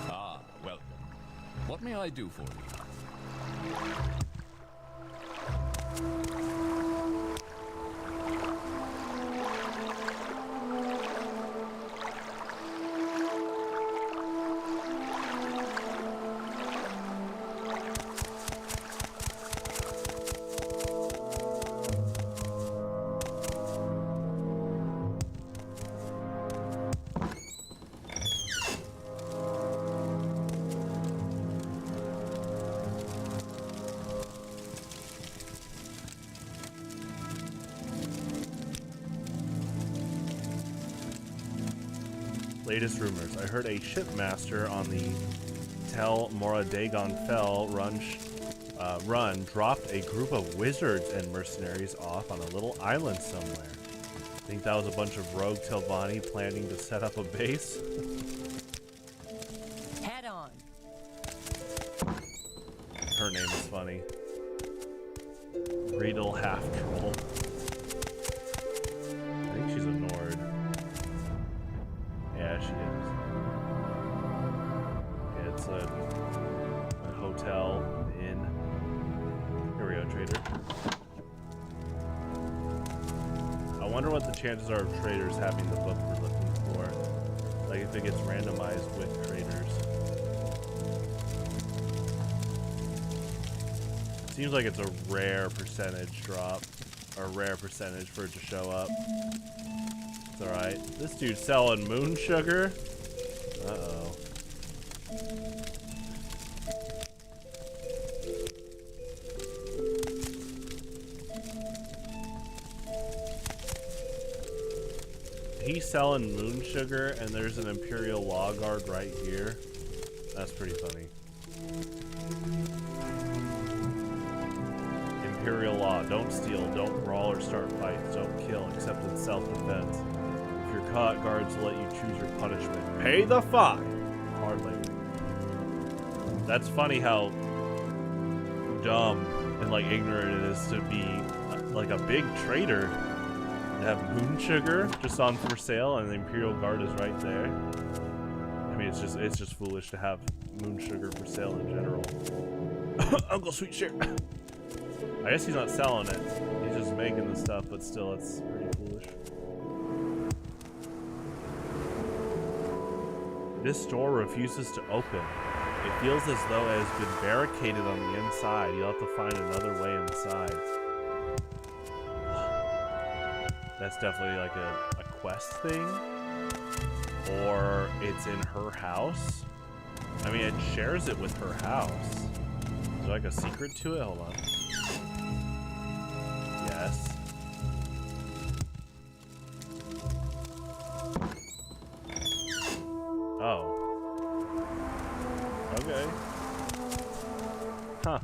Ah, welcome. What may I do for you? Latest rumors. I heard a shipmaster on the Tel Morrowind Fell run dropped a group of wizards and mercenaries off on a little island somewhere. Think that was a bunch of rogue Telvanni planning to set up a base? Head on. Her name is funny. Riedel Half Troll. I think she's a Nord. Yeah, she is. Yeah, it's a hotel, inn. Here we go, trader. I wonder what the chances are of traders having the book we're looking for. Like if it gets randomized with traders. Seems like it's a rare percentage drop. Or a rare percentage for it to show up. It's alright. This dude's selling moon sugar? Uh-oh. He's selling moon sugar and there's an Imperial Law Guard right here. That's pretty funny. Imperial Law. Don't steal, don't brawl or start fights, don't kill except in self-defense. If you're caught, guards will let you choose your punishment. Pay the fine! Hard labor. That's funny how dumb and like ignorant it is to be like a big trader and have moon sugar just on for sale, and the Imperial Guard is right there. I mean, it's just foolish to have moon sugar for sale in general. Uncle Sweet Share. I guess he's not selling it. He's just making the stuff, but still, it's pretty foolish. This door refuses to open. It feels as though it has been barricaded on the inside. You'll have to find another way inside. That's definitely like a quest thing. Or it's in her house. I mean, it shares it with her house. Is there like a secret to it? Hold on. Yes. Oh. Okay. Huh.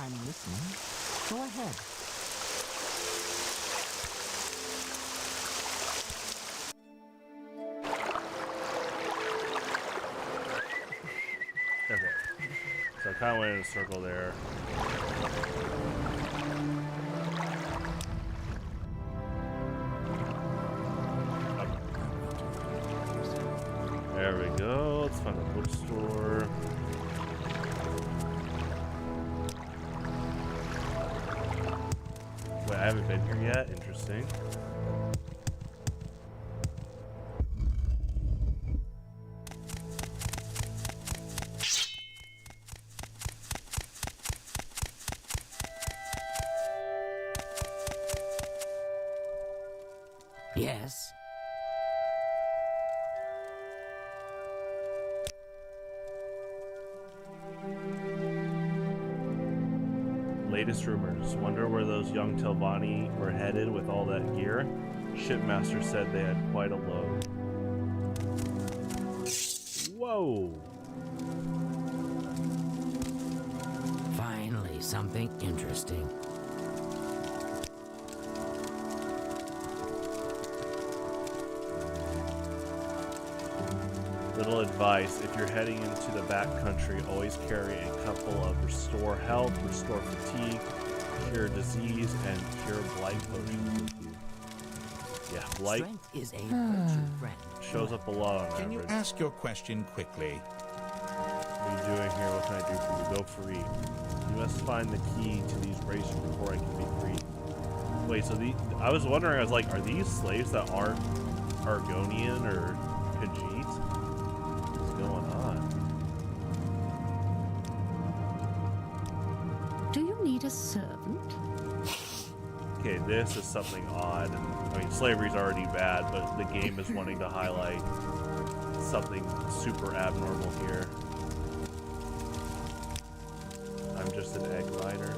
I'm listening. Go ahead. Okay. So I kind of went in a circle there. There we go. Let's find a bookstore. Wait, I haven't been here yet. Interesting. Yes. Latest rumors. Wonder where those young Telvanni were headed with all that gear. Shipmaster said they had quite a load. Whoa! Finally, something interesting. Little advice, if you're heading into the backcountry, always carry a couple of Restore Health, Restore Fatigue, Cure Disease, and Cure Blight potions with you. Yeah, Blight Strength is a virtue, friend. shows up a lot on Can you average. ask your question quickly? What are you doing here? What can I do for you? Go free. You must find the key to these races before I can be free. Wait, so I was wondering, I was like, are these slaves that aren't Argonian or Khajiit? Going on? Do you need a servant? Okay, this is something odd. I mean, slavery's already bad, but the game is wanting to highlight something super abnormal here. I'm just an egg miner.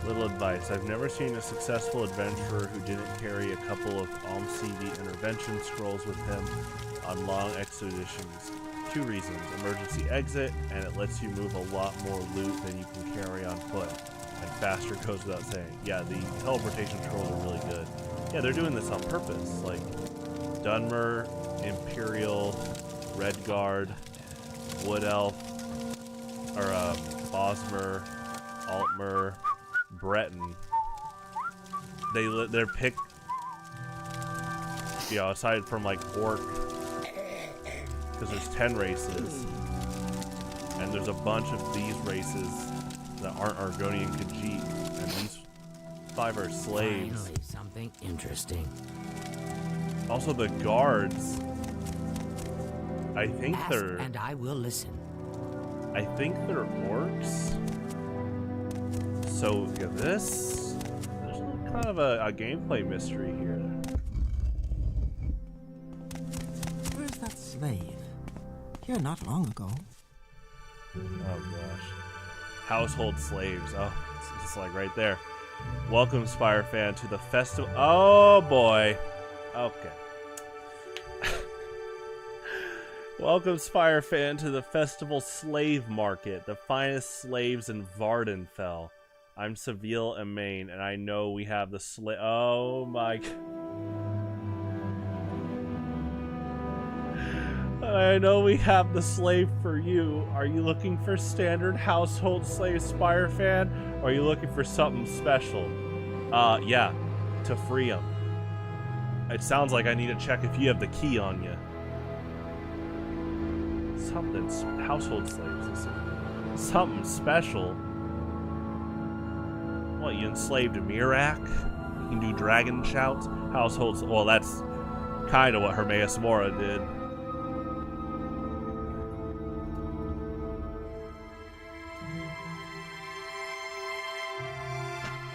Little advice. I've never seen a successful adventurer who didn't carry a couple of Almsevi intervention scrolls with him on long expeditions. 2 reasons. Emergency exit, and it lets you move a lot more loot than you can carry on foot. And faster goes without saying. Yeah, the teleportation scrolls are really good. Yeah, they're doing this on purpose. Like, Dunmer, Imperial, Redguard, Wood Elf, or Bosmer, Altmer, Breton. They're picked, you know, aside from like Orc, because there's 10 races, and there's a bunch of these races that aren't Argonian Khajiit, and these 5 are slaves. Finally, something interesting. Also, the guards I think Ask they're. and I will listen. I think they're orcs. So yeah, there's kind of a gameplay mystery here. Where's that slave? Here not long ago. Oh gosh. Household slaves. Oh, it's like right there. Welcome, Spire fan, to the festival. Oh boy. Okay. Welcome, Spire fan, to the festival slave market, the finest slaves in Vardenfell. I'm Seville Amain, and I know we have the slave. Oh my. I know we have the slave for you. Are you looking for standard household slave, Spire fan? Or are you looking for something special? Yeah, to free him. It sounds like I need to check if you have the key on you. Something household slaves. Something special. What, you enslaved a Mirak? You can do dragon shouts? Households. Well, that's kind of what Hermaeus Mora did.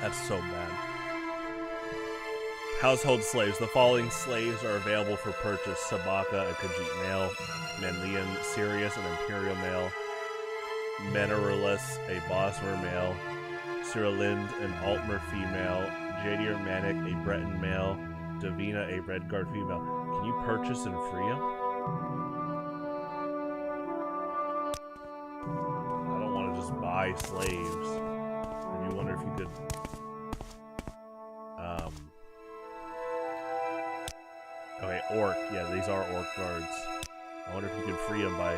That's so bad. Household slaves. The following slaves are available for purchase: Sabaka, a Khajiit male; Menlian, Sirius, an Imperial male; Menarulus, a Bosmer male; Cyrilind, an Altmer female; Jadir Manik, a Breton male; Davina, a Redguard female. Can you purchase and free them? I don't want to just buy slaves. Maybe wonder if you could. Okay, orc. Yeah, these are orc guards. I wonder if you can free them by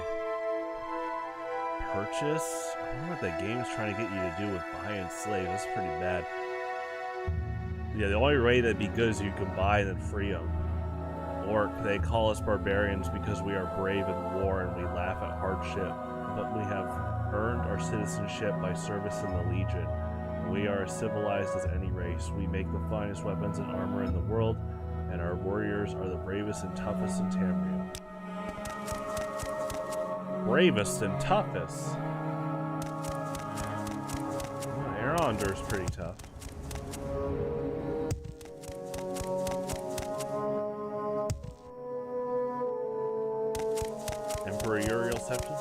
purchase. I wonder what that game's trying to get you to do with buying slaves. That's pretty bad. Yeah, the only way that'd be good is you can buy and then free them. Orc. They call us barbarians because we are brave in war and we laugh at hardship. But we have earned our citizenship by service in the Legion. We are as civilized as any race. We make the finest weapons and armor in the world, and our warriors are the bravest and toughest in Tamriel. Bravest and toughest? Well, Aeronder's pretty tough. Emperor Uriel Septon?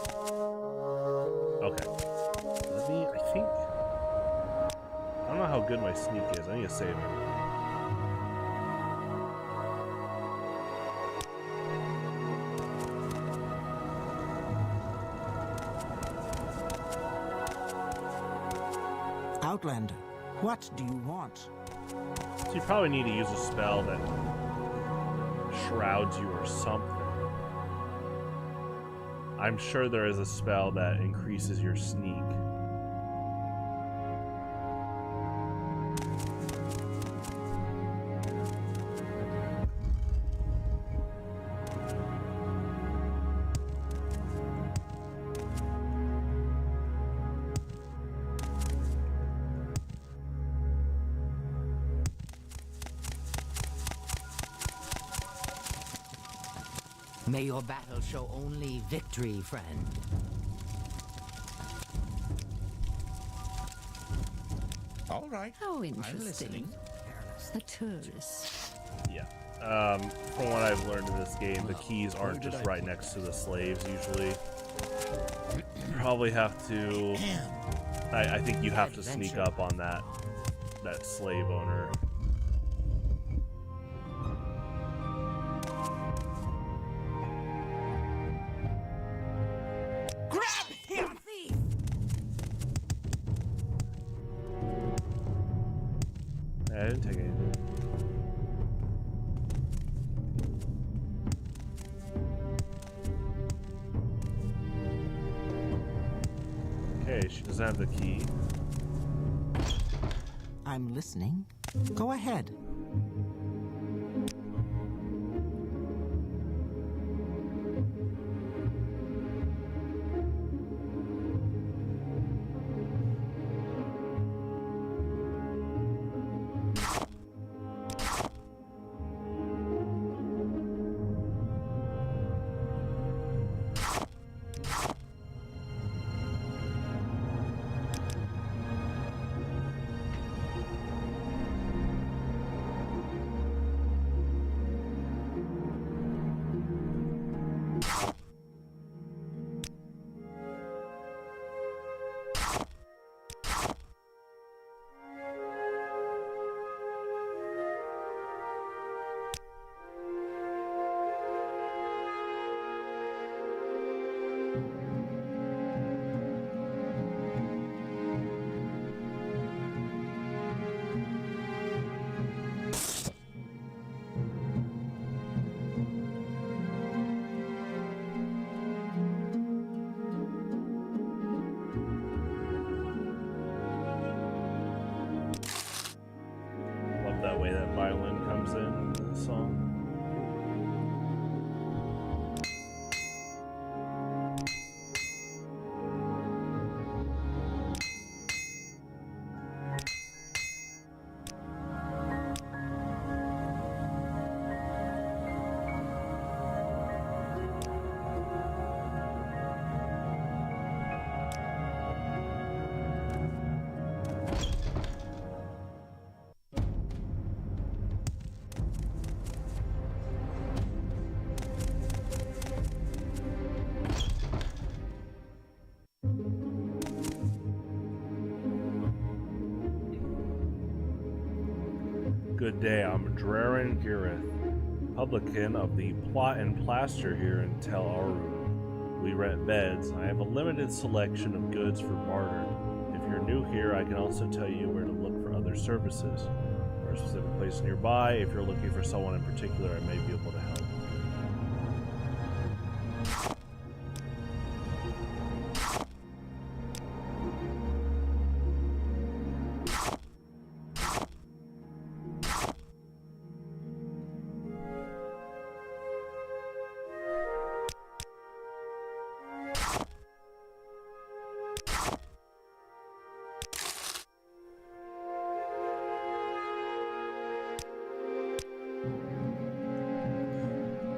Okay. I think... I don't know how good my sneak is. I need to save it. Outlander, what do you want? So you probably need to use a spell that shrouds you or something. I'm sure there is a spell that increases your sneak. May your battle show only victory, friend. All right. How interesting. A tourist. Yeah. From what I've learned in this game, the keys aren't just right next to the slaves usually. Probably have to... I think you have to sneak up on that slave owner. I didn't take anything. Okay, she doesn't have the key. I'm listening. Go ahead. Good day, I'm Draren Girith, publican of the Plot and Plaster here in Tel Arun. We rent beds, and I have a limited selection of goods for barter. If you're new here, I can also tell you where to look for other services, or a specific place nearby. If you're looking for someone in particular, I may be able to help.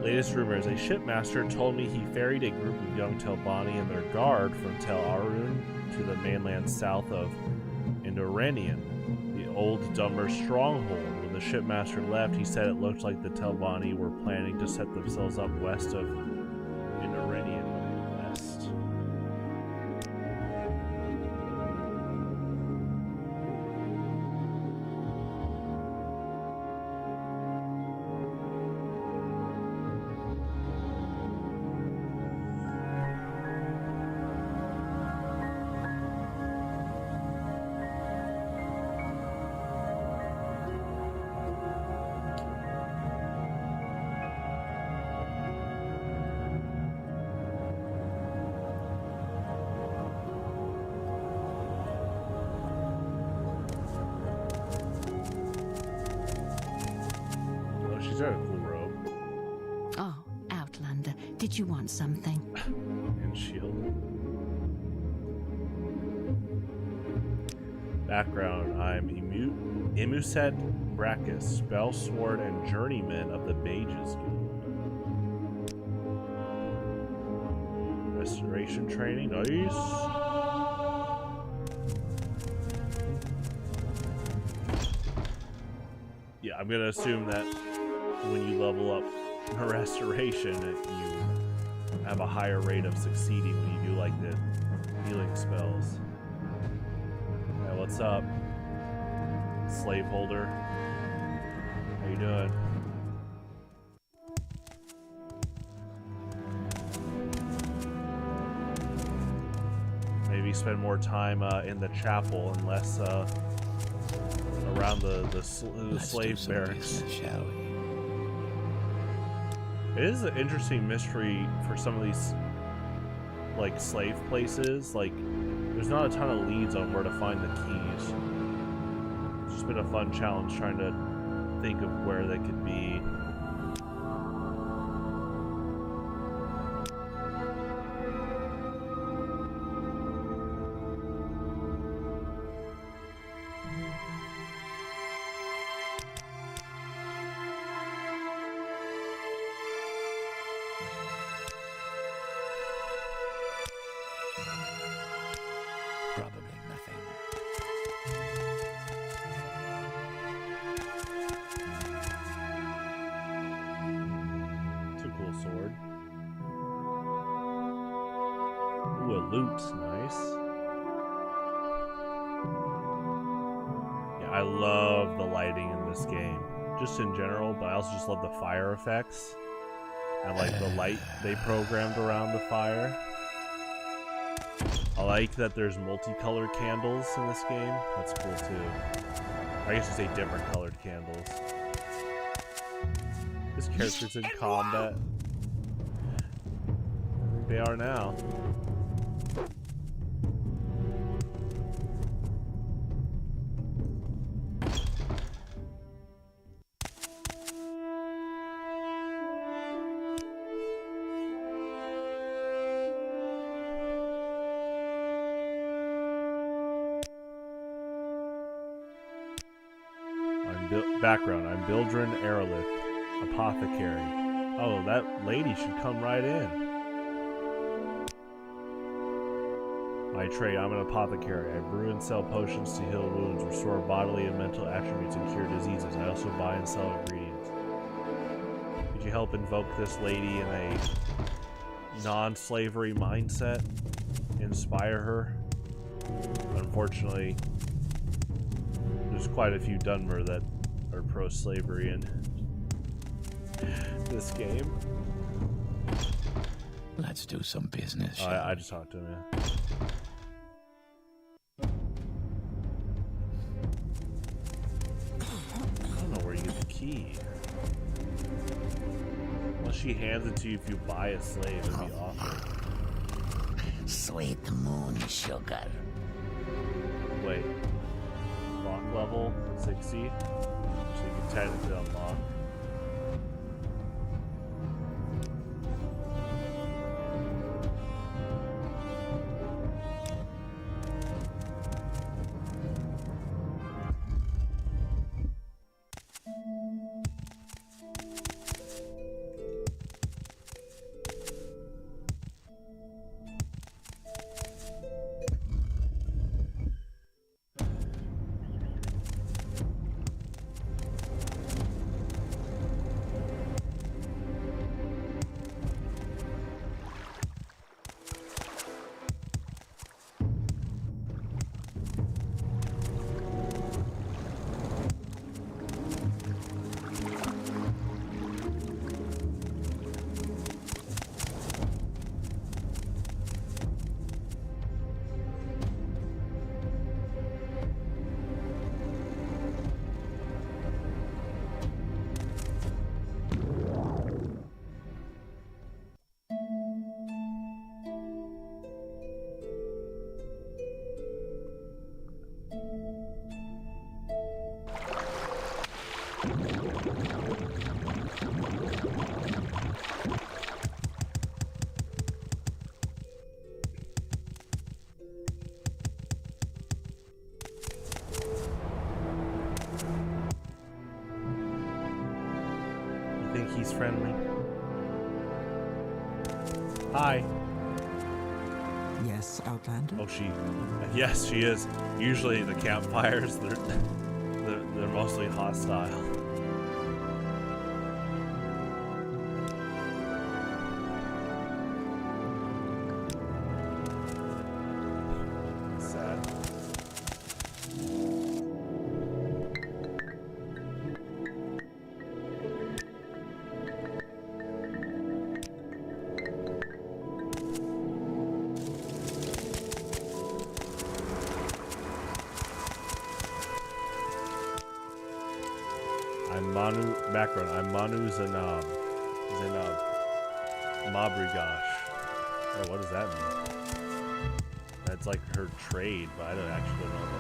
Latest rumors, a shipmaster told me he ferried a group of young Telbani and their guard from Tel Arun to the mainland south of Indoranian, the old Dumber stronghold. When the shipmaster left, he said it looked like the Telbani were planning to set themselves up west of Indoranian west. She's got a cool robe. Oh, Outlander, did you want something? And shield. Background, I'm Imuset Brackus, spell, sword, and journeyman of the Mages Guild. Restoration training, nice. Yeah, I'm gonna assume that when you level up restoration, you have a higher rate of succeeding when you do like the healing spells. Hey, what's up, slaveholder? How you doing? Maybe spend more time in the chapel and less around the slave barracks. Shall we? It is an interesting mystery for some of these, like, slave places. Like, there's not a ton of leads on where to find the keys. It's just been a fun challenge trying to think of where they could be. Probably nothing. It's a cool sword. Ooh, a loot, nice. Yeah, I love the lighting in this game, just in general, but I also just love the fire effects and like the light they programmed around the fire. I like that there's multicolored candles in this game. That's cool too. I guess you say different colored candles. This character's in combat. I think they are now. Background, I'm Bildrin Aerolith, apothecary. Oh, that lady should come right in. My trade, I'm an apothecary. I brew and sell potions to heal wounds, restore bodily and mental attributes, and cure diseases. I also buy and sell ingredients. Could you help invoke this lady in a non-slavery mindset? Inspire her? Unfortunately, there's quite a few Dunmer that or pro-slavery in this game. Let's do some business. Oh, I just talked to him, yeah. I don't know where you get the key. Unless she hands it to you if you buy a slave, it'd be awful. Sweet moon sugar. Wait. Lock level 60? So you can technically unlock. He's friendly. Hi. Yes, Outlander? Oh, yes, she is. Usually the campfires, they're mostly hostile. Sad. I'm Manu Zanab. Mabrigosh. Oh, what does that mean? That's like her trade, but I don't actually know what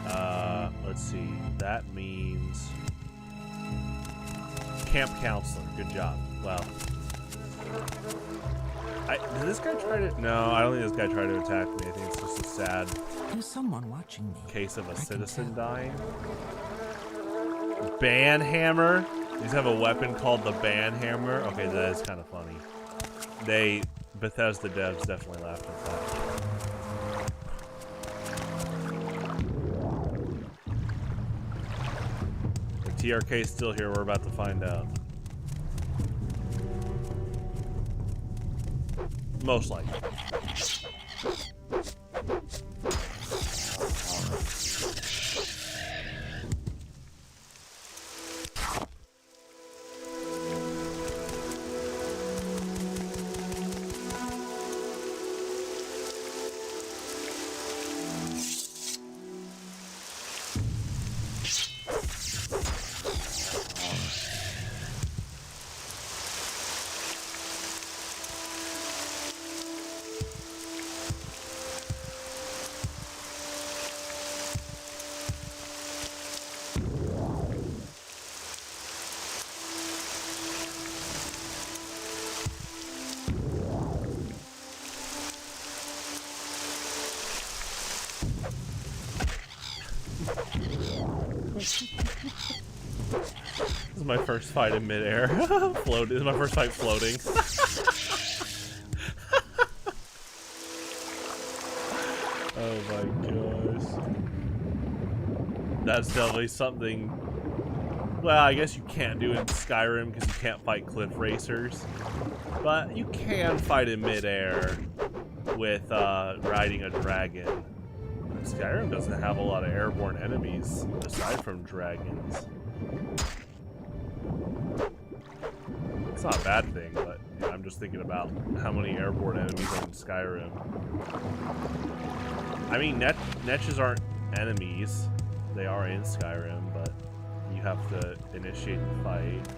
that means. Let's see. That means camp counselor. Good job. Well, did this guy try to? No, I don't think this guy tried to attack me. I think it's just a sad. There's someone watching me. Case of a citizen dying. Banhammer? These have a weapon called the Banhammer? Okay, that is kind of funny. Bethesda devs definitely laughed at that. The TRK's still here, we're about to find out. Most likely. This is my first fight in midair. This is my first fight floating. Oh my gosh. That's definitely something. Well, I guess you can't do in Skyrim because you can't fight cliff racers. But you can fight in midair with riding a dragon. Skyrim doesn't have a lot of airborne enemies aside from dragons. It's not a bad thing, but yeah, I'm just thinking about how many airborne enemies are in Skyrim. I mean, Netches aren't enemies. They are in Skyrim, but you have to initiate the fight.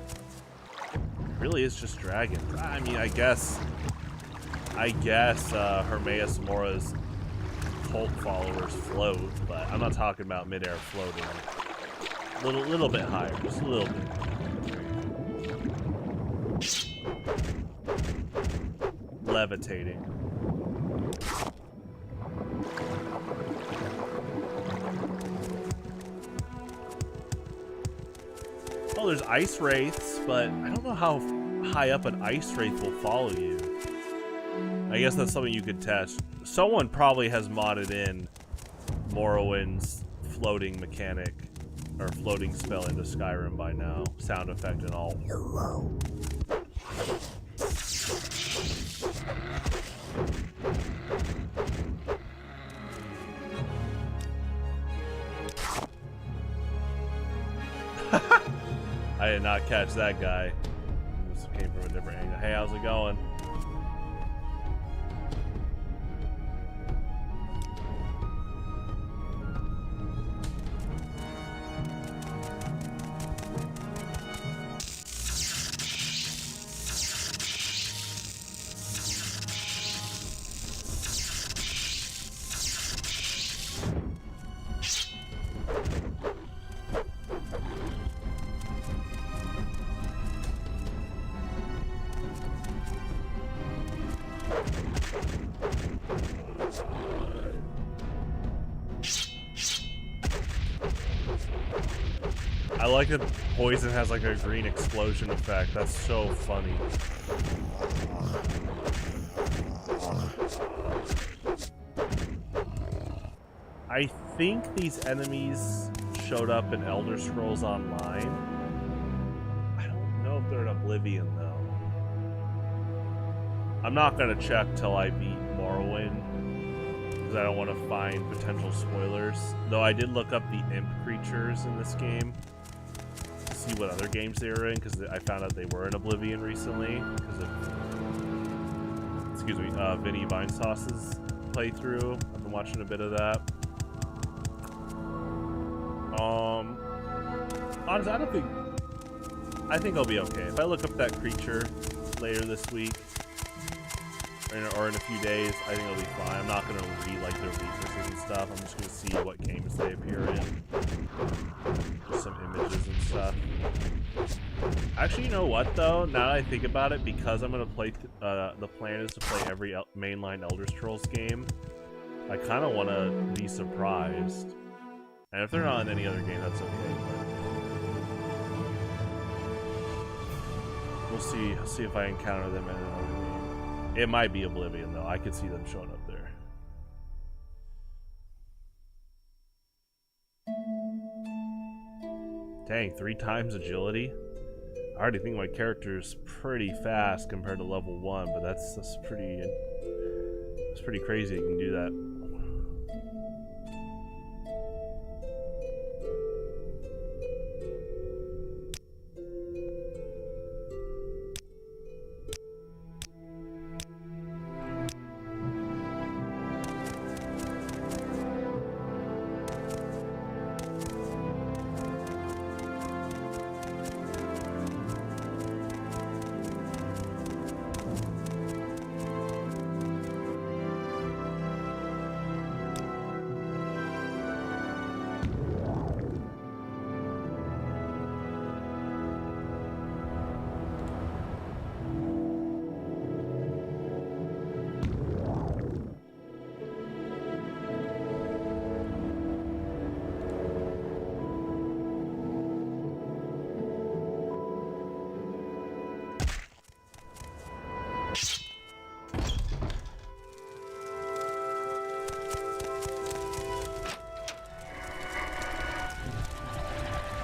It really is just dragons. I mean, I guess Hermaeus Mora's cult followers float, but I'm not talking about midair floating. Little bit higher, just a little bit. Levitating. Oh, there's ice wraiths, but I don't know how high up an ice wraith will follow you. I guess that's something you could test. Someone probably has modded in Morrowind's floating mechanic or floating spell into Skyrim by now. Sound effect and all. Hello. I did not catch that guy. This came from a different angle. Hey, how's it going? I like that poison has like a green explosion effect. That's so funny. I think these enemies showed up in Elder Scrolls Online. I don't know if they're in Oblivion though. I'm not gonna check till I beat Morrowind because I don't want to find potential spoilers. Though I did look up the imp creatures in this game. See what other games they were in, because I found out they were in Oblivion recently because of, excuse me, Vinny Vinesauce's playthrough. I've been watching a bit of that. Honestly, I think I'll be okay. If I look up that creature later this week or in a few days, I think I'll be fine. I'm not gonna read like their weaknesses and stuff. I'm just gonna see what games they appear in. Just some images and stuff. Actually, you know what though? Now that I think about it, because I'm gonna play, the plan is to play every mainline Elder Scrolls game. I kind of want to be surprised, and if they're not in any other game, that's okay. But we'll see. See if I encounter them in another game. It might be Oblivion though. I could see them showing up there. Dang, 3 times agility? I already think my character is pretty fast compared to level 1, but that's pretty crazy you can do that.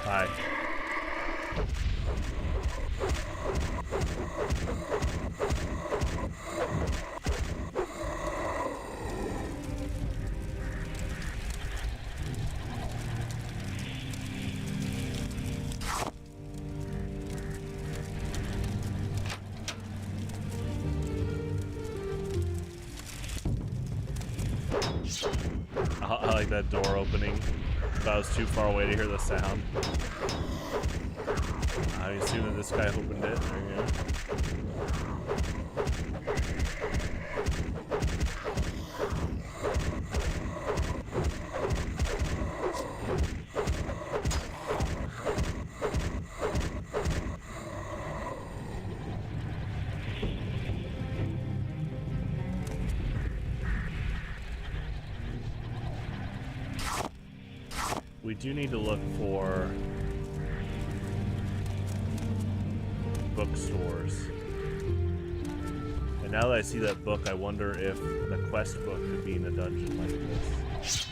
Hi. like that door opening, but I was too far away to hear the sound. I assume that this guy opened it. There you go. We do need to look for bookstores. And now that I see that book, I wonder if the quest book could be in a dungeon like this.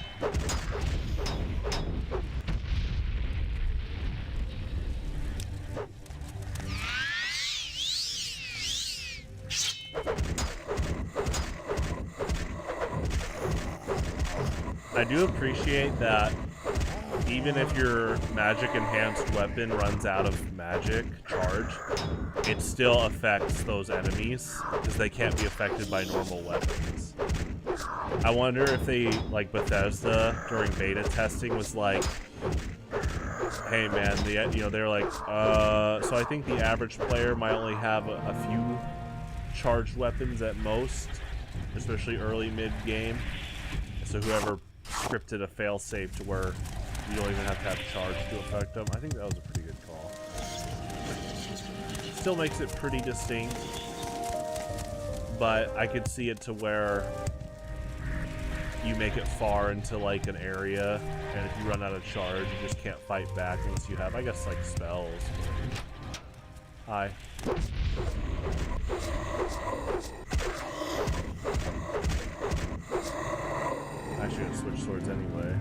I do appreciate that even if your magic enhanced weapon runs out of magic charge, it still affects those enemies because they can't be affected by normal weapons. I wonder if they, like Bethesda during beta testing, was like, hey man, they're like, so I think the average player might only have a few charged weapons at most, especially early mid game. So whoever scripted a failsafe to where you don't even have to have charge to affect them. I think that was a pretty good call. Still makes it pretty distinct, but I could see it to where you make it far into like an area, and if you run out of charge, you just can't fight back unless you have, I guess, like spells. Hi. Actually, I'm gonna switch swords anyway.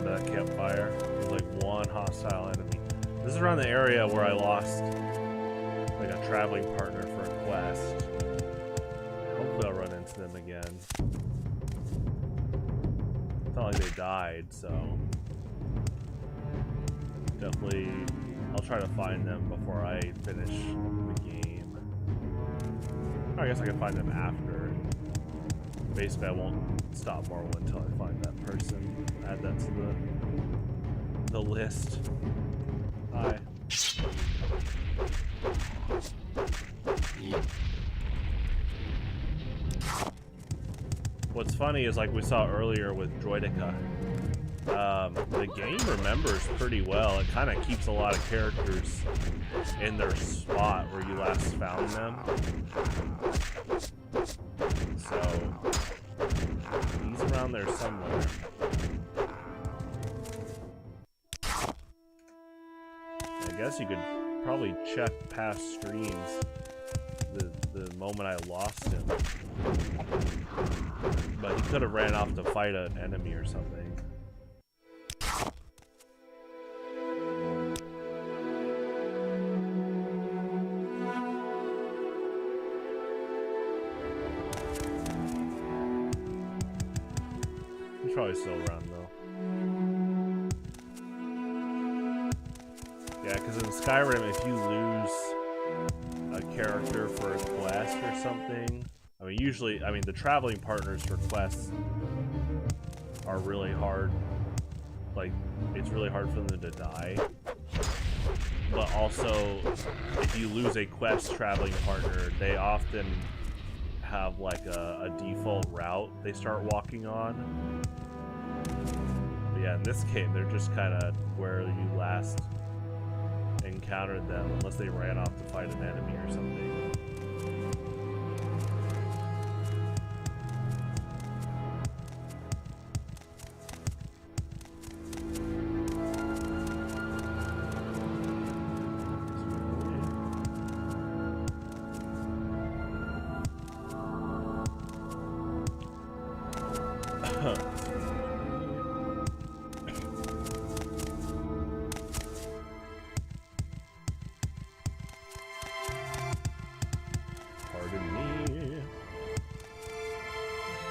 That campfire. There's like one hostile enemy. This is around the area where I lost like a traveling partner for a quest. Hopefully I'll run into them again. It's not like they died, so definitely I'll try to find them before I finish the game. Or I guess I can find them after. Basically I won't stop Morrowind until I find that person. Add that to the list. Hi. What's funny is, like we saw earlier with Droidica, the game remembers pretty well. It kind of keeps a lot of characters in their spot where you last found them. So he's around there somewhere. guess you could probably check past streams the moment I lost him. But he could have ran off to fight an enemy or something. He's probably still around though. Yeah, because in Skyrim, if you lose a character for a quest or something, I mean, usually, I mean, the traveling partners for quests are really hard. Like, it's really hard for them to die. But also, if you lose a quest traveling partner, they often have like a default route they start walking on. But yeah, in this game, they're just kind of where you last encountered them, unless they ran off to fight an enemy or something.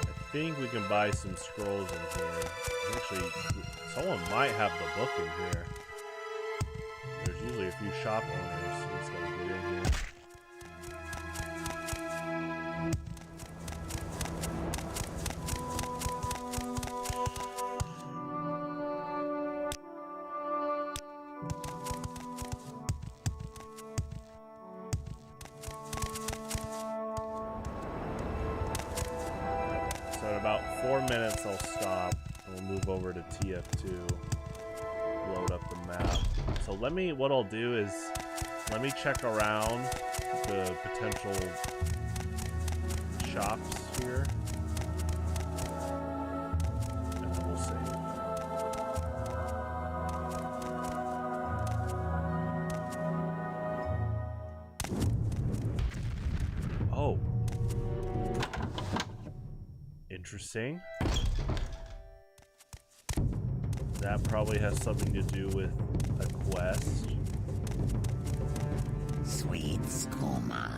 I think we can buy some scrolls in here. Actually, someone might have the book in here. There's usually a few shop owners, so we just gotta get in here. So in about 4 minutes I'll stop and we'll move over to TF2, load up the map. So what I'll do is, let me check around the potential shops here, and then we'll see. Oh. Interesting. That probably has something to do with a quest. Sweet skooma.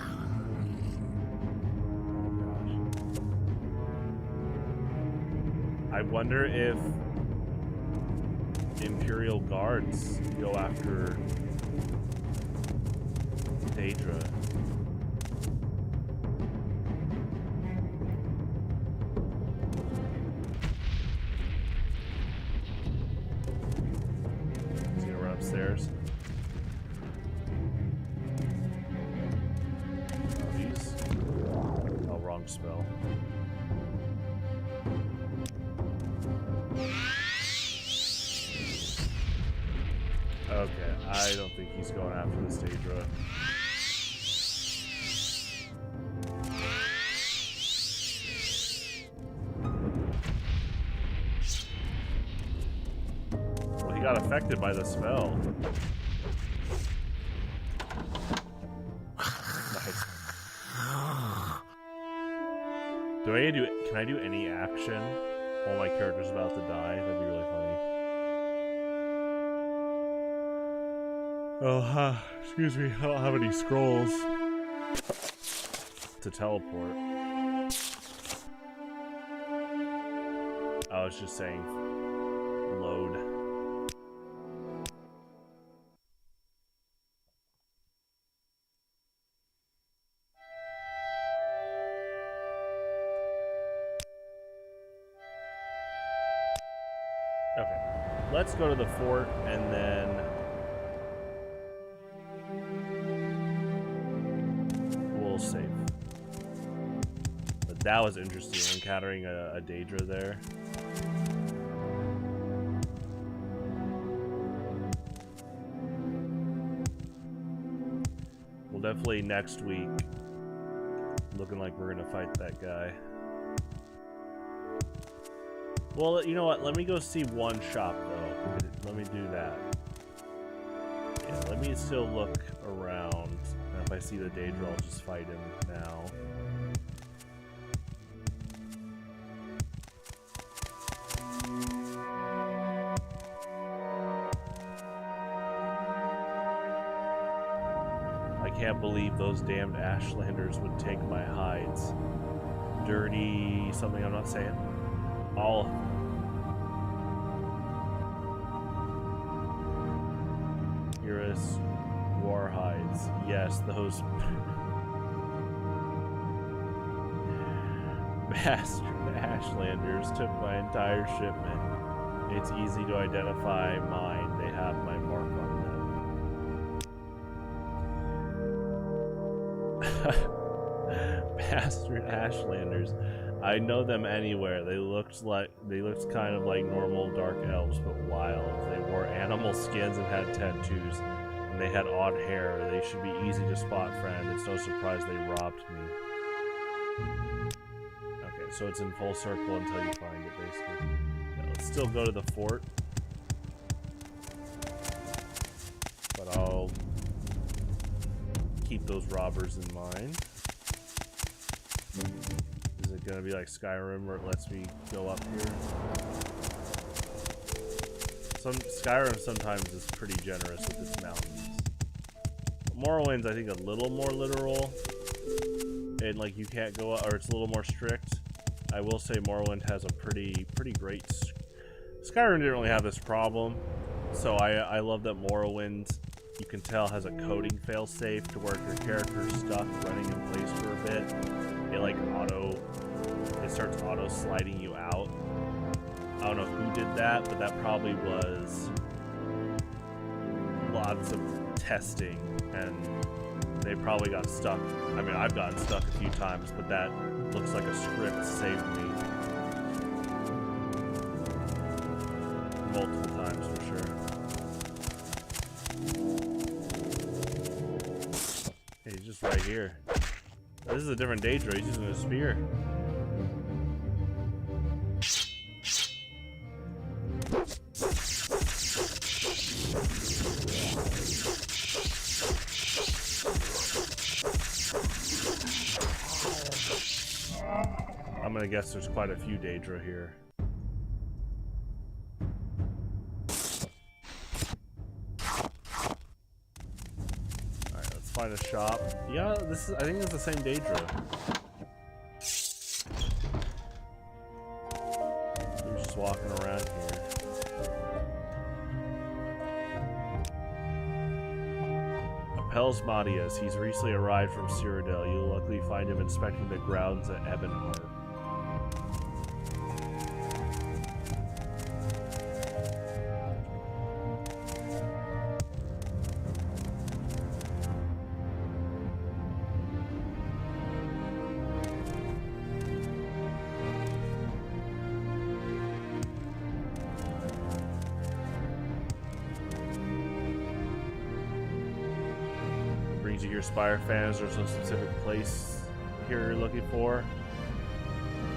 I wonder if Imperial Guards go after Daedra. Upstairs. Oh, these. Oh, wrong spell. Okay, I don't think he's going after this Daedra. Got affected by the spell. Nice. Can I do any action while my character's about to die? That'd be really funny. Oh, excuse me. I don't have any scrolls to teleport. I was just saying load. Okay, let's go to the fort and then we'll save. But that was interesting, encountering a Daedra there. Well, definitely next week, looking like we're gonna fight that guy. Well, you know what? Let me go see one shop, though. Let me do that. Yeah, let me still look around. And if I see the Daedra, I'll just fight him now. I can't believe those damned Ashlanders would take my hides. Dirty something I'm not saying. All of them. Eurus war hides. Yes, those bastard Ashlanders took my entire shipment. It's easy to identify mine. They have my mark on them. Bastard Ashlanders. I know them anywhere. They looked kind of like normal dark elves, but wild. They wore animal skins and had tattoos, and they had odd hair. They should be easy to spot, friend. It's no surprise they robbed me. Okay, so it's in full circle until you find it, basically. Yeah, let's still go to the fort, but I'll keep those robbers in mind. Is it gonna be like Skyrim where it lets me go up here? Skyrim sometimes is pretty generous with its mountains. Morrowind's I think a little more literal, and like you can't go up, or it's a little more strict. I will say Morrowind has a pretty great. Skyrim didn't really have this problem, so I love that Morrowind, you can tell, has a coding failsafe to where if your character's stuck running in place for a bit, it starts auto sliding you out. I don't know who did that, but that probably was lots of testing, and they probably got stuck. I mean, I've gotten stuck a few times, but that looks like a script saved me multiple times for sure. Hey, he's just right here. This is a different Daedra. He's using a spear. I'm gonna guess there's quite a few Daedra here. Alright, let's find a shop. Yeah, I think it's the same Daedra. We're just walking around here. Appels Matias. He's recently arrived from Cyrodiil. You'll luckily find him inspecting the grounds at Ebonheart. Spire fans, there's a specific place here you're looking for.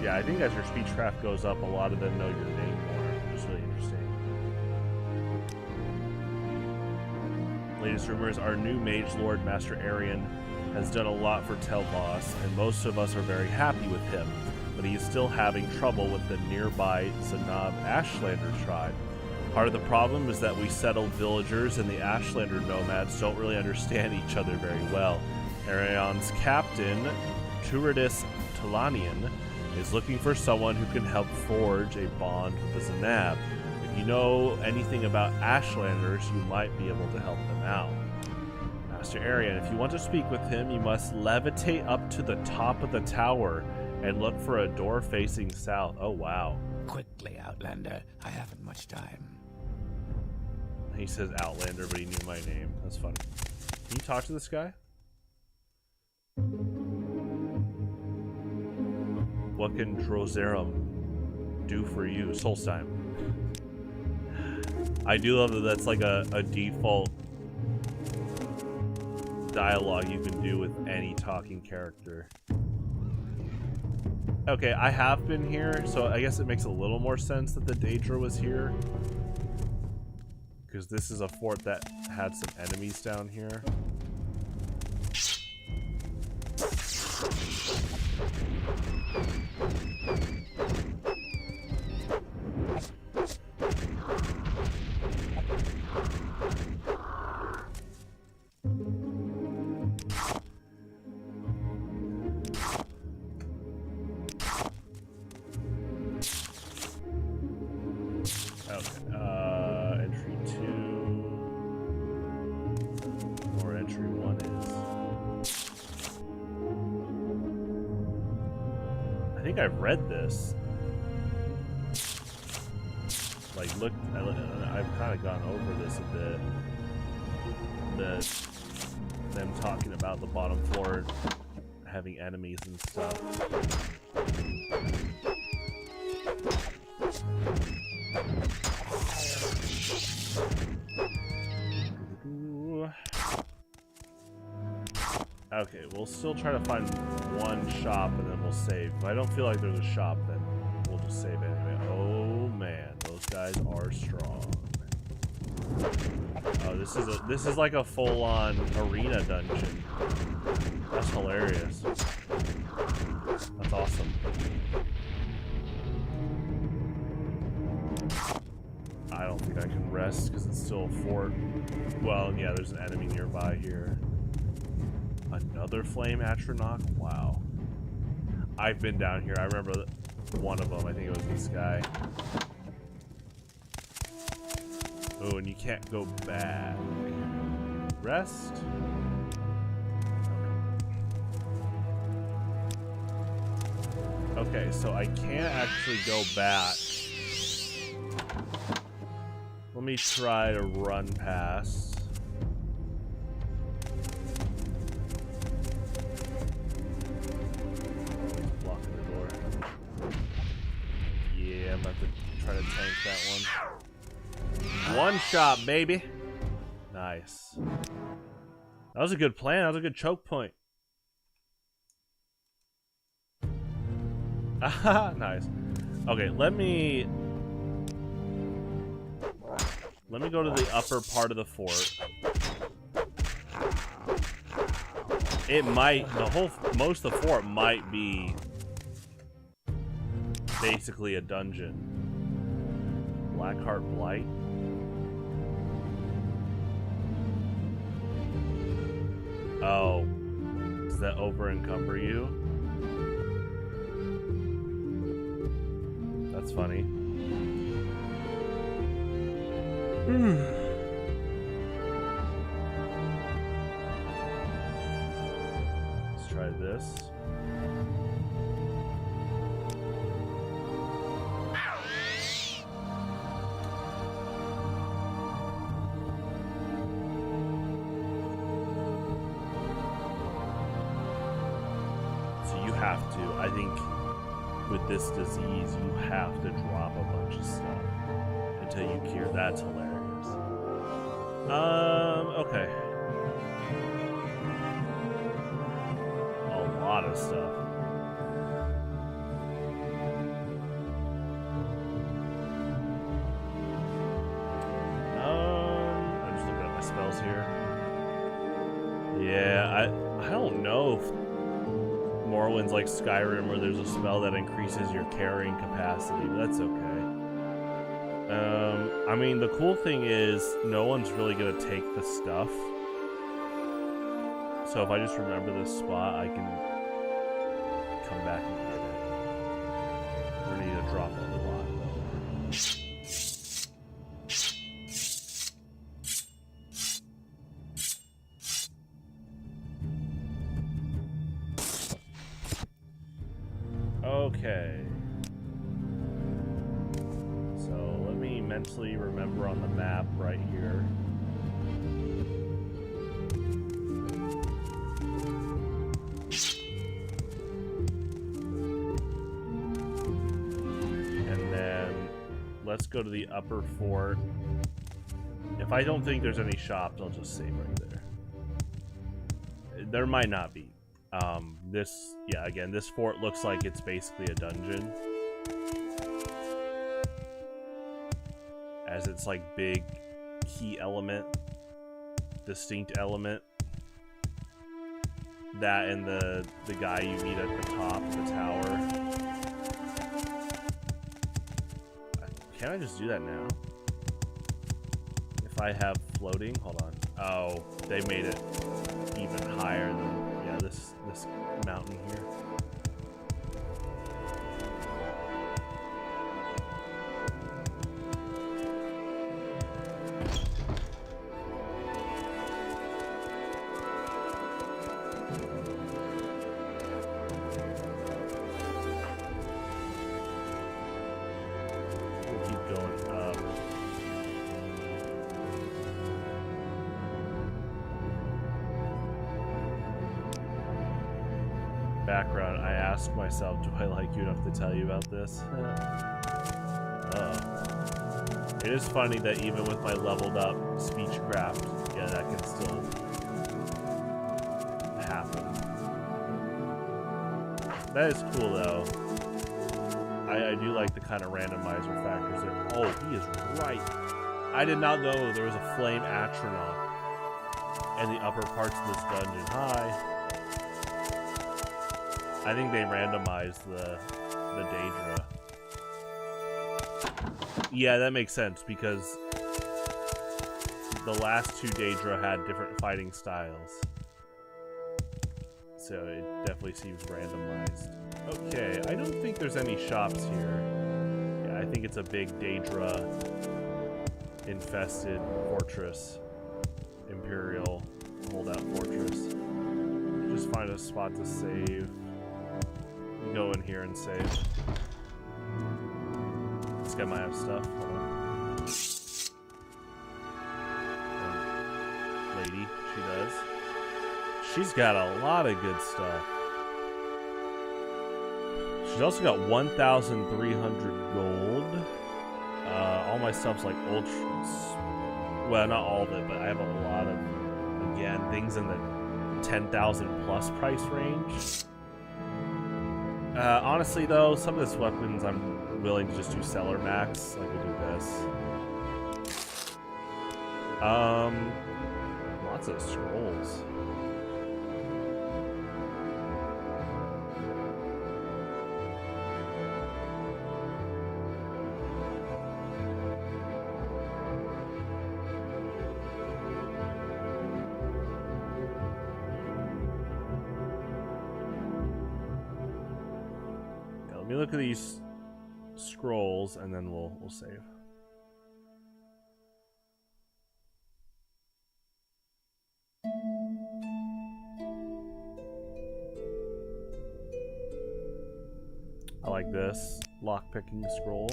Yeah, I think as your speechcraft goes up, a lot of them know your name more, which is really interesting. Latest rumors, our new Mage Lord, Master Arian, has done a lot for Telboss, and most of us are very happy with him, but he is still having trouble with the nearby Zanab Ashlander tribe. Part of the problem is that we settled villagers and the Ashlander nomads don't really understand each other very well. Arian's captain, Turidus Talanian, is looking for someone who can help forge a bond with the Zanab. If you know anything about Ashlanders, you might be able to help them out. Master Arian, if you want to speak with him, you must levitate up to the top of the tower and look for a door facing south. Oh, wow. Quickly, Outlander. I haven't much time. He says Outlander, but he knew my name. That's funny. Can you talk to this guy? What can Drozerum do for you? Solstheim. I do love that that's like a default dialogue you can do with any talking character. Okay, I have been here, so I guess it makes a little more sense that the Daedra was here. Because this is a fort that had some enemies down here. I've read this. Like, look, I've kind of gone over this a bit. Them talking about the bottom floor having enemies and stuff. Okay, we'll still try to find one shop and then we'll save. If I don't feel like there's a shop, then we'll just save anyway. Oh man, those guys are strong. Oh, this is like a full-on arena dungeon. That's hilarious. That's awesome. I don't think I can rest because it's still a fort. Well, yeah, there's an enemy nearby here. Another flame atronach? Wow. I've been down here. I remember one of them. I think it was this guy. Oh, and you can't go back. Rest? Okay, so I can't actually go back. Let me try to run past. Try to tank that one. One shot, baby. Nice. That was a good plan. That was a good choke point. Nice. Okay, let me go to the upper part of the fort. It might, most of the fort might be basically a dungeon. Blackheart Blight. Oh, does that over encumber you? That's funny. Let's try this. Have to. I think with this disease, you have to drop a bunch of stuff until you cure. That's hilarious. Okay. A lot of stuff. I'm just looking at my spells here. Yeah, I don't know if Morrowind's like Skyrim where there's a spell that increases your carrying capacity, but that's okay. I mean, the cool thing is no one's really gonna take the stuff. So if I just remember this spot, I can come back and get it. We're gonna need to drop a lot though. Okay. So let me mentally remember on the map right here. And then let's go to the upper fort. If I don't think there's any shops, I'll just save right there. There might not be. Again, this fort looks like it's basically a dungeon. As it's like big key element, distinct element. That and the guy you meet at the top of the tower. Can I just do that now? If I have floating, hold on. Oh, they made it even higher than, yeah, this mountain here. Background, I ask myself, do I like you enough to tell you about this? It is funny that even with my leveled up speechcraft, yeah, that can still happen. That is cool though. I do like the kind of randomizer factors there. Oh, he is right. I did not know there was a flame atronach in the upper parts of this dungeon. Hi. I think they randomized the Daedra. Yeah, that makes sense because the last two Daedra had different fighting styles. So it definitely seems randomized. Okay, I don't think there's any shops here. Yeah, I think it's a big Daedra infested fortress. Imperial holdout fortress. Just find a spot to save. Go in here and save. This guy might have stuff. Hold on. Lady, she does. She's got a lot of good stuff. She's also got 1,300 gold. All my stuff's like ultras. Well, not all of it, but I have a lot of, again, things in the 10,000 plus price range. Honestly, though, some of these weapons I'm willing to just do seller max. Like we do this. Lots of scrolls. Let me look at these scrolls and then we'll save. I like this lockpicking scroll.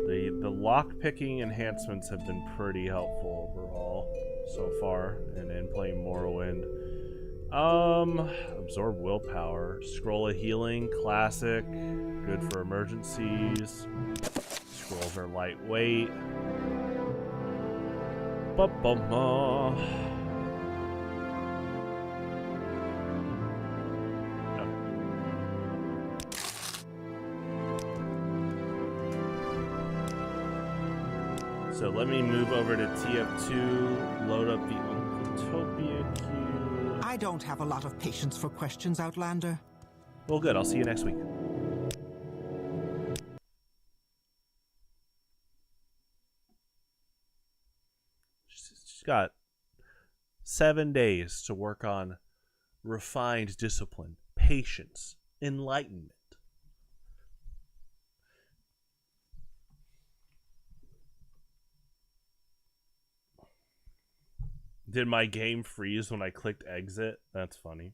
The lockpicking enhancements have been pretty helpful overall so far in playing Morrowind. Absorb willpower, scroll of healing, classic, good for emergencies. Scrolls are lightweight. So let me move over to TF2, load up the Utopia queue. I don't have a lot of patience for questions, Outlander. Well, good. I'll see you next week. She's got 7 days to work on refined discipline, patience, enlightenment. Did my game freeze when I clicked exit? That's funny.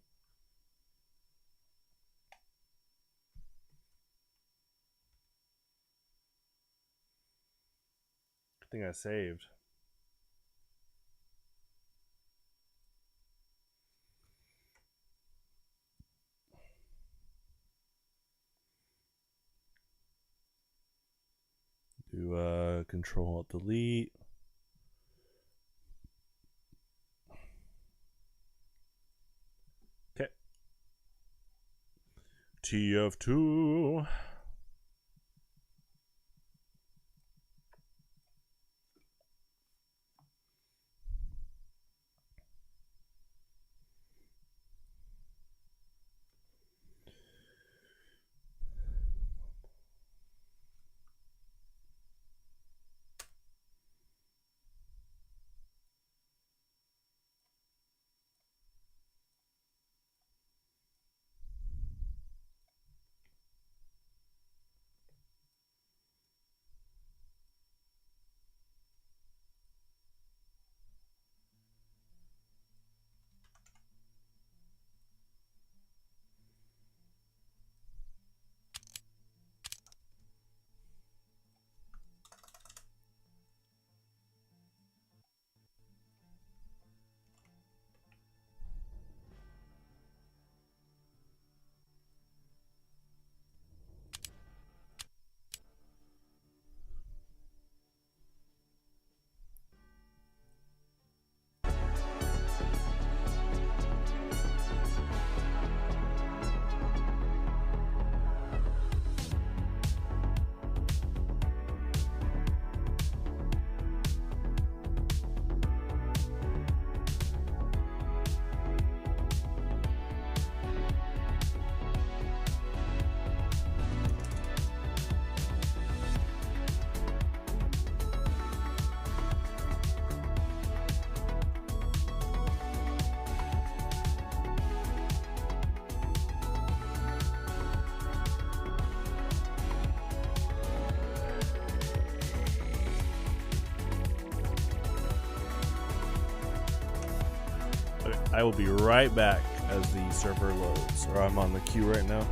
I think I saved. Do Control-Alt-Delete. Okay. TF2. I will be right back as the server loads, or I'm on the queue right now.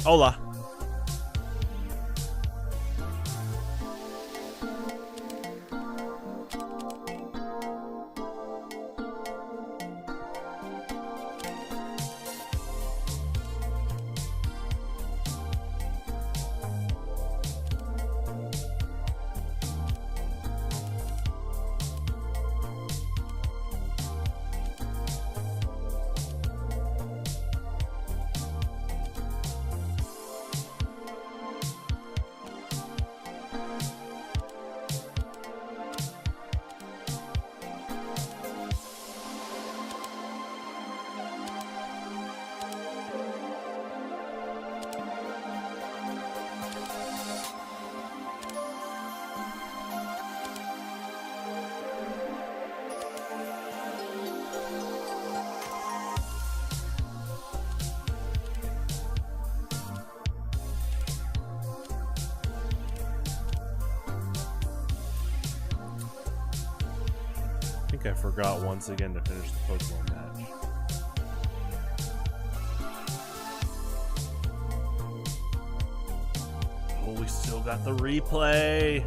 Hola. I forgot once again to finish the Pokemon match. Oh, we still got the replay.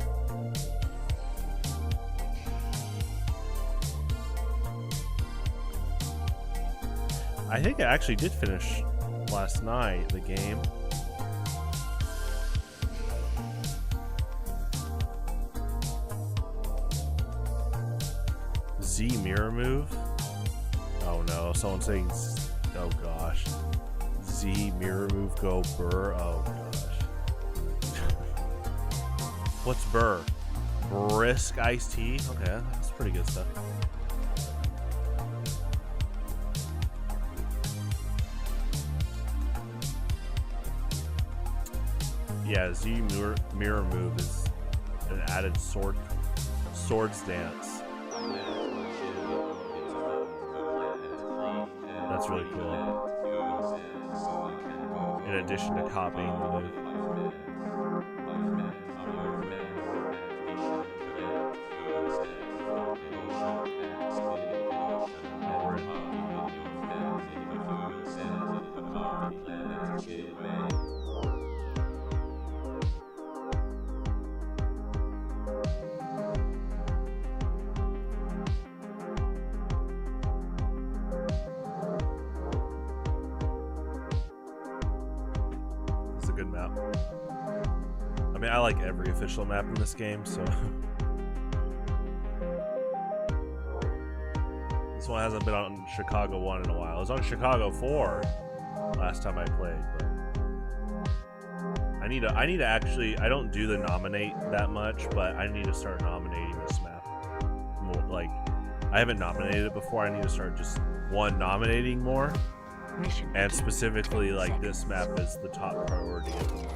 I think I actually did finish last night the game. Z mirror move? Oh no, someone's saying, oh gosh. Z mirror move go burr? Oh gosh. What's burr? Brisk iced tea? Okay, that's pretty good stuff. Yeah, Z mirror move is an added swords dance. That's really cool. In addition to copying the move. I like every official map in this game, so this one hasn't been on Chicago 1 in a while. It was on Chicago 4 last time I played, but I need to actually, I don't do the nominate that much, but I need to start nominating this map more. Like, I haven't nominated it before. I need to start just nominating more, and specifically like this map is the top priority at the moment.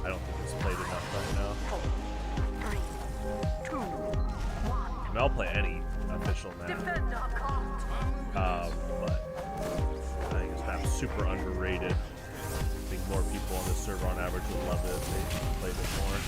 I don't think it's played enough right now. I mean, I'll play any official map, but I think this map's super underrated. I think more people on this server on average would love it if they played it more.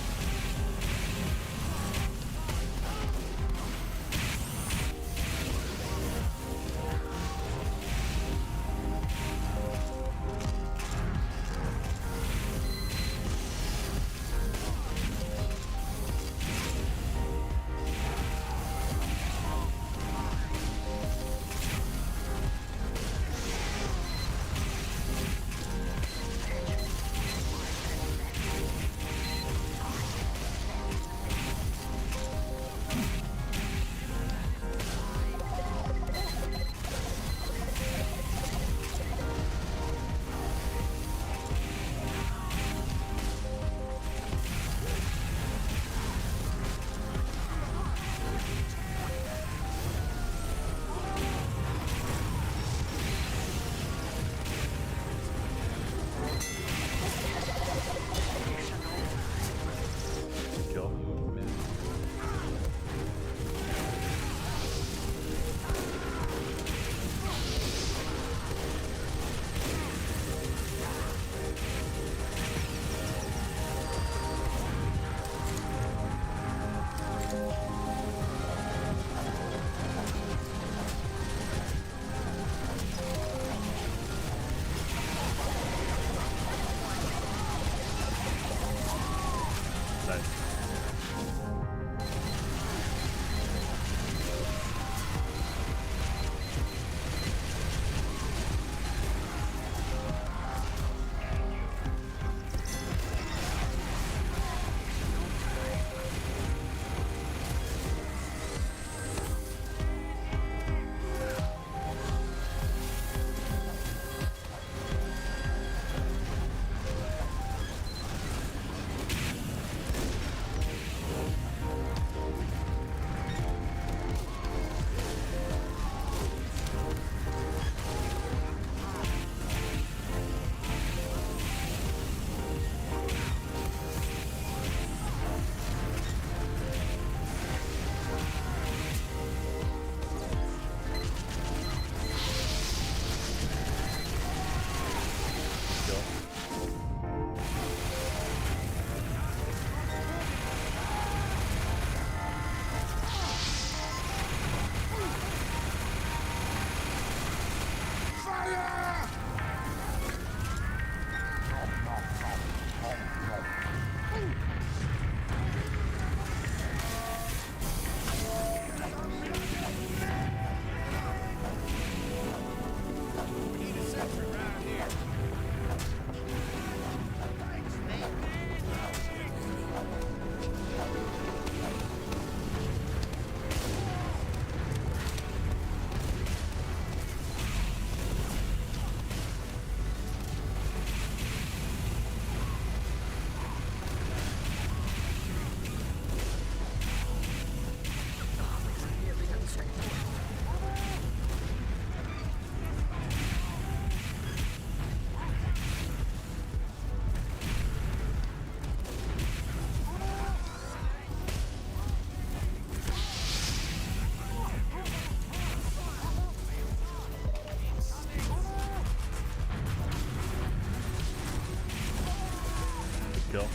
kill.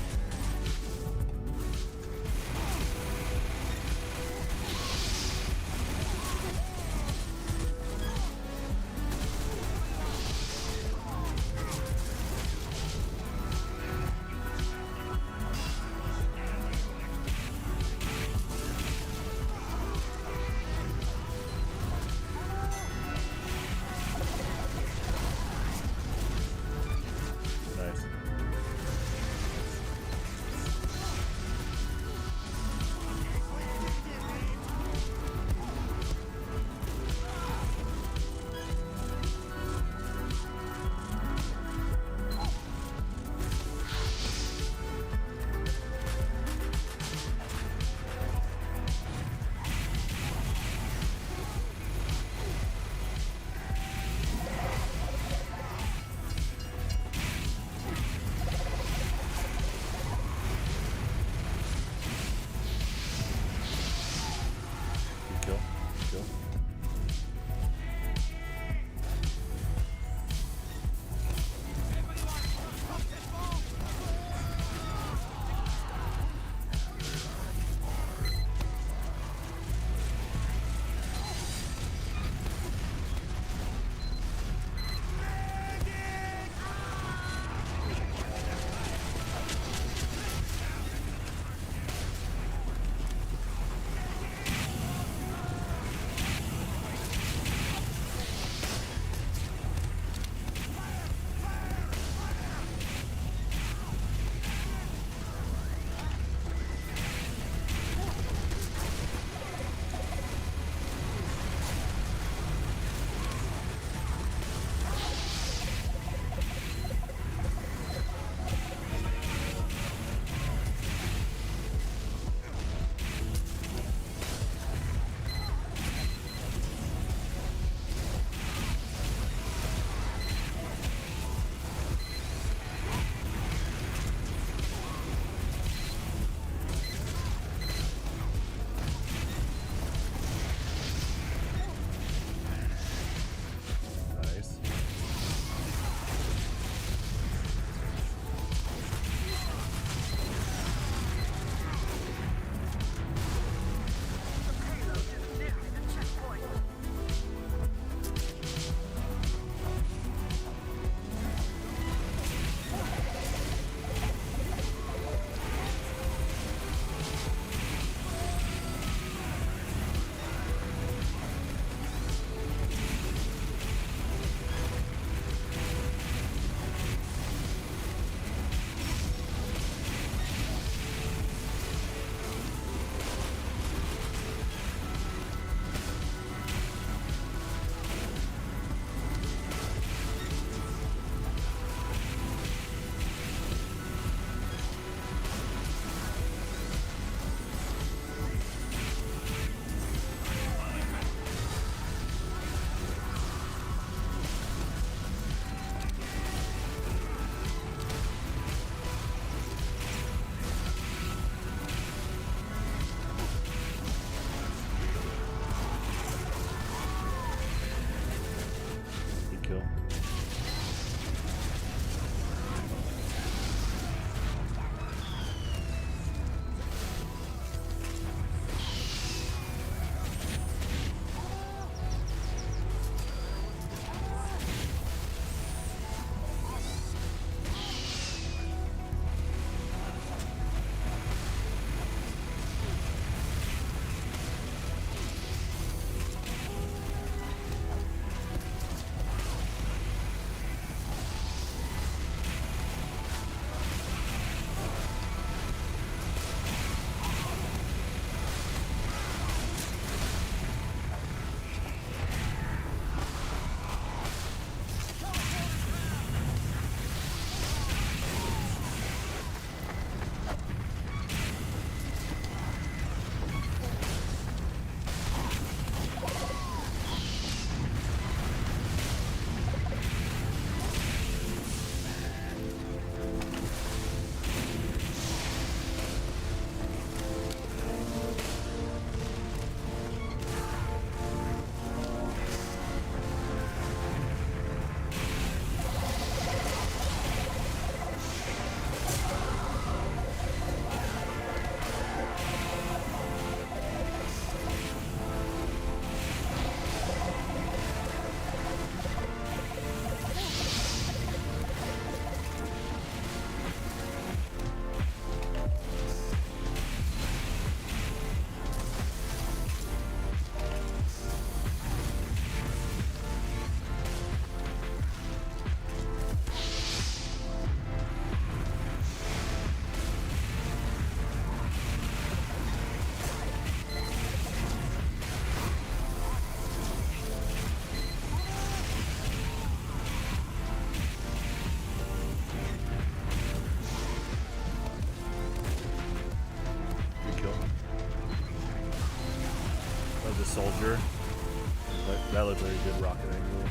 soldier. But that looked like a good rocket angle.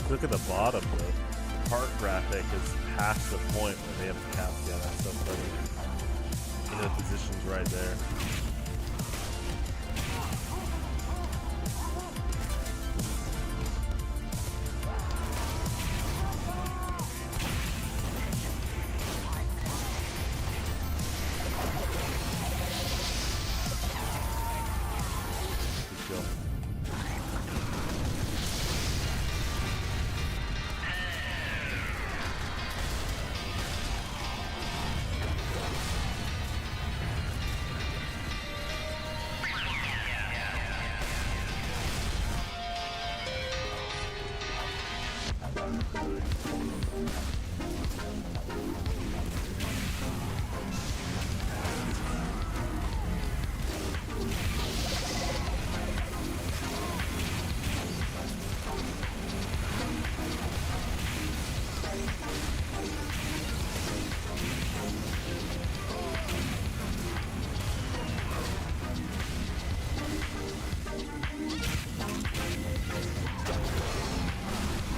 Look at the bottom, the part graphic is past the point where they haven't capped yet. That's so funny. And the position's right there.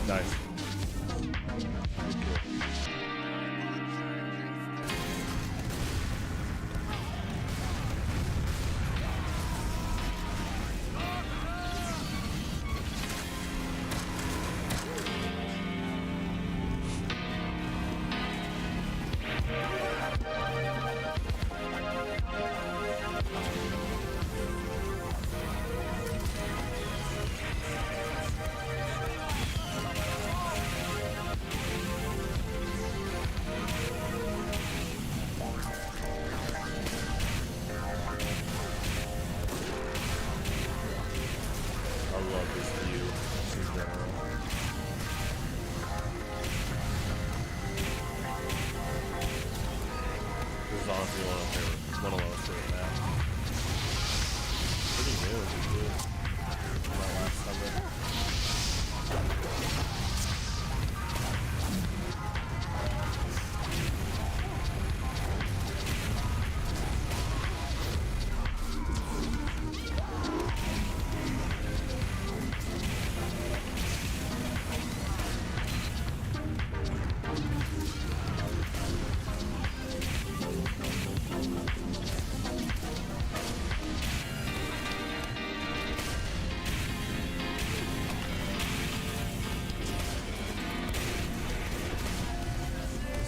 Nice.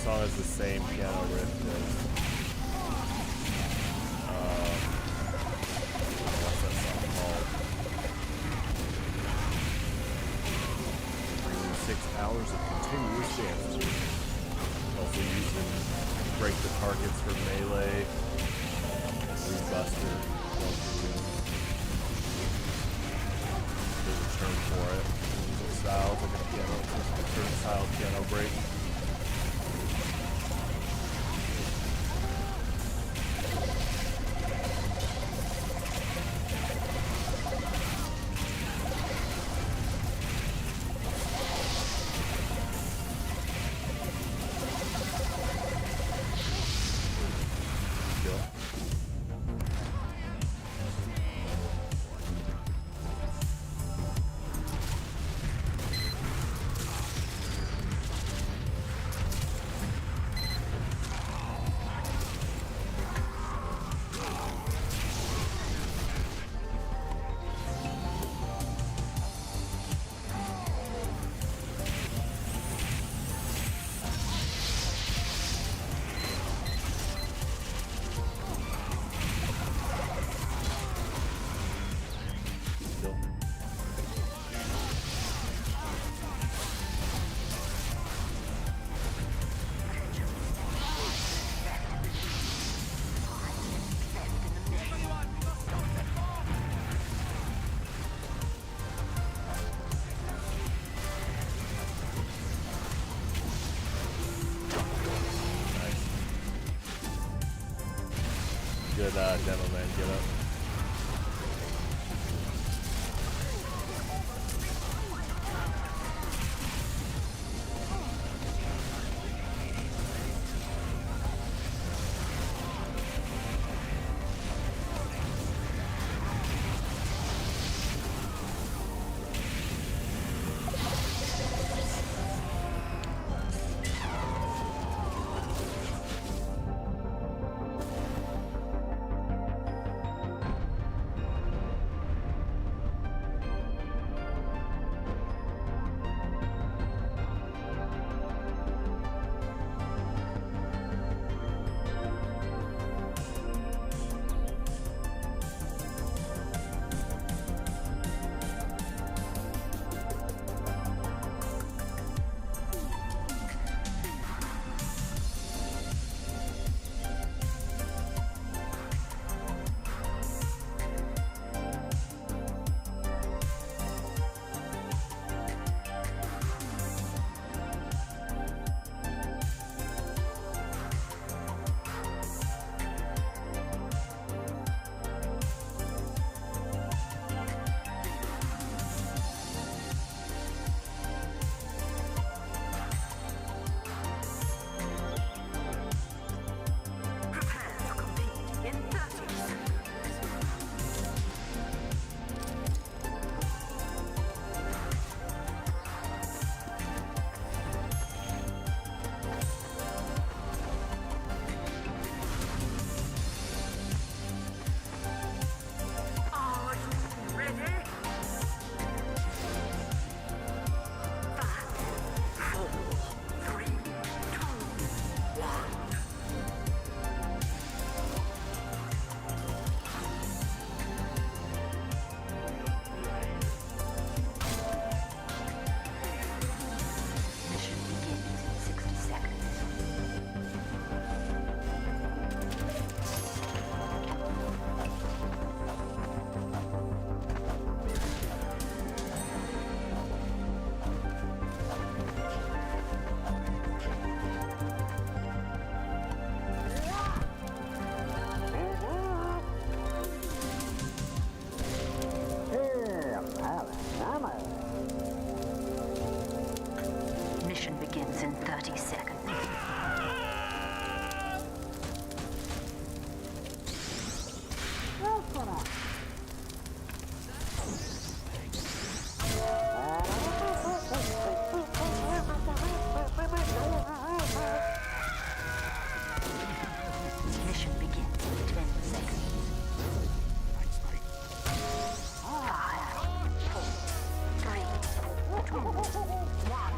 Song is the same piano riff as what's that song called? 6 hours of continuous dance. Also using break the targets for melee, Root Buster. There's a term for it. Music styles like a piano, a certain style piano break. Good demo man, get up. begins in 30 seconds. Mission begins in 10 seconds. 5, 4, 3, 2, 1.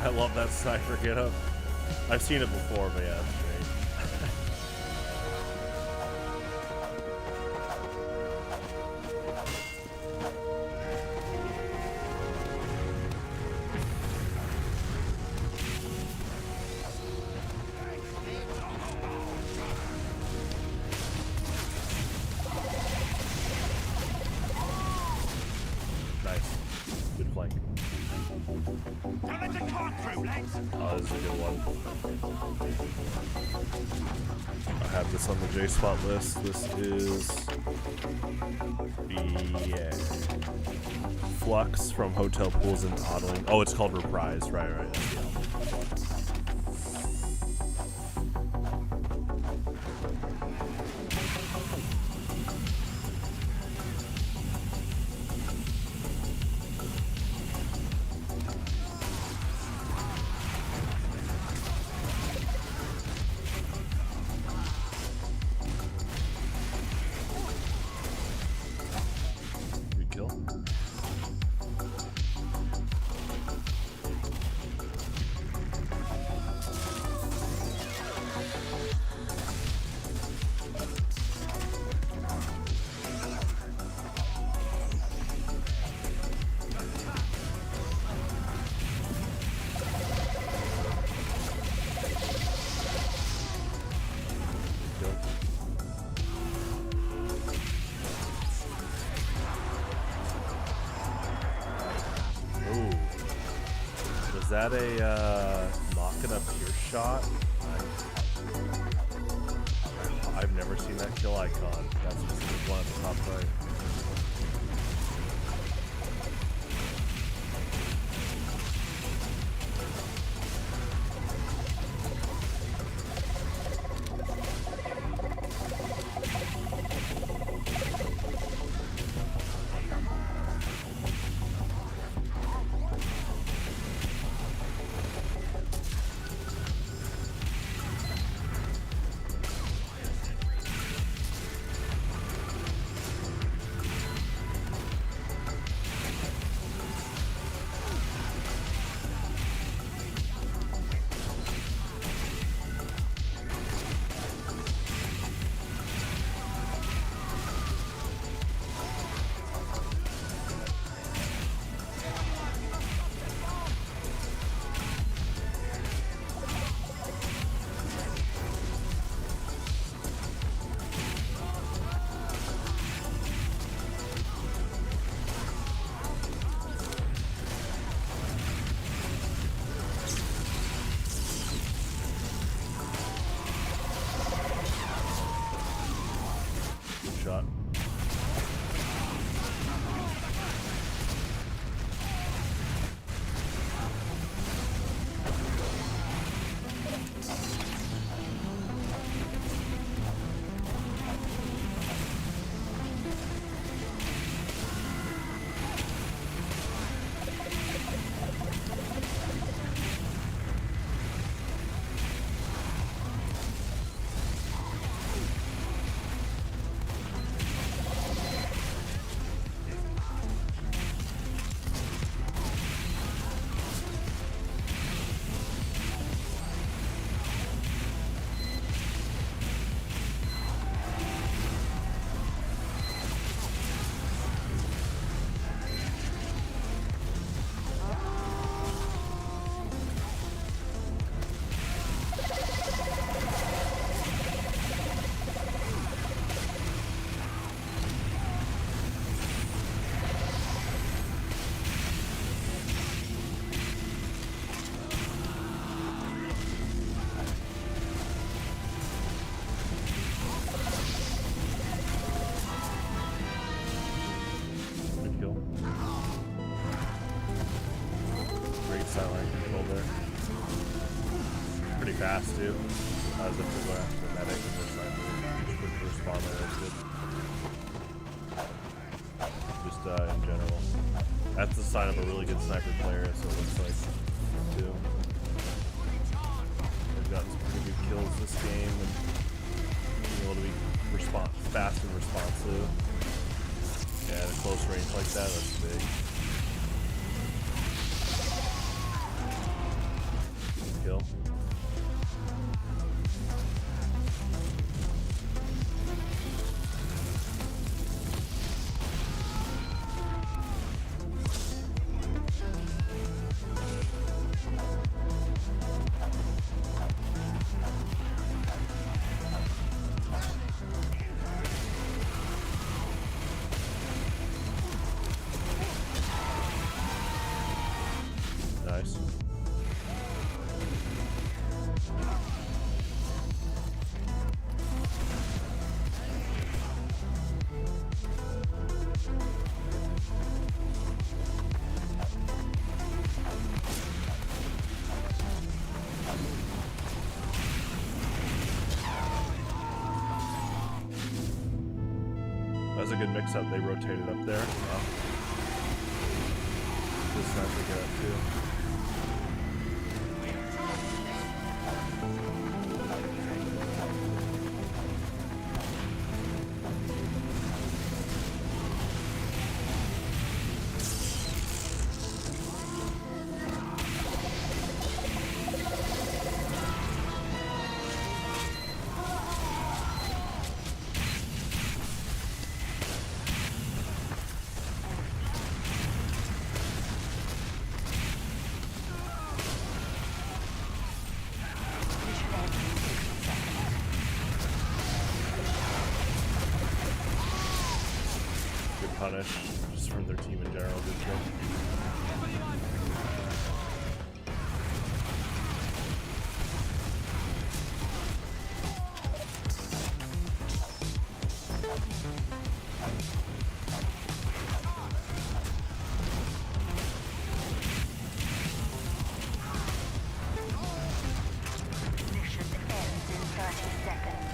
I love that sniper get up. I've seen it before, but yeah, it's great. Don't let the talk Oh, this is a good one. I have this on the J-Spot list. This is Flux from Hotel Pools and Odling. Oh, it's called Reprise. Right. That's the album. Is that a knocking up your shot? I've never seen that kill icon. That's just one at the top right. Shot. Fast too. As if to go after the medic and just like quick respawn there, that's good. Just in general. That's the sign of a really good sniper player, so it looks like too. They've gotten some pretty good kills this game and being able to be fast and responsive. Yeah, at a close range like that, that's big. Kill. Nice. was a good mix-up. They rotated up there. Wow. Just nice to get up too. Punish, just from their team in general, good kill. Mission ends in 30 seconds.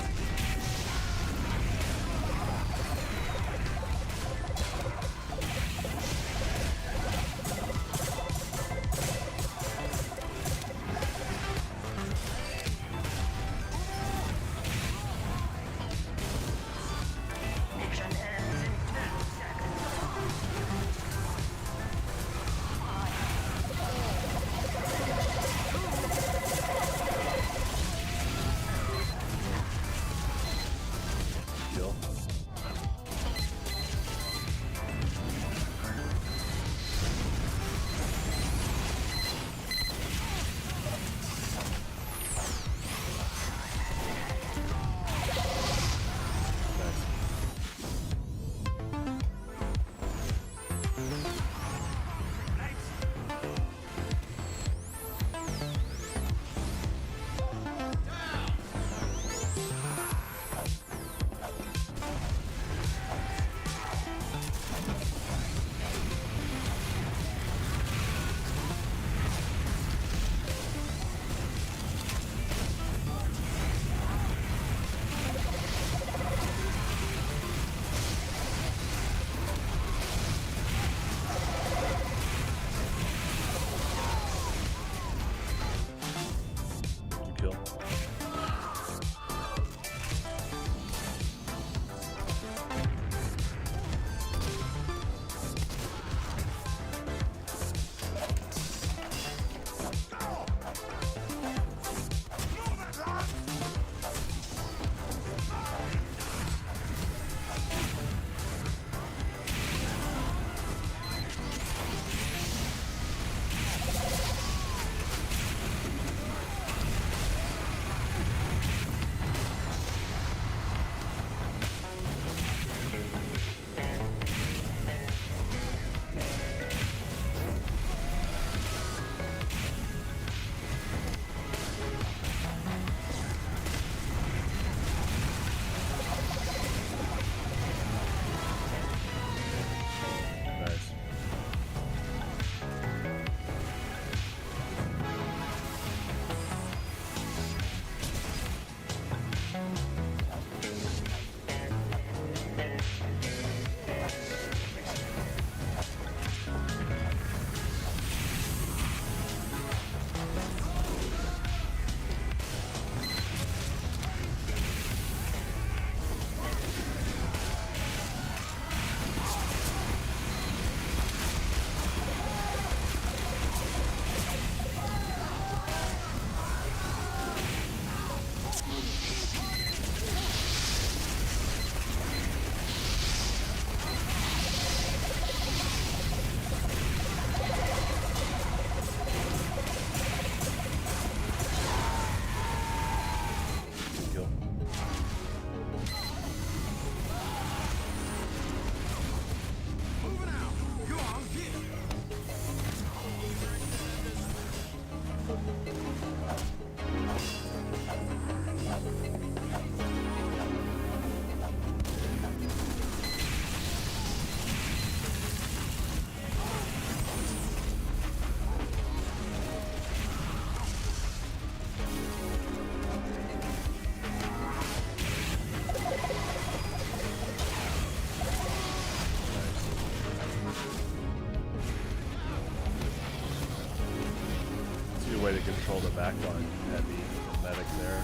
way to control the backline heavy medic there.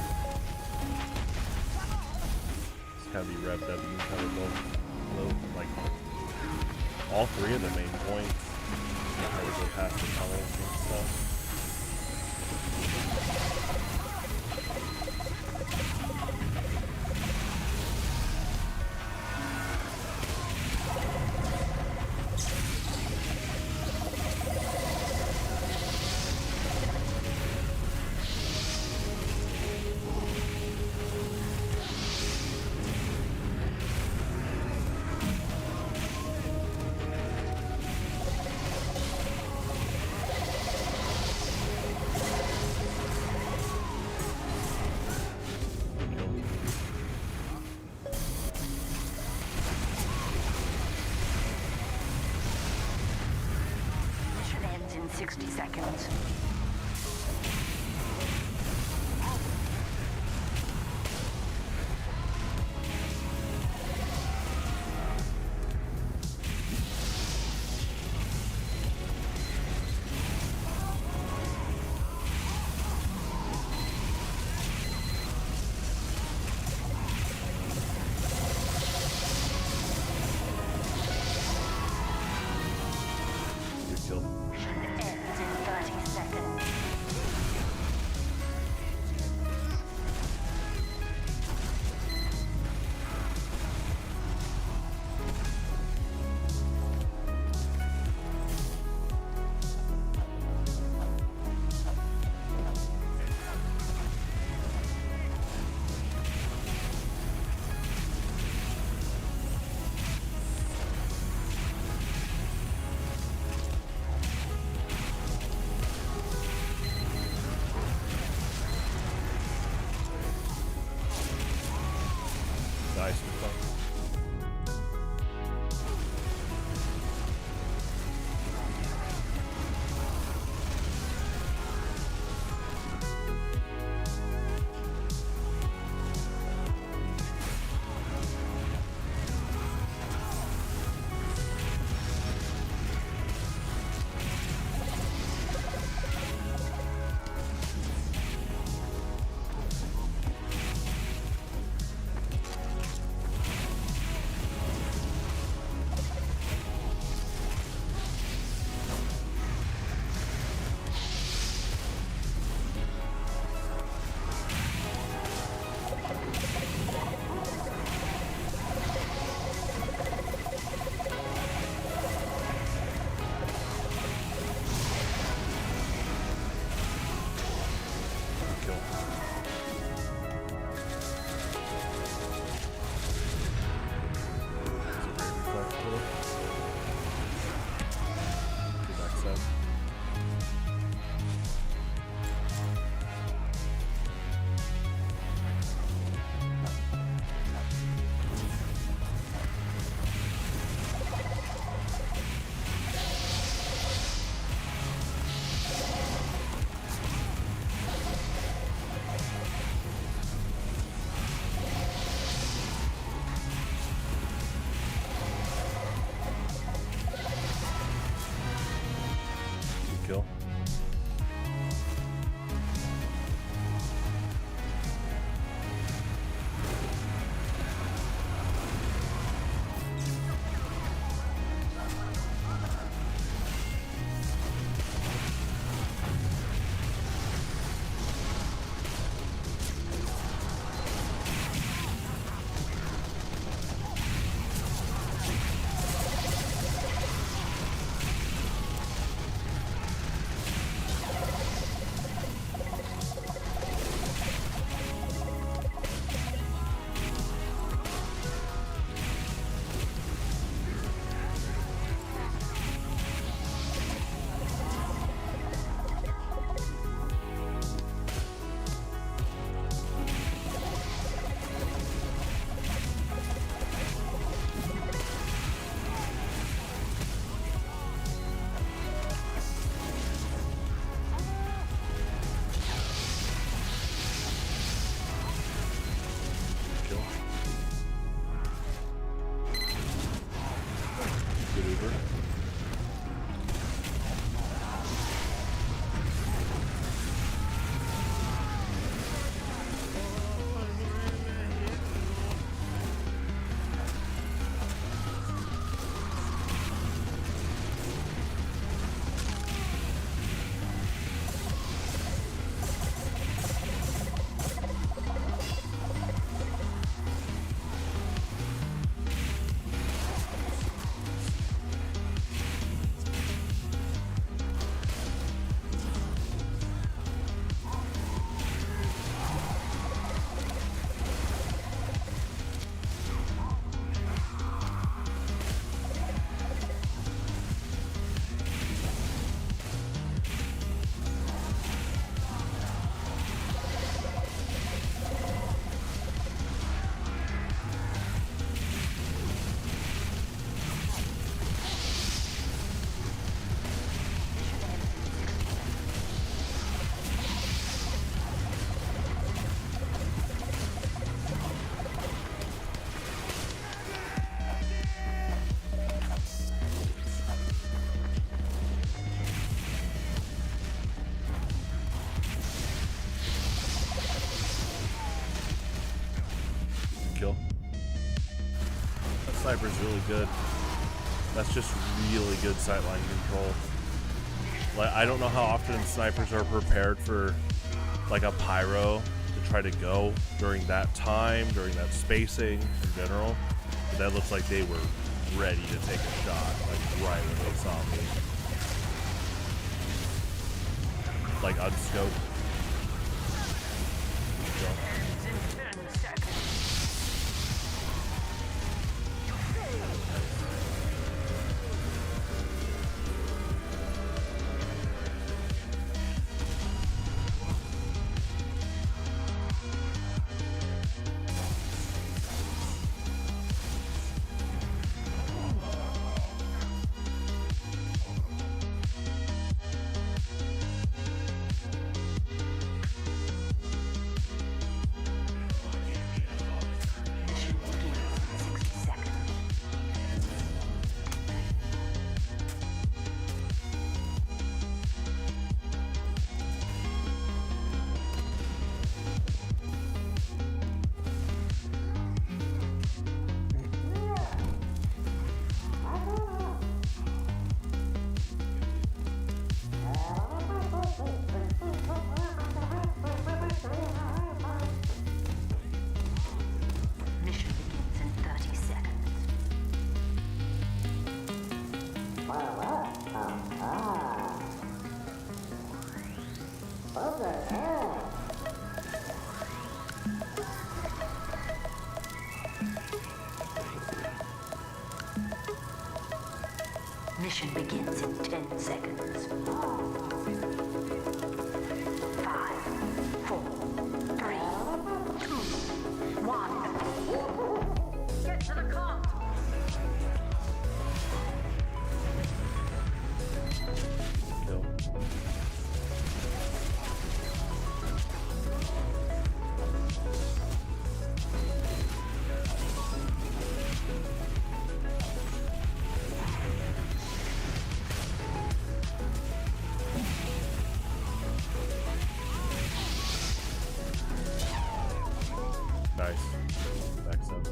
It's kind of be revved up. You can cover both, like all three of the main points. You can go past the tunnels and stuff. Mission ends in 60 seconds. Mission ends in 30 seconds. Nice. sniper's really good. That's just really good sightline control. Like, I don't know how often snipers are prepared for like a pyro to try to go during that time, during that spacing in general. But that looks like they were ready to take a shot, like right when they saw me. Like unscoped. Mission begins in 10 seconds. 5, 4, 3, 2, 1. Get to the car. Nice. Excellent.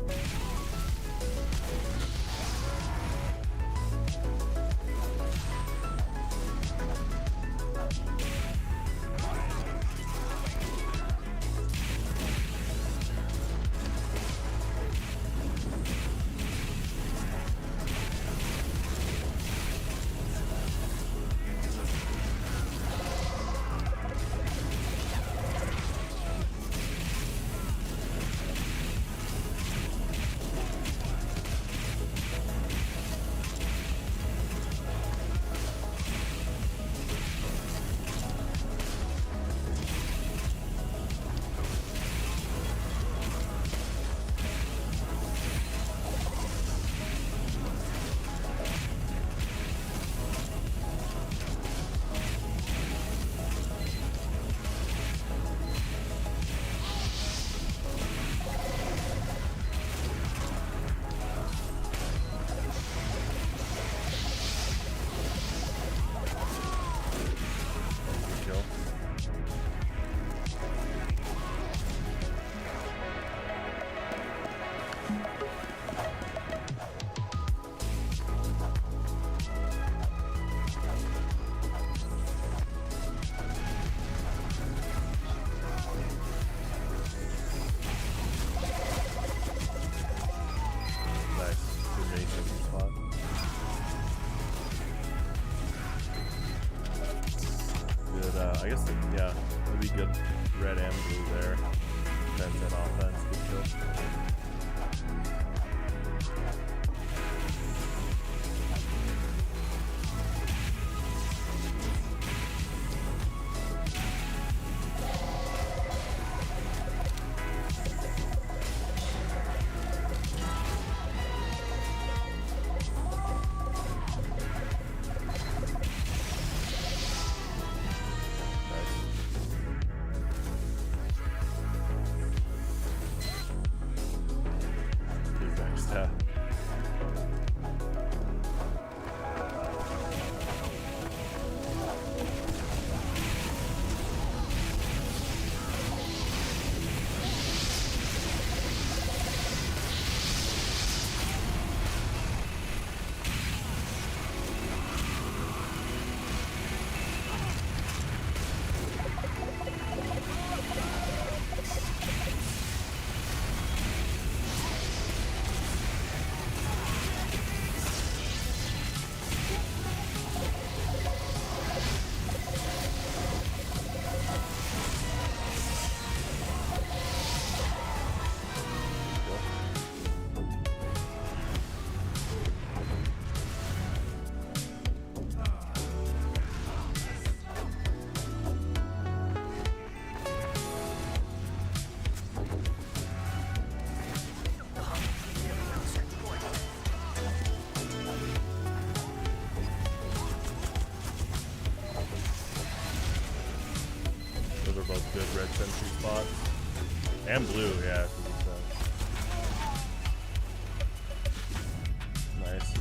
I guess, yeah, that'd be good. Red and blue there. 10-10 offense, good kill. good red sentry spot. And blue, yeah. Nice.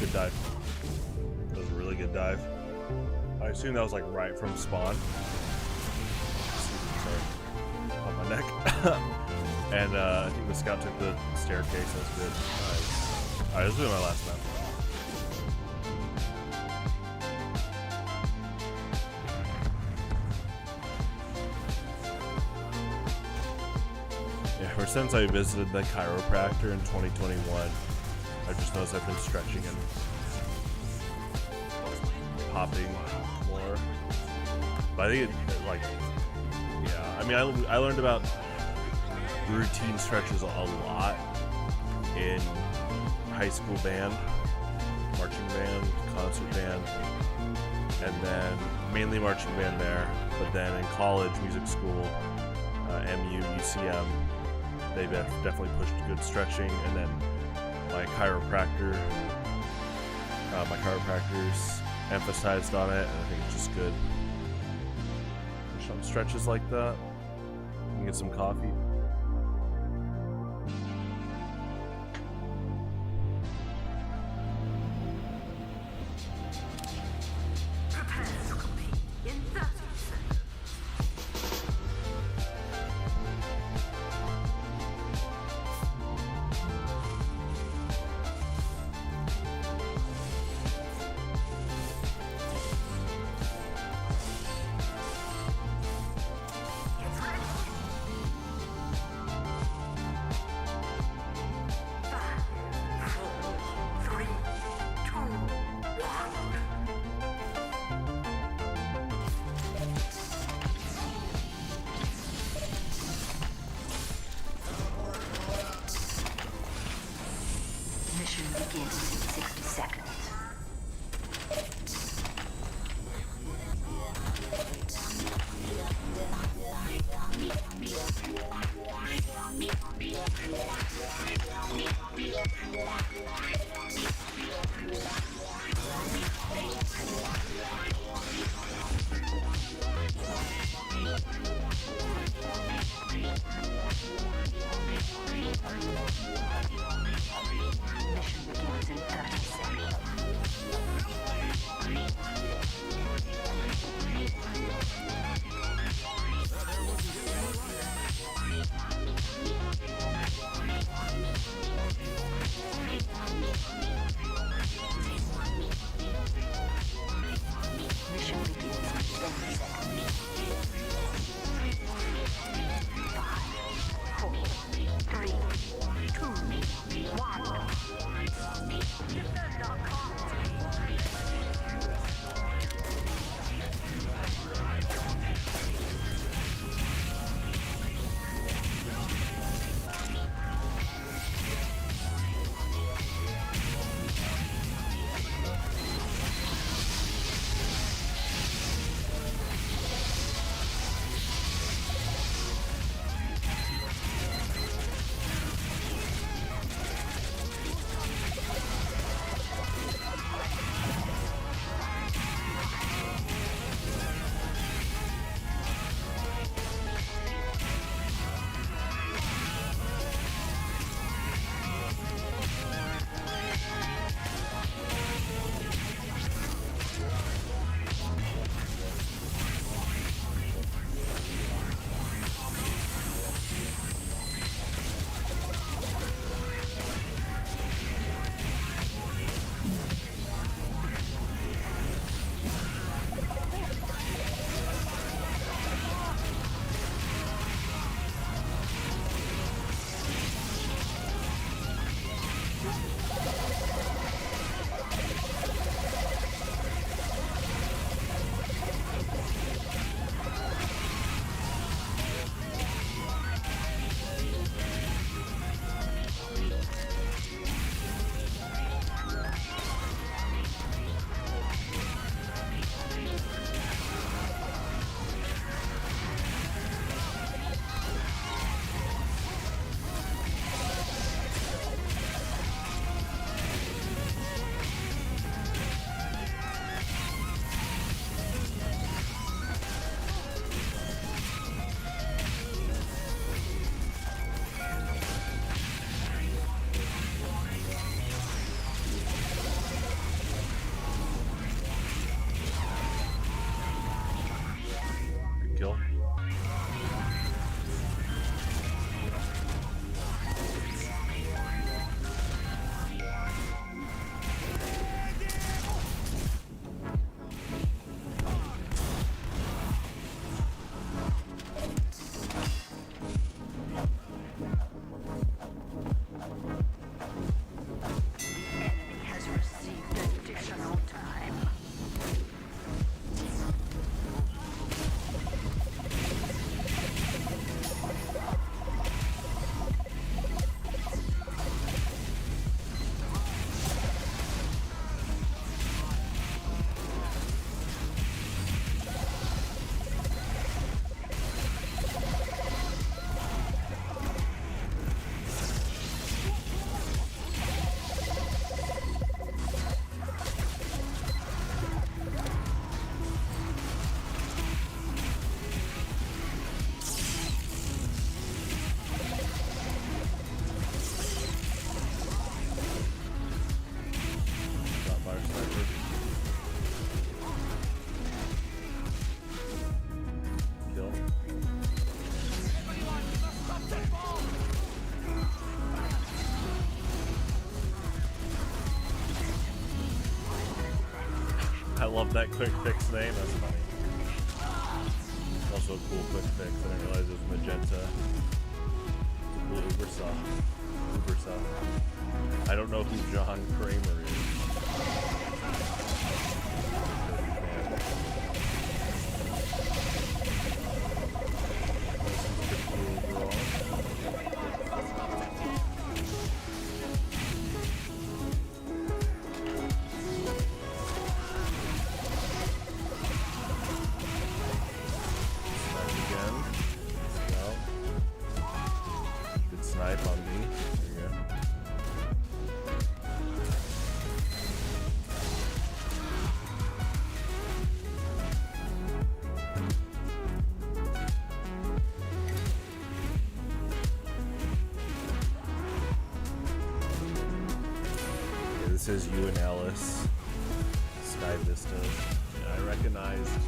Good dive. That was a really good dive. I assume that was like right from spawn. Sorry. On my neck. And I think the scout took the staircase. That's good. Nice. Alright, this will be my last map. Yeah, ever since I visited the chiropractor in 2021, I just noticed I've been stretching and popping more. But I think it, like, yeah, I mean, I learned about routine stretches a lot in high school band, marching band, concert band, and then mainly marching band there. But then in college, music school, MU, UCM, they've definitely pushed good stretching. And then my chiropractors emphasized on it, and I think it's just good. Some stretches like that. You can get some coffee. sniper. Kill. I love that quick fix name, that's funny. Also a cool quick fix, I didn't realize it was magenta. Cool Uber sub. I don't know who John Kramer is. This is you and Ellis. Sky Vista. Yeah, I recognized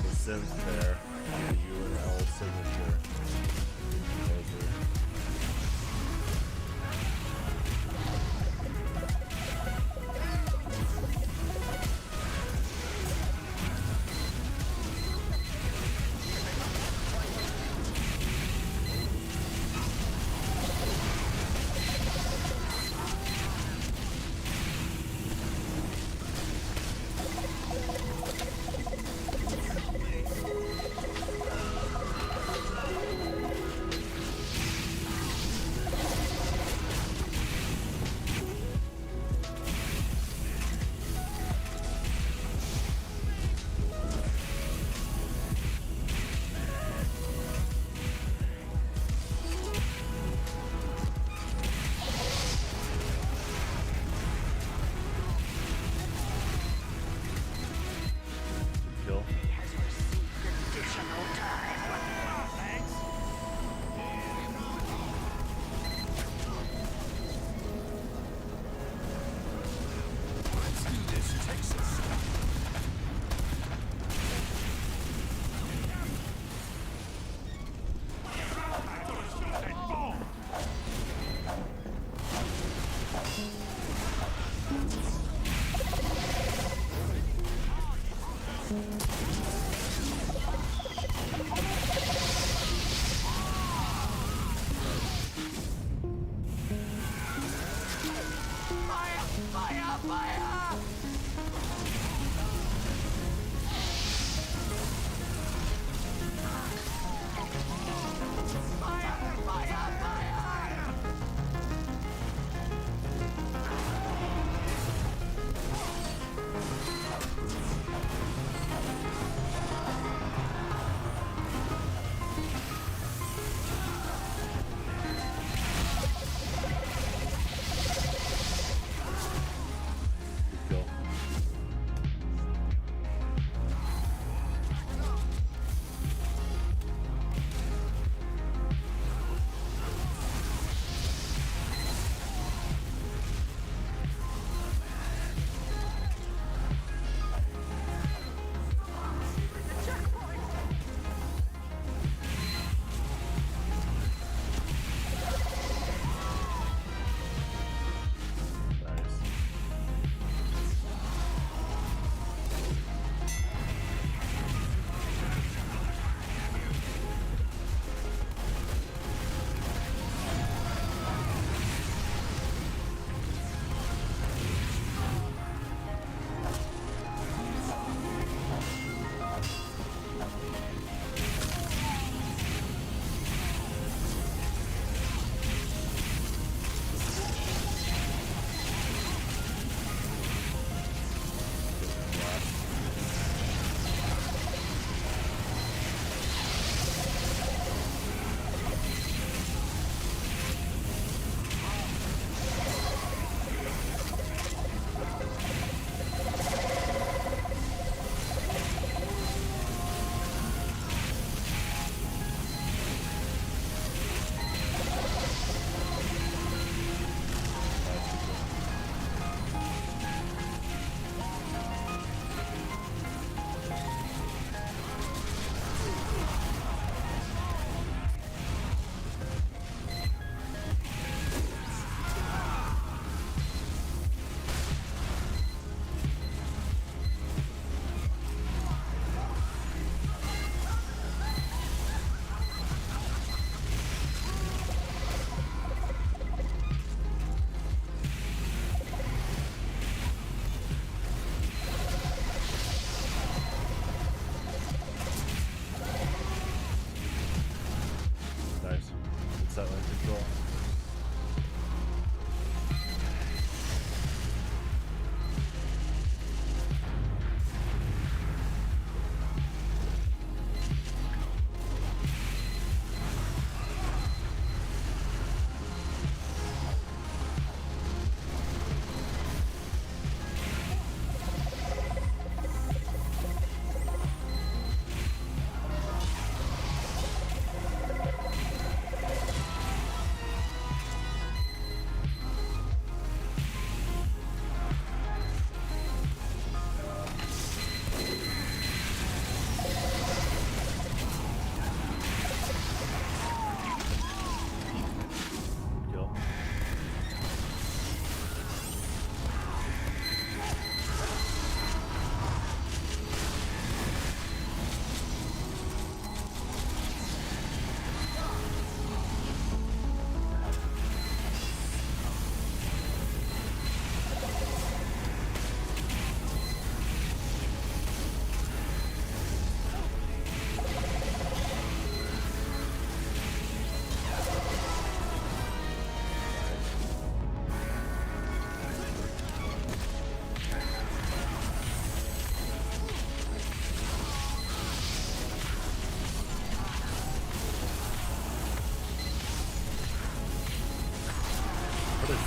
the synth there. The you and Ellis signature.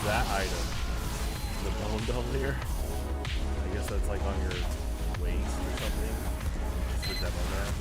that item? The bone delier? I guess that's like on your waist or something. Just the demo map.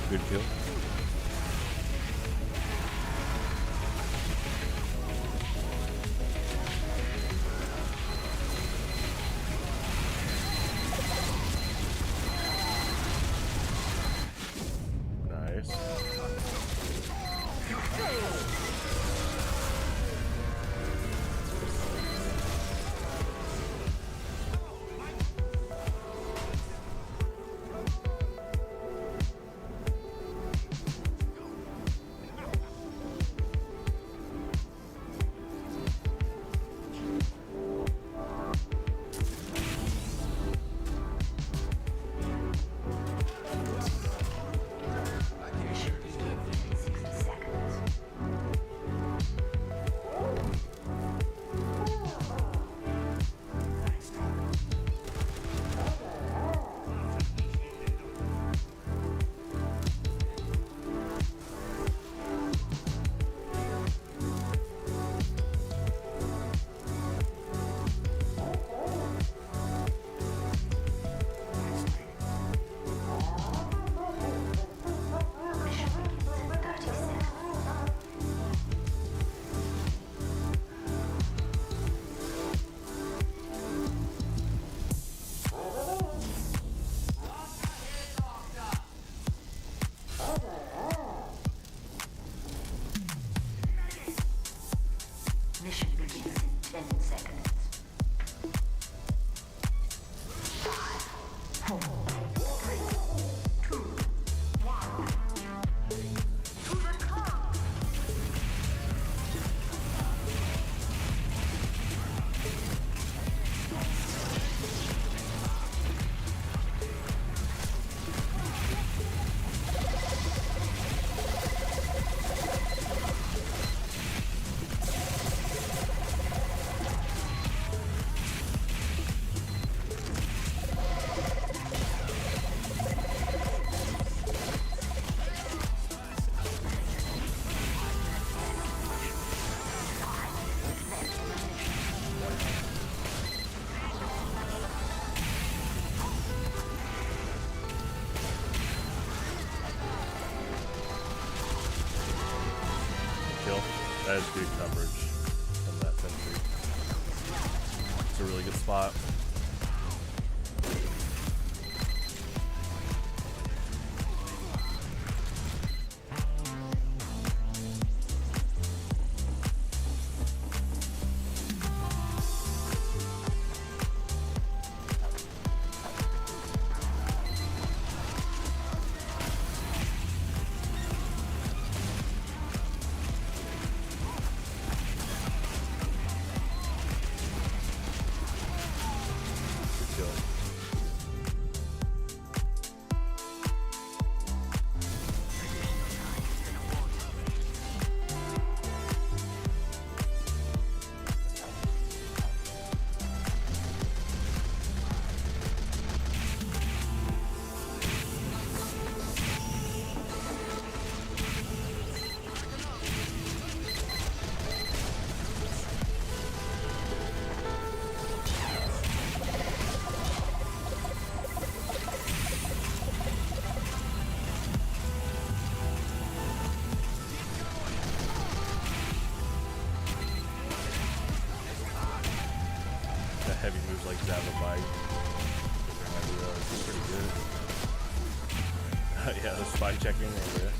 Good kill. Nice. That is good coverage from that sentry. It's a really good spot. like Zavabite. It's pretty good. Yeah, the spy checking over there.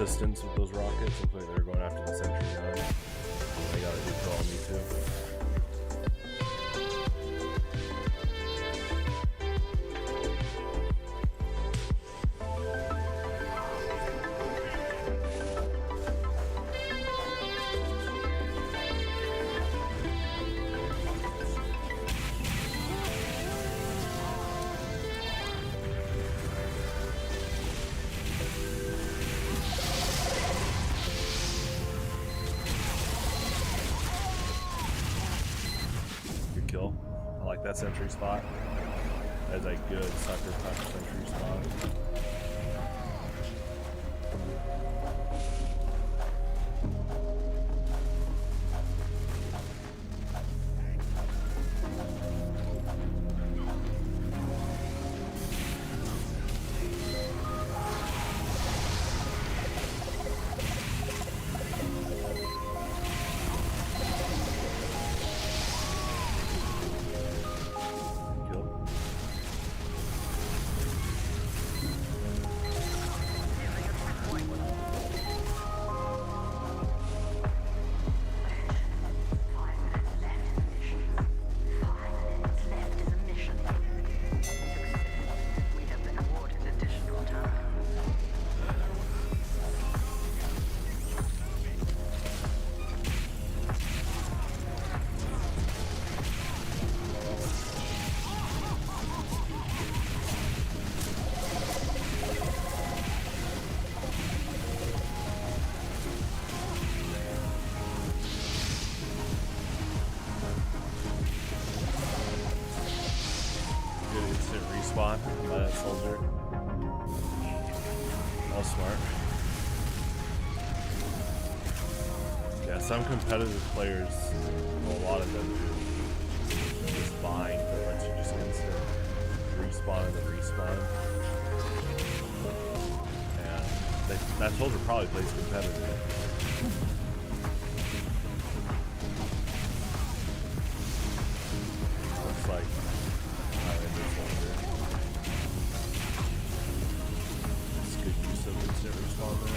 assistance with those rockets. Looks like they're going after the sentry gun. They gotta do for all me too. Kill. I like that sentry spot. That's a good sucker punch sentry spot. Respawn by that soldier. That was smart. Yeah, some competitive players, well, a lot of them do just bind that lets you just instant respawn and then respawn. And that soldier probably plays competitive. Looks like respawn there.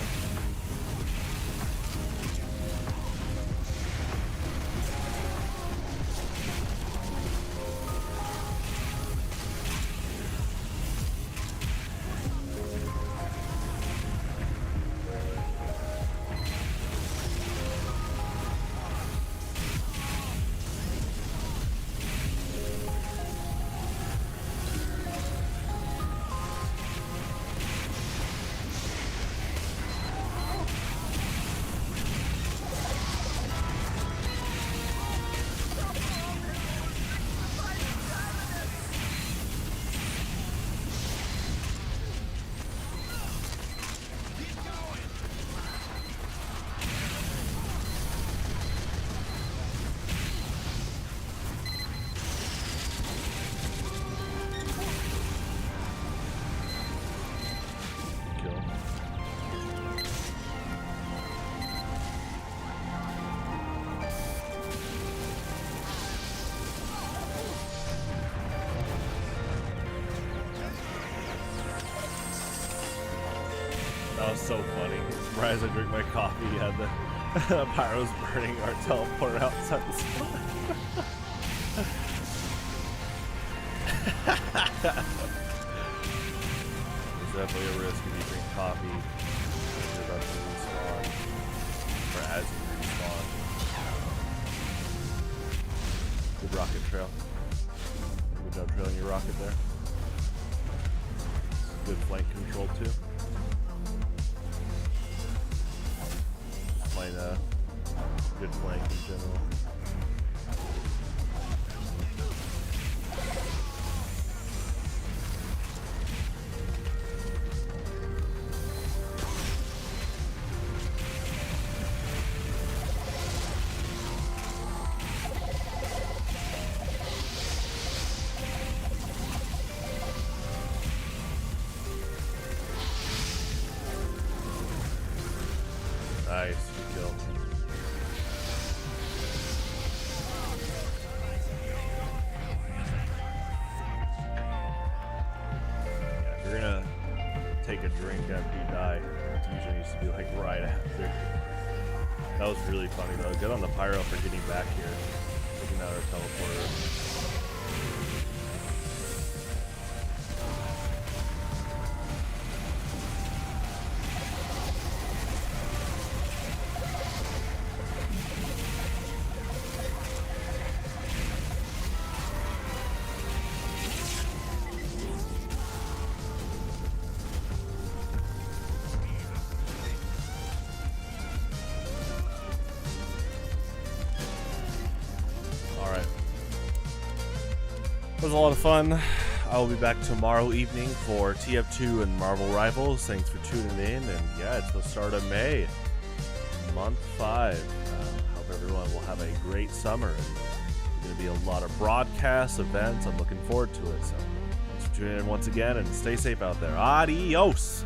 That was so funny. Right as I drink my coffee, you had the pyro's burning our teleport outside the spot. There's definitely a risk if you drink coffee when you're about to respawn, or as you respawn. Good rocket trail. Good job trailing your rocket there. Good flank control too. Playing a good flank in general. Nice, good kill. Yeah, if you're gonna take a drink after you die, it usually needs to be like That was really funny though. Good on the pyro for getting back here, taking out our teleporter. It was a lot of fun. I will be back tomorrow evening for TF2 and Marvel Rivals. Thanks for tuning in. And yeah, it's the start of May, month 5. Hope everyone will have a great summer. And there's going to be a lot of broadcasts, events. I'm looking forward to it. So thanks for tuning in once again and stay safe out there. Adios.